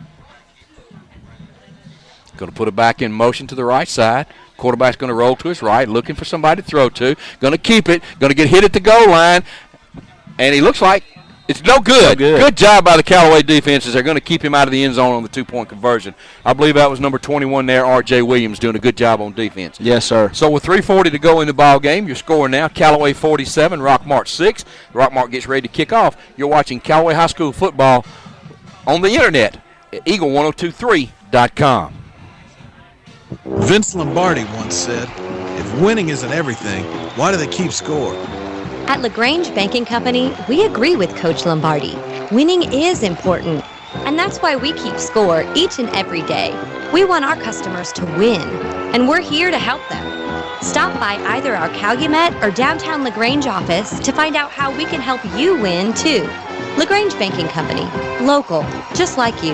Going to put it back in motion to the right side. Quarterback's going to roll to his right, looking for somebody to throw to. Going to keep it. Going to get hit at the goal line. And he looks like it's no good. Good job by the Callaway defenses. They're going to keep him out of the end zone on the 2-point conversion. I believe that was number 21 there, R.J. Williams, doing a good job on defense. Yes, sir. So with 3:40 to go in the ball game, your score now, Callaway 47, Rockmart 6. Rockmart gets ready to kick off. You're watching Callaway High School football on the internet at eagle1023.com. Vince Lombardi once said, if winning isn't everything, why do they keep score? At LaGrange Banking Company, we agree with Coach Lombardi. Winning is important, and that's why we keep score each and every day. We want our customers to win, and we're here to help them. Stop by either our Calumet or downtown LaGrange office to find out how we can help you win, too. LaGrange Banking Company, local, just like you.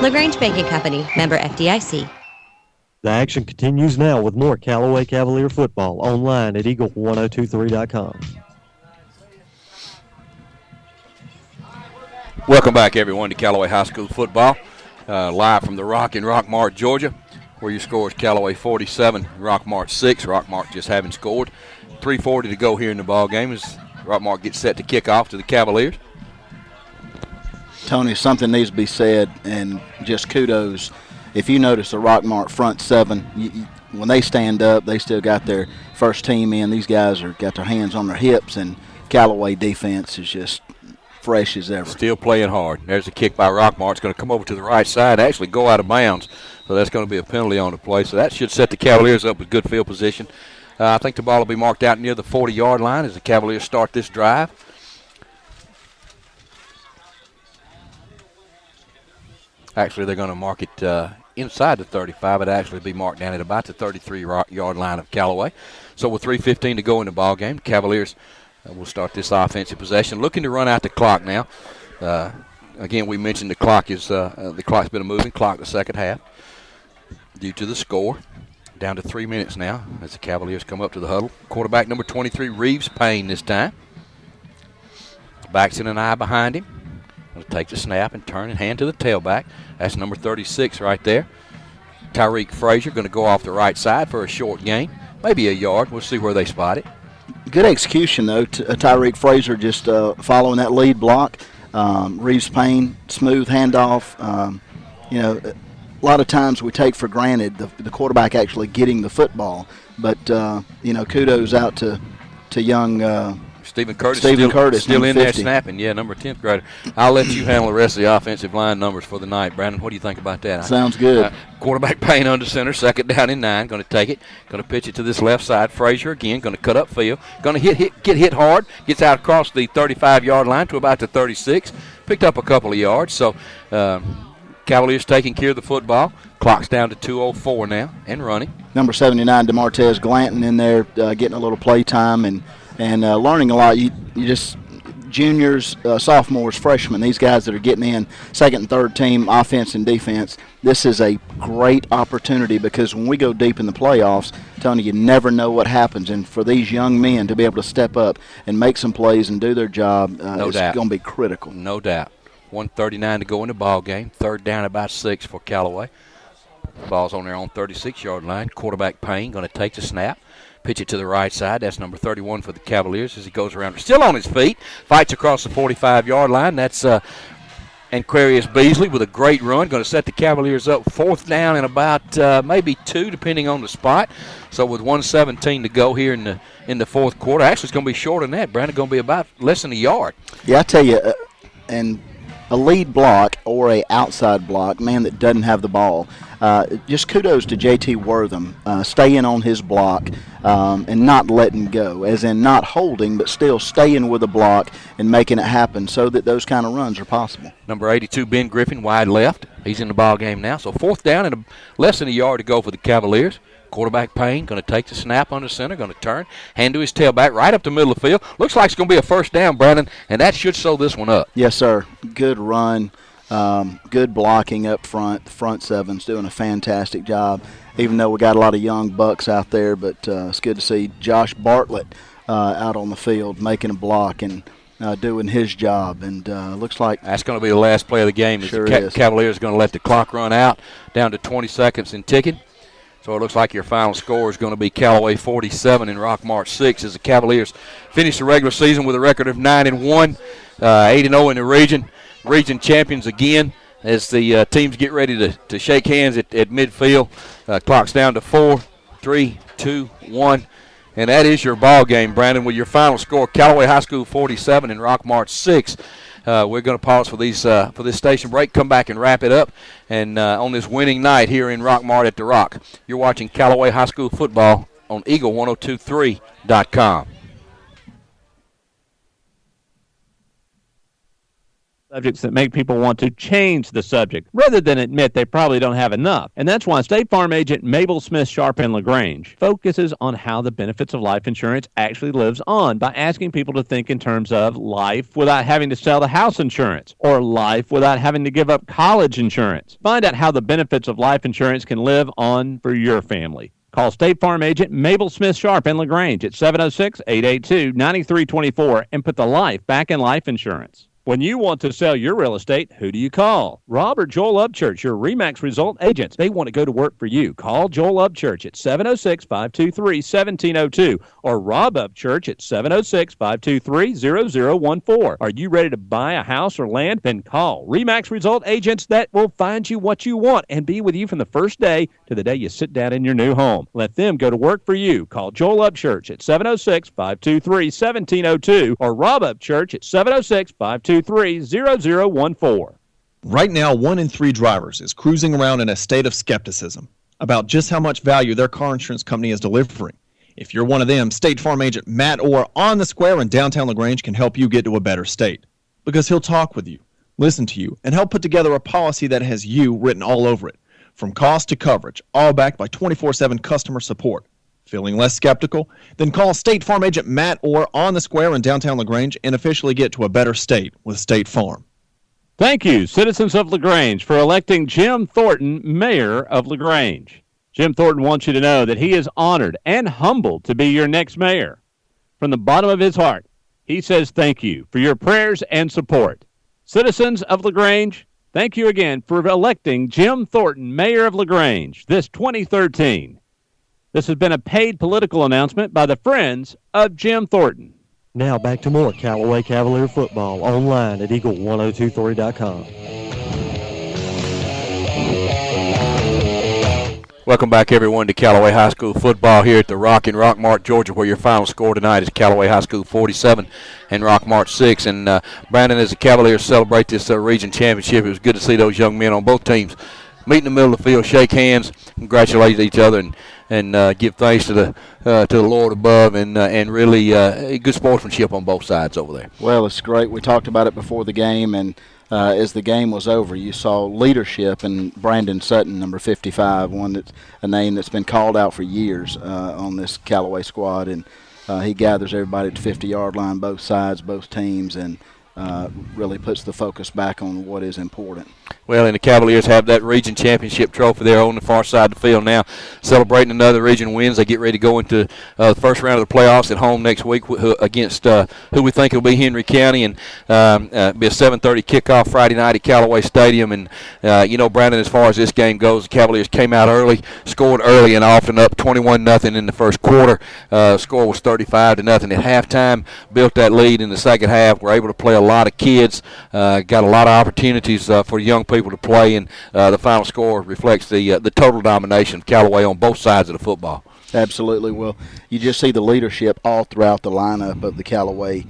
LaGrange Banking Company, member FDIC. The action continues now with more Callaway Cavalier football online at eagle1023.com. Welcome back, everyone, to Callaway High School football, live from the Rock in Rockmart, Georgia, where your score is Callaway 47, Rockmart 6. Rockmart just having scored. 3:40 to go here in the ball game as Rockmart gets set to kick off to the Cavaliers. Tony, something needs to be said, and just kudos. If you notice the Rockmart front seven, when they stand up, they still got their first team in. These guys are got their hands on their hips, and Callaway defense is just fresh as ever. Still playing hard. There's a kick by Rockmart. It's going to come over to the right side, actually go out of bounds. So that's going to be a penalty on the play. So that should set the Cavaliers up with good field position. I think the ball will be marked out near the 40-yard line as the Cavaliers start this drive. Actually, they're going to mark it inside the 35. It'll actually be marked down at about the 33-yard line of Callaway. So with 3:15 to go in the ball game, Cavaliers will start this offensive possession, looking to run out the clock now. Again, we mentioned the clock's been a moving clock the second half due to the score. Down to 3 minutes now as the Cavaliers come up to the huddle. Quarterback number 23, Reeves Payne this time. Backs in an eye behind him. Going to take the snap and turn and hand to the tailback. That's number 36 right there. Tyreek Frazier going to go off the right side for a short gain. Maybe a yard. We'll see where they spot it. Good execution, though. Tyreek Frazier just following that lead block. Reeves Payne, smooth handoff. A lot of times we take for granted the quarterback actually getting the football. But, kudos out to young Stephen Curtis still in 50. there snapping. Yeah, number 10th grader. I'll let you handle the rest of the offensive line numbers for the night. Brandon, what do you think about that? Sounds good. Quarterback Payne under center, second down and 9. Going to take it. Going to pitch it to this left side. Frazier again. Going to cut upfield. Going to get hit hard. Gets out across the 35-yard line to about the 36. Picked up a couple of yards. So Cavaliers taking care of the football. Clock's down to 2:04 now and running. Number 79, DeMartez Glanton in there getting a little play time and learning a lot. You just juniors, sophomores, freshmen, these guys that are getting in second and third team offense and defense, this is a great opportunity because when we go deep in the playoffs, Tony, you never know what happens. And for these young men to be able to step up and make some plays and do their job is going to be critical. No doubt. 1:39 to go in the ball game. Third down about 6 for Callaway. Ball's on their own 36-yard line. Quarterback Payne going to take the snap. Pitch it to the right side. That's number 31 for the Cavaliers as he goes around. Still on his feet. Fights across the 45-yard line. That's Anquarius Beasley with a great run. Going to set the Cavaliers up. Fourth down and about maybe 2 depending on the spot. So with 1:17 to go here in the fourth quarter. Actually, it's going to be shorter than that. Brandon, going to be about less than a yard. Yeah, I tell you, and a lead block or a outside block, man that doesn't have the ball. Just kudos to J.T. Wortham, staying on his block and not letting go, as in not holding, but still staying with the block and making it happen so that those kind of runs are possible. Number 82, Ben Griffin, wide left. He's in the ball game now. So 4th down and less than a yard to go for the Cavaliers. Quarterback Payne going to take the snap under center, going to turn, hand to his tailback, right up the middle of the field. Looks like it's going to be a first down, Brandon, and that should sew this one up. Yes, sir. Good run. Good blocking up front. The front seven's doing a fantastic job, even though we got a lot of young bucks out there. But it's good to see Josh Bartlett out on the field making a block and doing his job. And looks like that's going to be the last play of the game. Sure the Cavaliers are going to let the clock run out down to 20 seconds and ticking. So it looks like your final score is going to be Callaway 47 and Rockmart 6 as the Cavaliers finish the regular season with a record of 9-1, 8-0 in the region. Region champions again as the teams get ready to shake hands at midfield. Clock's down to 4, 3, 2, 1. And that is your ball game, Brandon, with your final score, Callaway High School 47 and Rockmart 6. We're going to pause for this station break, come back and wrap it up. And on this winning night here in Rockmart at the Rock, you're watching Callaway High School football on Eagle1023.com. Subjects that make people want to change the subject rather than admit they probably don't have enough. And that's why State Farm agent Mabel Smith Sharp in LaGrange focuses on how the benefits of life insurance actually lives on by asking people to think in terms of life without having to sell the house insurance or life without having to give up college insurance. Find out how the benefits of life insurance can live on for your family. Call State Farm agent Mabel Smith Sharp in LaGrange at 706-882-9324 and put the life back in life insurance. When you want to sell your real estate, who do you call? Rob or Joel Upchurch, your RE/MAX result agents. They want to go to work for you. Call Joel Upchurch at 706-523-1702 or Rob Upchurch at 706-523-0014. Are you ready to buy a house or land? Then call RE/MAX result agents that will find you what you want and be with you from the first day to the day you sit down in your new home. Let them go to work for you. Call Joel Upchurch at 706-523-1702 or Rob Upchurch at 706-523-0014. Right now, 1 in 3 drivers is cruising around in a state of skepticism about just how much value their car insurance company is delivering. If you're one of them, State Farm agent Matt Orr on the Square in downtown LaGrange can help you get to a better state. Because he'll talk with you, listen to you, and help put together a policy that has you written all over it. From cost to coverage, all backed by 24/7 customer support. Feeling less skeptical? Then call State Farm agent Matt Orr on the Square in downtown LaGrange and officially get to a better state with State Farm. Thank you, citizens of LaGrange, for electing Jim Thornton mayor of LaGrange. Jim Thornton wants you to know that he is honored and humbled to be your next mayor. From the bottom of his heart, he says thank you for your prayers and support. Citizens of LaGrange, thank you again for electing Jim Thornton mayor of LaGrange this 2013. This has been a paid political announcement by the Friends of Jim Thornton. Now back to more Callaway Cavalier football online at Eagle1023.com. Welcome back, everyone, to Callaway High School football here at the Rock in Rockmart, Georgia, where your final score tonight is Callaway High School 47 and Rockmart 6. And, Brandon, as the Cavaliers celebrate this region championship, it was good to see those young men on both teams meet in the middle of the field, shake hands, congratulate each other, and give thanks to the Lord above, and really good sportsmanship on both sides over there. Well, it's great. We talked about it before the game, and as the game was over, you saw leadership in Brandon Sutton, number 55, a name that's been called out for years on this Callaway squad, and he gathers everybody at the 50-yard line, both sides, both teams, and really puts the focus back on what is important. Well, and the Cavaliers have that region championship trophy there on the far side of the field now, celebrating another region wins. They get ready to go into the first round of the playoffs at home next week against who we think will be Henry County, and be a 7:30 kickoff Friday night at Callaway Stadium. And Brandon, as far as this game goes, the Cavaliers came out early, scored early and often up 21-0 in the first quarter. Score was 35-0 at halftime. Built that lead in the second half. Were able to play a lot of kids. Got a lot of opportunities for young people to play, and the final score reflects the total domination of Callaway on both sides of the football. Absolutely. Well, you just see the leadership all throughout the lineup of the Callaway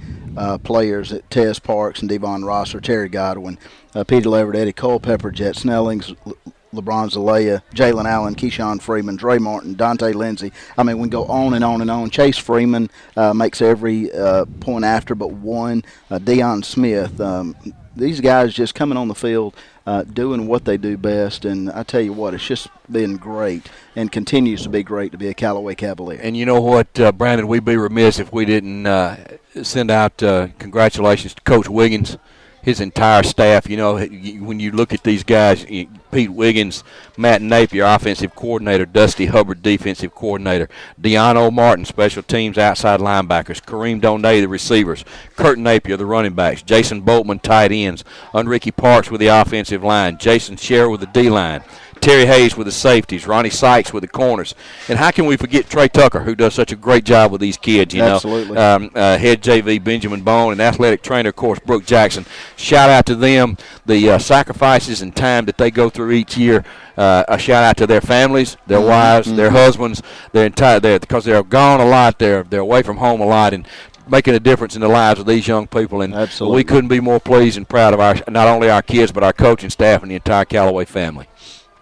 players at Tez Parks and Devon Rosser, Terry Godwin, Peter Leverett, Eddie Culpepper, Jet Snellings, LeBron Zalea, Jalen Allen, Keyshawn Freeman, Dre Martin, Dante Lindsay. I mean, we can go on and on and on. Chase Freeman makes every point after but one. Deion Smith. These guys just coming on the field, doing what they do best. And I tell you what, it's just been great and continues to be great to be a Callaway Cavalier. And you know what, Brandon, we'd be remiss if we didn't send out congratulations to Coach Wiggins, his entire staff. You know, when you look at these guys, Pete Wiggins, Matt Napier, offensive coordinator, Dusty Hubbard, defensive coordinator, Deano Martin, special teams, outside linebackers, Kareem Donay, the receivers, Kurt Napier, the running backs, Jason Boltman, tight ends, Enrique Parks with the offensive line, Jason Scher with the D-line, Terry Hayes with the safeties, Ronnie Sykes with the corners. And how can we forget Trey Tucker, who does such a great job with these kids, you Absolutely. know. Head JV Benjamin Bone and athletic trainer, of course, Brooke Jackson. Shout out to them, the sacrifices and time that they go through each year. A shout out to their families, their wives, their husbands, because they're gone a lot, they're away from home a lot, and making a difference in the lives of these young people. And Absolutely. We couldn't be more pleased and proud of not only our kids, but our coaching staff and the entire Callaway family.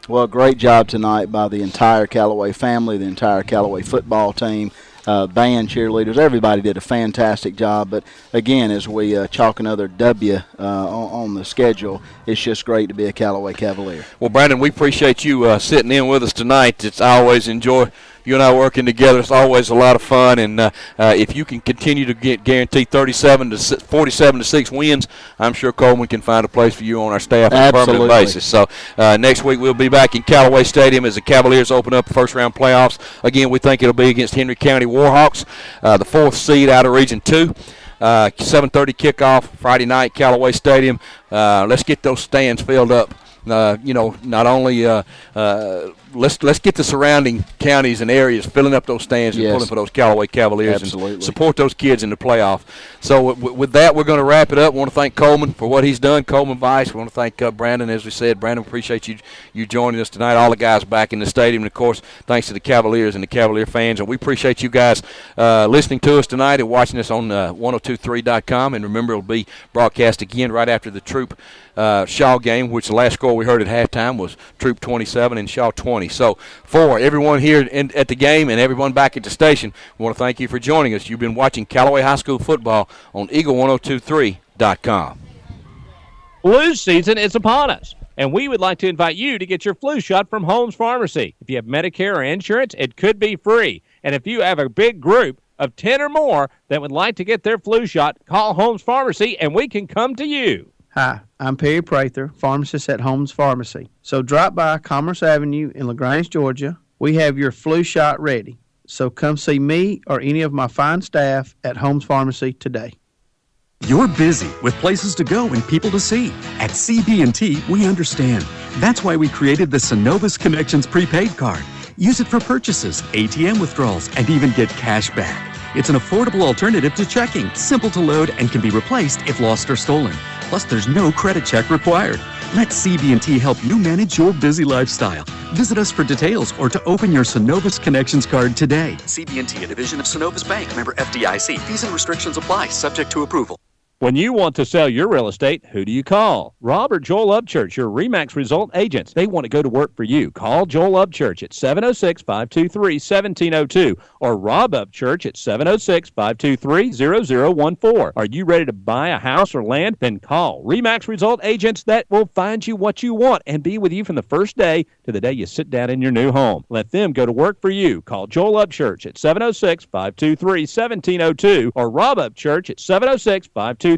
Well, great job tonight by the entire Callaway family, the entire Callaway football team, band, cheerleaders. Everybody did a fantastic job. But, again, as we chalk another W on the schedule, it's just great to be a Callaway Cavalier. Well, Brandon, we appreciate you sitting in with us tonight. I always enjoy you and I working together. It's always a lot of fun, and if you can continue to guarantee 47 to 6 wins, I'm sure Coleman can find a place for you on our staff on a permanent basis. So next week we'll be back in Callaway Stadium as the Cavaliers open up the first-round playoffs. Again, we think it'll be against Henry County Warhawks, the 4th seed out of Region 2. 7:30 kickoff Friday night, Callaway Stadium. Let's get those stands filled up. Not only let's get the surrounding counties and areas filling up those stands and pulling for those Callaway Cavaliers. Absolutely. And support those kids in the playoff. So with that, we're going to wrap it up. We want to thank Coleman for what he's done, Coleman Vice. We want to thank Brandon, as we said. Brandon, appreciate you joining us tonight, all the guys back in the stadium. And, of course, thanks to the Cavaliers and the Cavalier fans. And we appreciate you guys listening to us tonight and watching us on 1023.com. And remember, it'll be broadcast again right after the Troop Shaw game, which the last score we heard at halftime was Troop 27 and Shaw 20. So for everyone here at the game and everyone back at the station, we want to thank you for joining us. You've been watching Callaway High School football on Eagle1023.com. Flu season is upon us, and we would like to invite you to get your flu shot from Holmes Pharmacy. If you have Medicare or insurance, it could be free. And if you have a big group of 10 or more that would like to get their flu shot, call Holmes Pharmacy, and we can come to you. Hi, I'm Perry Prather, pharmacist at Holmes Pharmacy. So drop by Commerce Avenue in LaGrange, Georgia. We have your flu shot ready. So come see me or any of my fine staff at Holmes Pharmacy today. You're busy with places to go and people to see. At CB&T, we understand. That's why we created the Synovus Connections prepaid card. Use it for purchases, ATM withdrawals, and even get cash back. It's an affordable alternative to checking, simple to load, and can be replaced if lost or stolen. Plus, there's no credit check required. Let CB&T help you manage your busy lifestyle. Visit us for details or to open your Synovus Connections card today. CB&T, a division of Synovus Bank, member FDIC. Fees and restrictions apply, subject to approval. When you want to sell your real estate, who do you call? Rob or Joel Upchurch, your RE/MAX result agents. They want to go to work for you. Call Joel Upchurch at 706-523-1702 or Rob Upchurch at 706-523-0014. Are you ready to buy a house or land? Then call RE/MAX result agents that will find you what you want and be with you from the first day to the day you sit down in your new home. Let them go to work for you. Call Joel Upchurch at 706-523-1702 or Rob Upchurch at 706-523-0014.